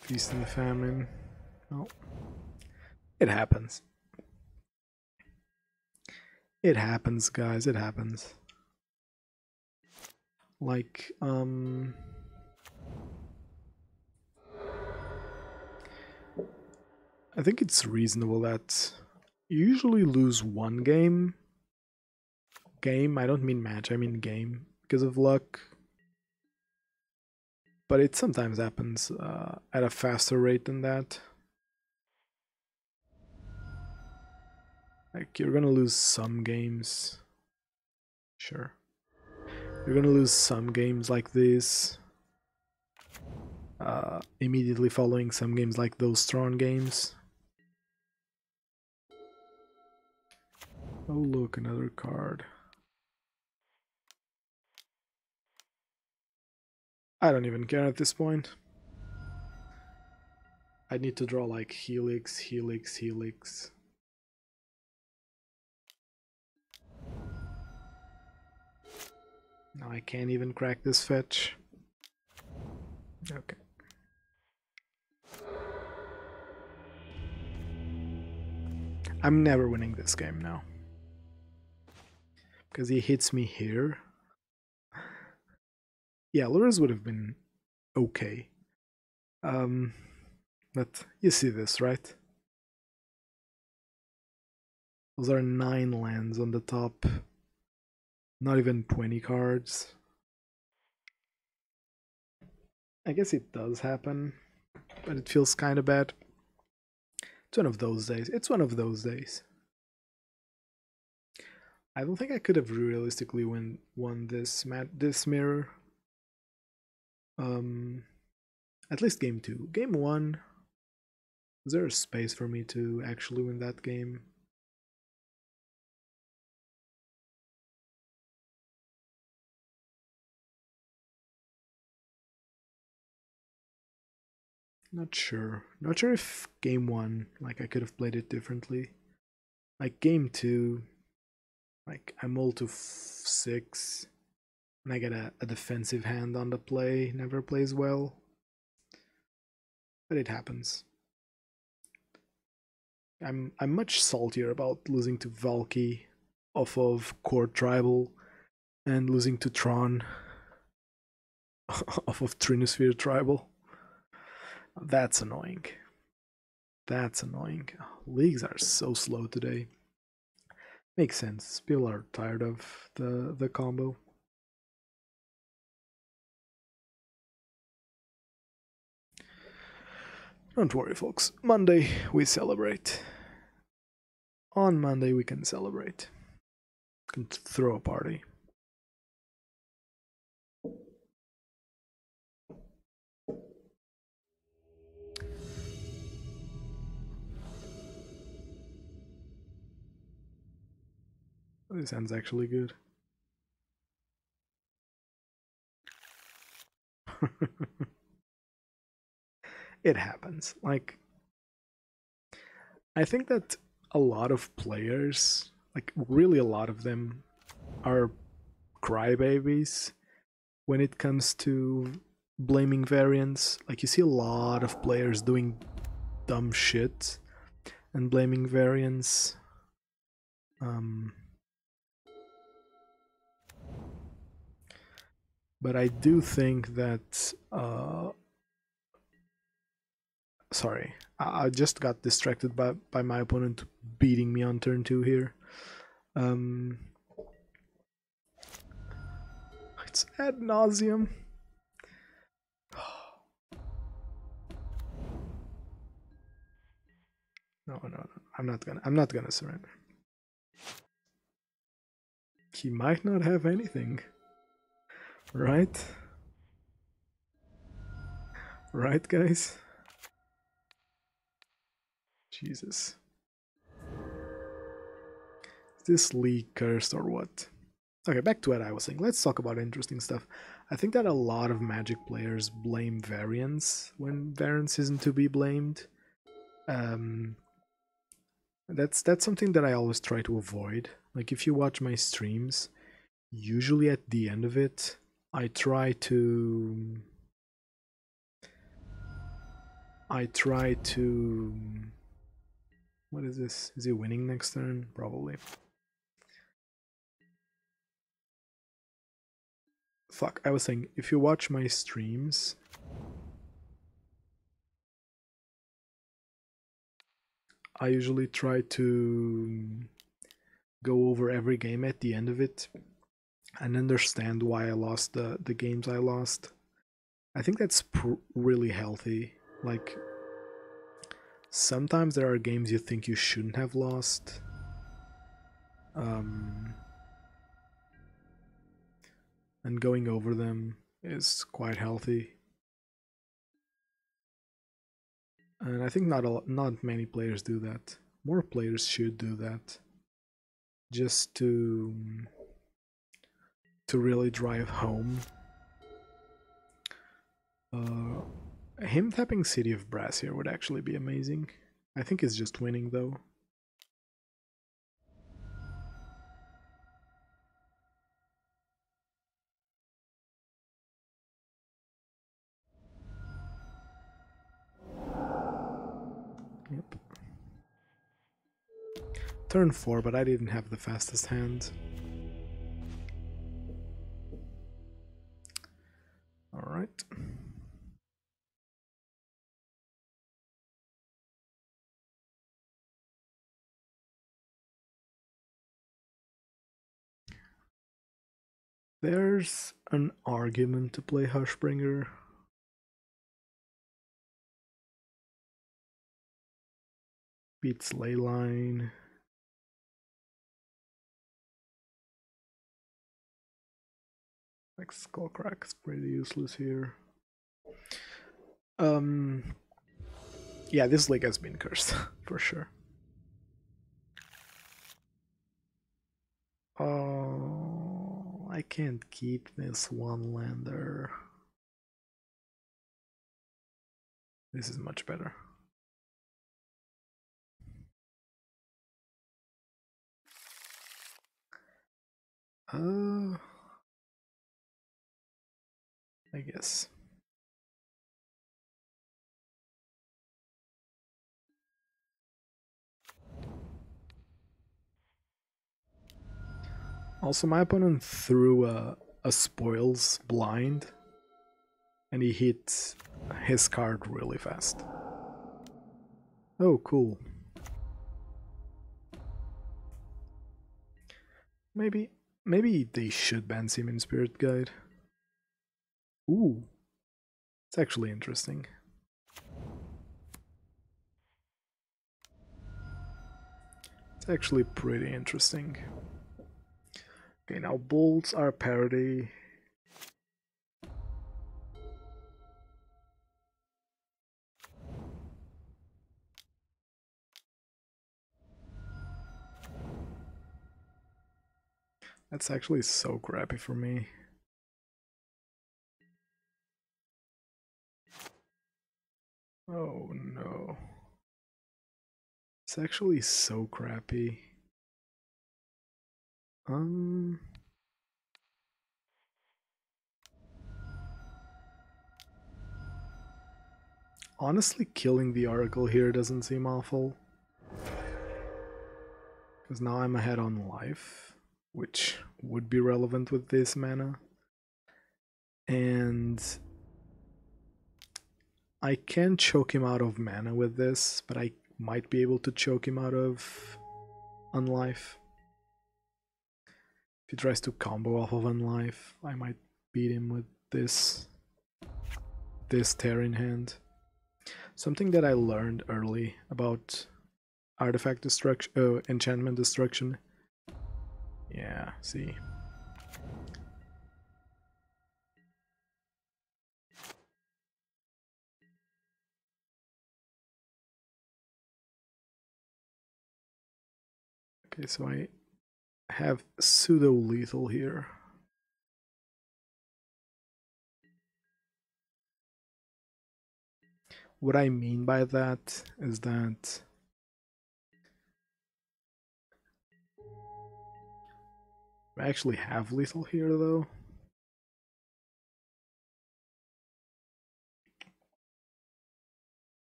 Feast and Famine. Oh. It happens. It happens, guys, it happens. Like, I think it's reasonable that you usually lose one game. I don't mean match, I mean game, because of luck. But it sometimes happens at a faster rate than that. Like, you're gonna lose some games. Sure. You're gonna lose some games like this. Immediately following some games like those Tron games. Oh look, another card. I don't even care at this point. I need to draw like Helix, Helix, Helix. Now I can't even crack this fetch. Okay. I'm never winning this game now. Because he hits me here. Yeah, lures would have been okay. But you see this, right? Those are 9 lands on the top. Not even 20 cards. I guess it does happen, but it feels kind of bad. It's one of those days. It's one of those days. I don't think I could have realistically won this mirror. At least game 2. Game 1, is there a space for me to actually win that game? Not sure. Not sure if game 1, like, I could have played it differently. Like, game 2, like, I'm all to 6, and I get a defensive hand on the play, never plays well. But it happens. I'm much saltier about losing to Valki off of Core Tribal and losing to Tron off of Trinosphere Tribal. That's annoying. That's annoying. Leagues are so slow today. Makes sense. People are tired of the combo. Don't worry, folks. Monday we celebrate. On Monday we can celebrate. Can throw a party. This hand's actually good. It happens. Like, I think that a lot of players, like really a lot of them, are crybabies when it comes to blaming variants. Like, you see a lot of players doing dumb shit and blaming variants. But I do think that sorry, I just got distracted by my opponent beating me on turn 2 here. It's ad nauseam. No, I'm not gonna surrender. He might not have anything. Right? Right, guys? Jesus. Is this league cursed or what? Okay, back to what I was saying. Let's talk about interesting stuff. I think that a lot of Magic players blame variance when variance isn't to be blamed. That's something that I always try to avoid. Like if you watch my streams, usually at the end of it, I try to what is this? Is he winning next turn? Probably. Fuck, I was saying, if you watch my streams, I usually try to go over every game at the end of it and understand why I lost the games I lost. I think that's really healthy. Like, sometimes there are games you think you shouldn't have lost. And going over them is quite healthy. And I think not many players do that. More players should do that. Just to really drive home. Him tapping City of Brass here would actually be amazing. I think he's just winning though. Yep. Turn 4, but I didn't have the fastest hand. Alright. There's an argument to play Hushbringer. Beats Leyline. Like Skullcrack is pretty useless here. Yeah, this league has been cursed for sure. Oh, I can't keep this one lander. This is much better. I guess. Also, my opponent threw a spoils blind, and he hit his card really fast. Oh, cool. Maybe they should ban Searing Spirit Guide. Ooh, it's actually interesting. It's actually pretty interesting. Okay, now bolts are parity. That's actually so crappy for me. Oh no. It's actually so crappy. Honestly, killing the Oracle here doesn't seem awful. Because now I'm ahead on life, which would be relevant with this mana. And I can choke him out of mana with this, but I might be able to choke him out of Unlife. If he tries to combo off of Unlife, I might beat him with this tear in hand. Something that I learned early about artifact destruction, enchantment destruction. Yeah, see. Okay, so I have pseudo-lethal here. What I mean by that is that I actually have lethal here, though.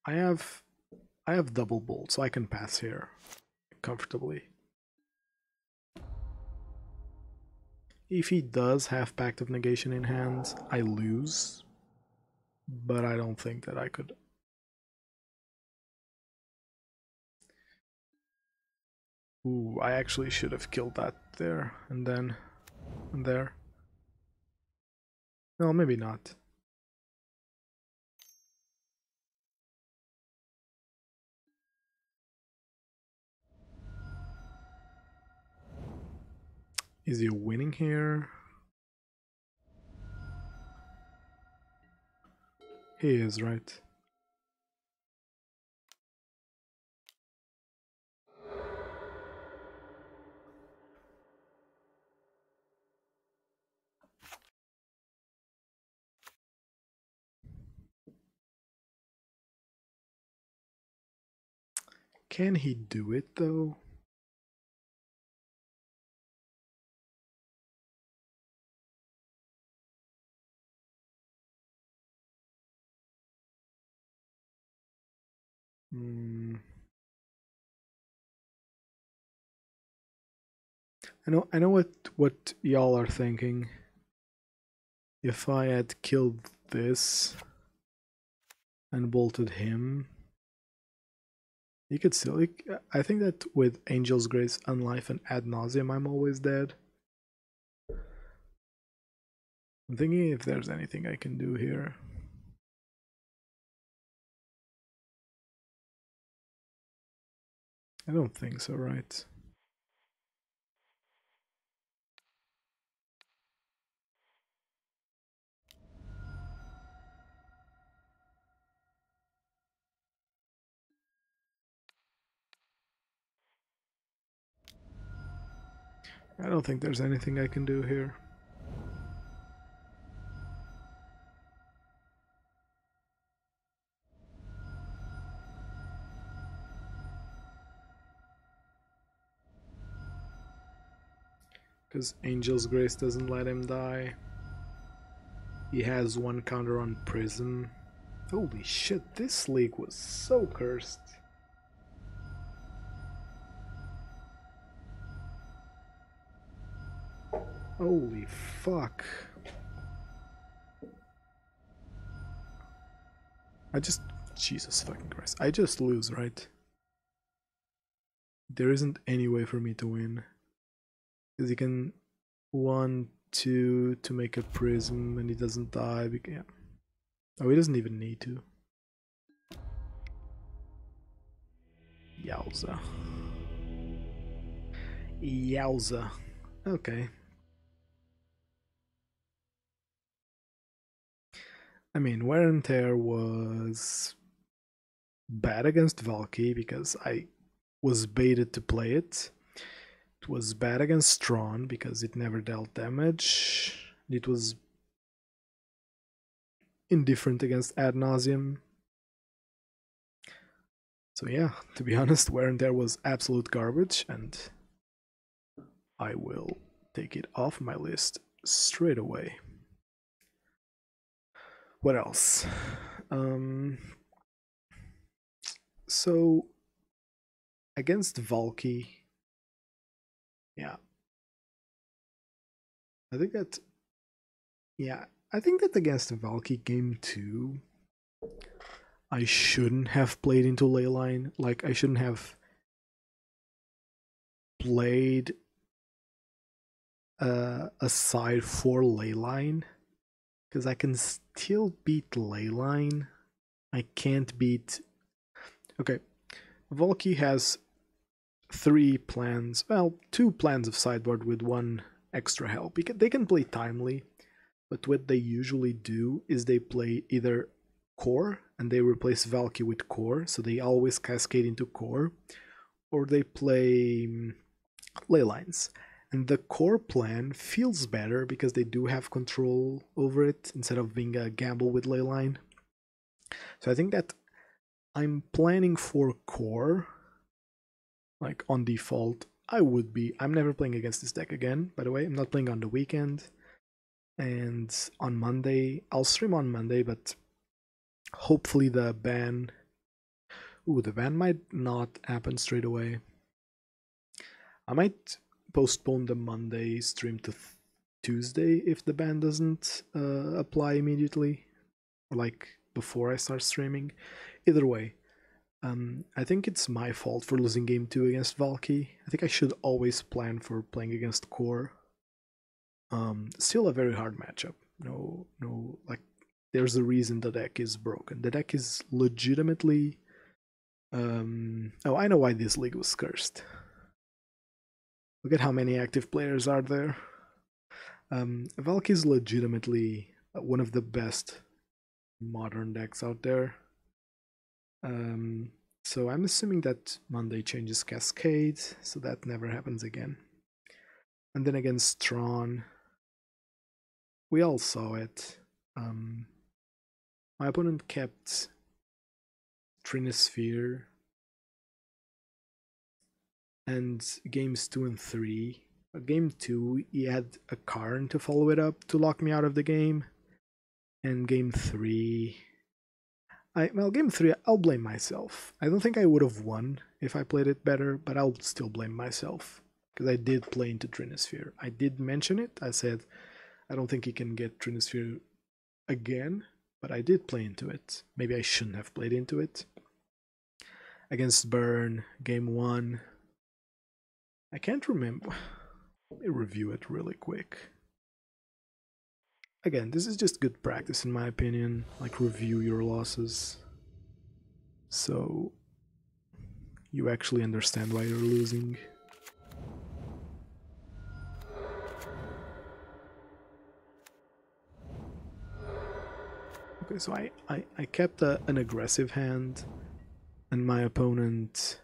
I have double bolt, so I can pass here comfortably. If he does have Pact of Negation in hand, I lose, but I don't think that I could. Ooh, I actually should have killed that there and then and there. No, maybe not. Is he winning here? He is, right? Can he do it though? I know what y'all are thinking. If I had killed this and bolted him, you could still. I think that with Angel's Grace, Unlife, and Ad Nauseam, I'm always dead. I'm thinking if there's anything I can do here. I don't think so, right? I don't think there's anything I can do here. Because Angel's Grace doesn't let him die. He has one counter on Prism. Holy shit, this league was so cursed. Holy fuck. Jesus fucking Christ. I just lose, right? There isn't any way for me to win. Because he can 1, 2 to make a prism and he doesn't die. Yeah. Oh, he doesn't even need to. Yowza. Yowza. Okay. I mean, Wear and Tear was bad against Valki because I was baited to play it. It was bad against Tron because it never dealt damage. It was indifferent against Ad Nauseam. So yeah, to be honest, Wear and Tear was absolute garbage, and I will take it off my list straight away. What else? So against Valki, yeah, I think that against Valki game 2, I shouldn't have played into Leyline. Like, I shouldn't have played aside for Leyline, because I can still beat Leyline. I can't beat... Okay, Valki has 3 plans, well, 2 plans of sideboard with 1 extra help. They can play Timely, but what they usually do is they play either Core, and they replace Valki with Core, so they always cascade into Core, or they play Leylines. And the Core plan feels better because they do have control over it instead of being a gamble with Leyline. So I think that I'm planning for Core, like on default. I'm never playing against this deck again, by the way. I'm not playing on the weekend. And on Monday, I'll stream on Monday, but hopefully the ban... the ban might not happen straight away. I might postpone the Monday stream to Tuesday if the ban doesn't apply immediately, or like before I start streaming. Either way, I think it's my fault for losing game 2 against Valki. I think I should always plan for playing against Core. Still a very hard matchup. No, like, there's a reason the deck is broken. The deck is legitimately... oh, I know why this league was cursed. Look at how many active players are there. Valki is legitimately one of the best modern decks out there. So I'm assuming that Monday changes Cascade, so that never happens again. And then against Tron, we all saw it. My opponent kept Trinisphere, and games 2 and 3. But game 2, he had a Karn to follow it up to lock me out of the game. And game 3... game 3, I'll blame myself. I don't think I would have won if I played it better, but I'll still blame myself. Because I did play into Trinisphere. I did mention it. I said, I don't think he can get Trinisphere again, but I did play into it. Maybe I shouldn't have played into it. Against Burn, game 1... I can't remember. Let me review it really quick. Again, this is just good practice in my opinion. Like, review your losses, so you actually understand why you're losing. Okay, so I kept an aggressive hand, and my opponent...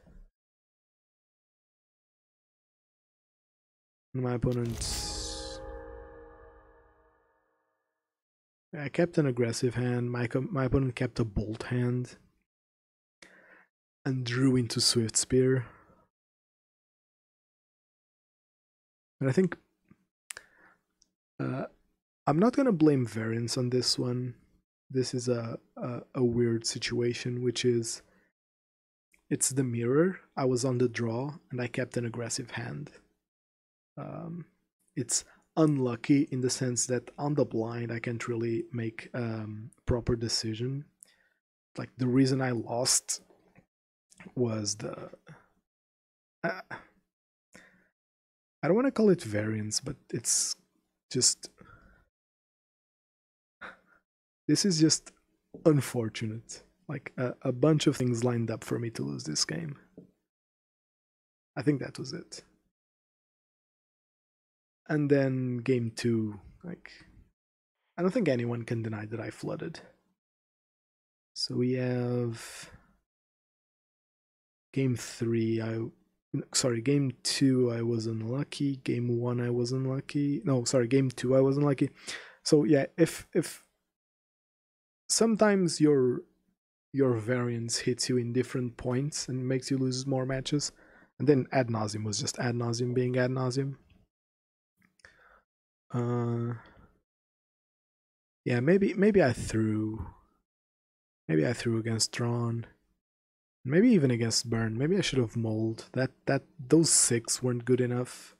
I kept an aggressive hand, my opponent kept a bolt hand, and drew into Swiftspear. And I think... I'm not gonna blame variance on this one. This is a weird situation, which is... It's the mirror. I was on the draw, and I kept an aggressive hand. It's unlucky in the sense that on the blind I can't really make proper decision. Like, the reason I lost was the... I don't want to call it variance, but it's just... This is just unfortunate. Like, a bunch of things lined up for me to lose this game. I think that was it. And then game 2, like, I don't think anyone can deny that I flooded. So we have game 3, game 2 I was unlucky, game 1 I was unlucky. No, sorry, game 2 I was unlucky. So yeah, if sometimes your variance hits you in different points and makes you lose more matches, and then ad nauseam was just ad nauseam being ad nauseam. Yeah, maybe I threw. Maybe I threw against Tron. Maybe even against Burn. Maybe I should have mulled. Those 6 weren't good enough.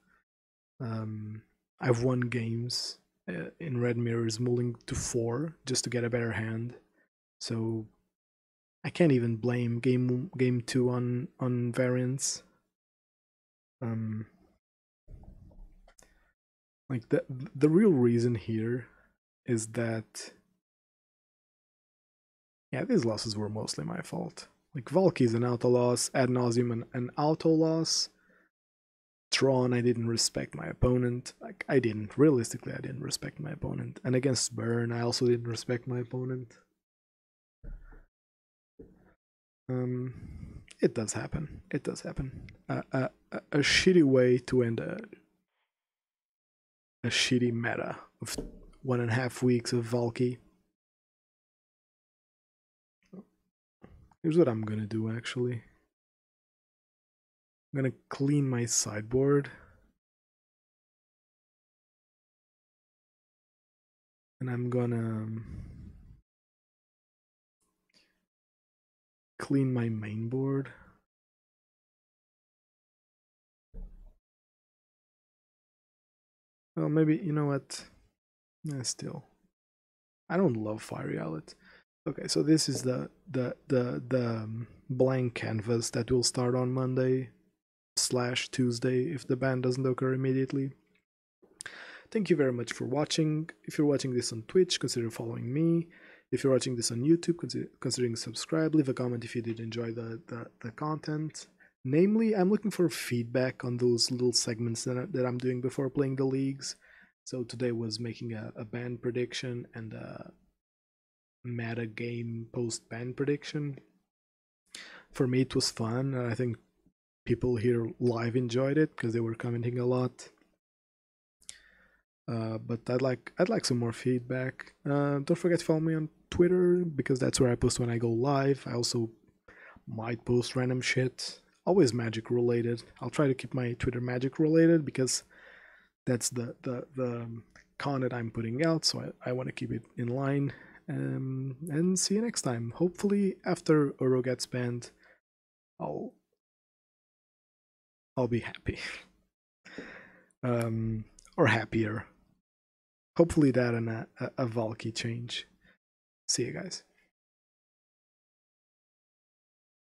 I've won games in Red Mirrors mulling to 4 just to get a better hand. So I can't even blame game 2 on variance. Like the real reason here is that, yeah, these losses were mostly my fault. Like Valki is an auto loss, Ad Nauseam an auto loss. Tron, I didn't respect my opponent. Like I didn't respect my opponent. And against Burn, I also didn't respect my opponent. It does happen. It does happen. A shitty way to end a shitty meta of 1.5 weeks of Valki. Here's what I'm gonna do actually. I'm gonna clean my sideboard. And I'm gonna clean my main board. Well, maybe, you know what? Still. I don't love Fiery Outlet. Okay, so this is the blank canvas that will start on Monday/Tuesday if the ban doesn't occur immediately. Thank you very much for watching. If you're watching this on Twitch, consider following me. If you're watching this on YouTube, considering subscribe. Leave a comment if you did enjoy the content. Namely, I'm looking for feedback on those little segments that I'm doing before playing the leagues. So today was making a ban prediction and a meta game post-ban prediction. For me, it was fun, and I think people here live enjoyed it because they were commenting a lot. But I'd like some more feedback. Don't forget to follow me on Twitter because that's where I post when I go live. I also might post random shit, always magic related. I'll try to keep my Twitter magic related because that's the con that I'm putting out, so I want to keep it in line. And see you next time. Hopefully after Uro gets banned, I'll be happy. Or happier. Hopefully that and a Valki change. See you guys.